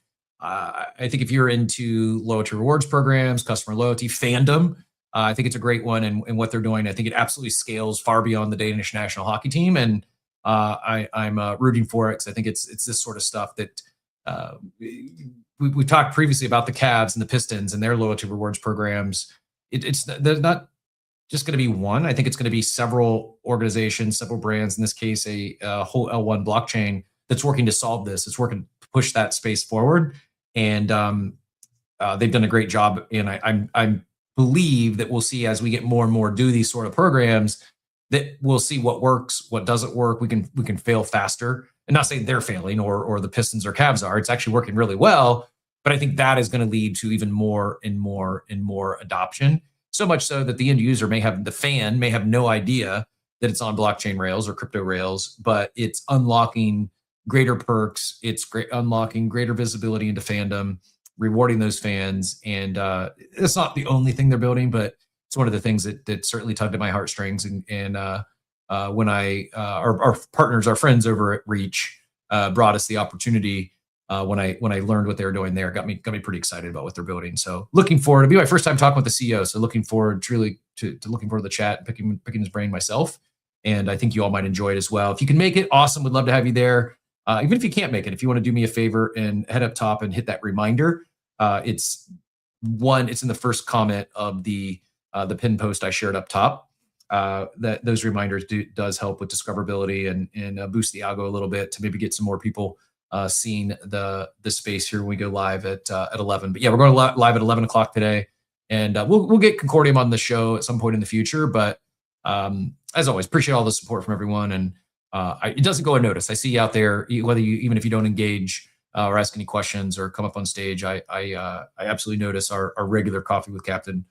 E: I think if you're into loyalty rewards programs, customer loyalty, fandom, I think it's a great one. And what they're doing, I think it absolutely scales far beyond the Danish national hockey team. And I'm rooting for it because I think it's this sort of stuff that we talked previously about the Cavs and the Pistons and their loyalty rewards programs. There's not just going to be one. I think it's going to be several organizations, several brands. In this case, a whole L1 blockchain that's working to solve this. It's working to push that space forward, and they've done a great job. And I believe that we'll see as we get more and more do these sort of programs that we'll see what works, what doesn't work. We can fail faster, and not saying they're failing or the Pistons or Cavs are. It's actually working really well, but I think that is going to lead to even more and more and more adoption. So much so that the end user the fan may have no idea that it's on blockchain rails or crypto rails, but it's unlocking greater perks. It's unlocking greater visibility into fandom, rewarding those fans. And it's not the only thing they're building, but it's one of the things that certainly tugged at my heartstrings. And when our partners, our friends over at Reach brought us the opportunity, when I learned what they were doing there, got me pretty excited about what they're building. So looking forward, it'll be my first time talking with the CEO. So looking forward to looking forward to the chat and picking his brain myself. And I think you all might enjoy it as well. If you can make it, awesome. Would love to have you there. Even if you can't make it, if you want to do me a favor and head up top and hit that reminder, it's in the first comment of the pin post I shared up top. That those reminders does help with discoverability and boost the algo a little bit to maybe get some more people seeing the space here when we go live at 11. But yeah, we're going live at 11 o'clock today, and we'll get Concordium on the show at some point in the future. But as always, appreciate all the support from everyone, and it doesn't go unnoticed. I see you out there, even if you don't engage or ask any questions or come up on stage. I absolutely notice our regular Coffee with Captain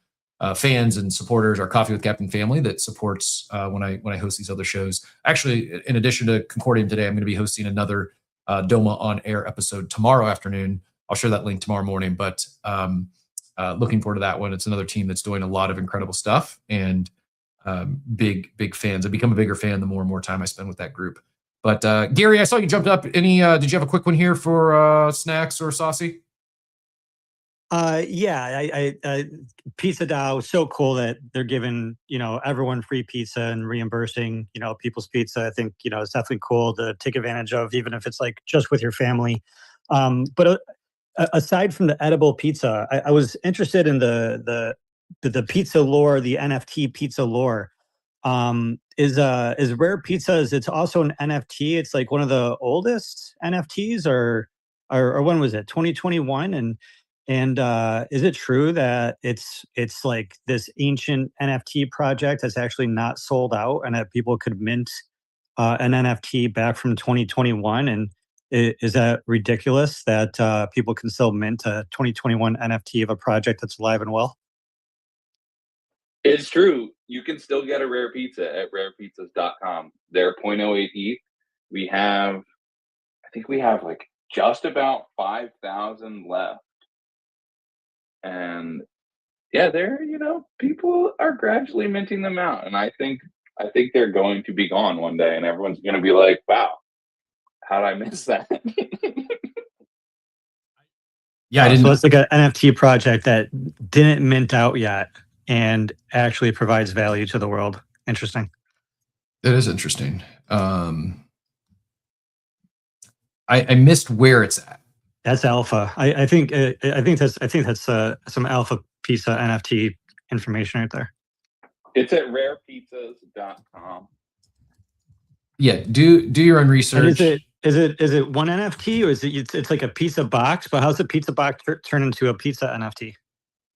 E: fans and supporters, our Coffee with Captain family that supports when I host these other shows. Actually, in addition to Concordium today, I'm going to be hosting another Doma on Air episode tomorrow afternoon. I'll share that link tomorrow morning, but looking forward to that one. It's another team that's doing a lot of incredible stuff, and big fans. I become a bigger fan the more and more time I spend with that group. But Gary, I saw you jumped up. Did you have a quick one here for Snacks or Saucy?
M: Yeah, I Pizza DAO, so cool that they're giving, everyone free pizza and reimbursing, people's pizza. I think, it's definitely cool to take advantage of, even if it's like just with your family. But aside from the edible pizza, I was interested in the pizza lore, the NFT pizza lore. Is Rare Pizzas, it's also an NFT. It's like one of the oldest NFTs, or when was it? 2021. And is it true that it's like this ancient NFT project that's actually not sold out, and that people could mint an NFT back from 2021? And is that ridiculous that people can still mint a 2021 NFT of a project that's alive and well?
J: It's true. You can still get a Rare Pizza at rarepizzas.com. They're 0.08 ETH. I think we have like just about 5,000 left. And yeah, people are gradually minting them out. And I think they're going to be gone one day, and everyone's going to be like, wow, how did I miss that?
E: Yeah, I didn't.
M: So it's like an NFT project that didn't mint out yet and actually provides value to the world. Interesting.
E: That is interesting. I missed where it's at.
M: That's alpha. I think that's some alpha pizza NFT information right there.
J: It's at rarepizzas.com.
E: Yeah, do your own research.
M: And is it one NFT, or is it's like a pizza box? But how's the pizza box turn into a pizza NFT?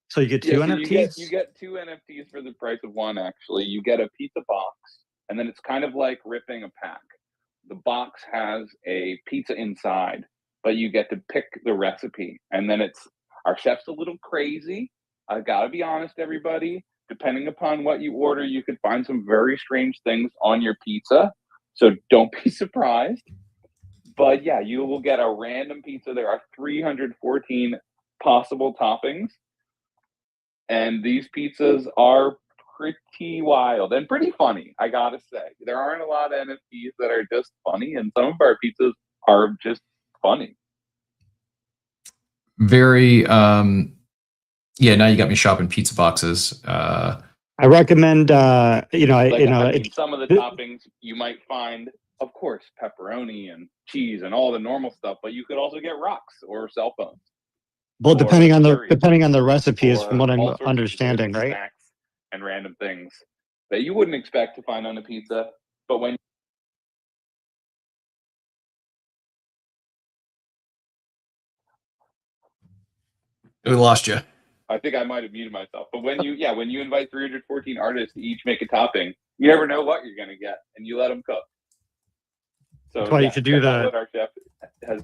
M: So you get two NFTs?
J: You get two NFTs for the price of one, actually. You get a pizza box, and then it's kind of like ripping a pack. The box has a pizza inside, but you get to pick the recipe. And then our chef's a little crazy. I gotta be honest, everybody. Depending upon what you order, you could find some very strange things on your pizza. So don't be surprised. But yeah, you will get a random pizza. There are 314 possible toppings. And these pizzas are pretty wild and pretty funny, I gotta say. There aren't a lot of NFTs that are just funny, and some of our pizzas are just funny.
E: Very, now you got me shopping pizza boxes.
M: I recommend,
J: some of the toppings you might find of course, pepperoni and cheese and all the normal stuff, but you could also get rocks or cell phones.
M: Well,
J: or
M: depending on
J: cherries
M: the recipes,
J: or
M: from what I'm
J: all sorts of
M: understanding,
J: specific
M: right?
J: snacks and random things that you wouldn't expect to find on a pizza. But when
E: We lost you.
J: I think I might have muted myself. But when you invite 314 artists to each make a topping, you never know what you're gonna get, and you let them cook. So
M: That's why you should do
J: check out
M: the.
J: what our chef has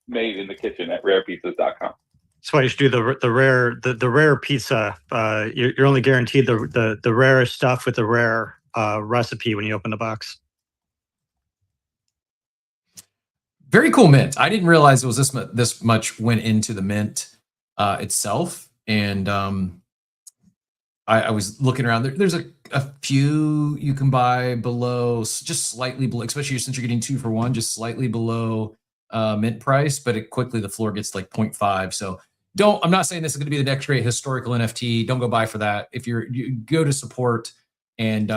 J: made in the kitchen at rarepizzas.com.
M: That's why you should do the rare pizza. You're only guaranteed the rarest stuff with the rare recipe when you open the box.
E: Very cool mint. I didn't realize it was this much went into the mint itself, and I was looking around. There's a few you can buy below, just slightly below, especially since you're getting 2 for 1, just slightly below mint price. But it quickly the floor gets like 0.5. So I'm not saying this is going to be the next great historical NFT. Don't go buy for that. If you go to support and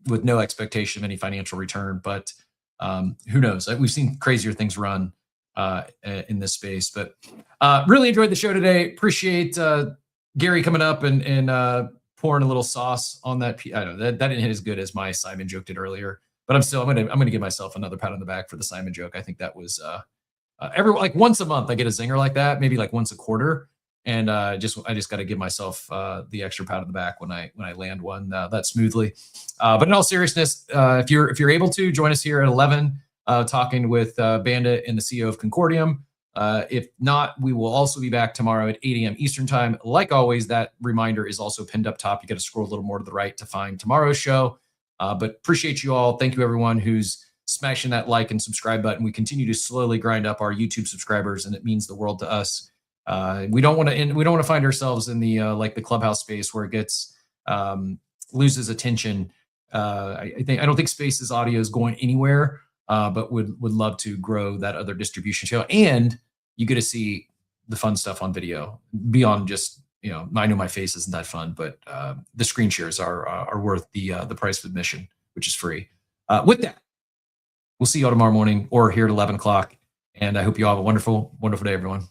E: with no expectation of any financial return, but who knows? We've seen crazier things run in this space, but really enjoyed the show today. Appreciate Gary coming up and pouring a little sauce on that. I don't know that didn't hit as good as my Simon joke did earlier, but I'm gonna give myself another pat on the back for the Simon joke. I think that was like once a month I get a zinger like that, maybe like once a quarter, and I just got to give myself the extra pat on the back when I land one that smoothly. But in all seriousness, if you're able to join us here at 11, talking with Bandit and the CEO of Concordium. If not, we will also be back tomorrow at 8 a.m. Eastern time. Like always, that reminder is also pinned up top. You got to scroll a little more to the right to find tomorrow's show. But appreciate you all. Thank you everyone who's smashing that like and subscribe button. We continue to slowly grind up our YouTube subscribers, and it means the world to us. We don't want to find ourselves in the like the Clubhouse space where it gets loses attention. I don't think Space's audio is going anywhere, but would love to grow that other distribution show, and you get to see the fun stuff on video beyond just, I know my face isn't that fun, but the screen shares are worth the price of admission, which is free. With that, we'll see you all tomorrow morning or here at 11 o'clock. And I hope you all have a wonderful, wonderful day, everyone.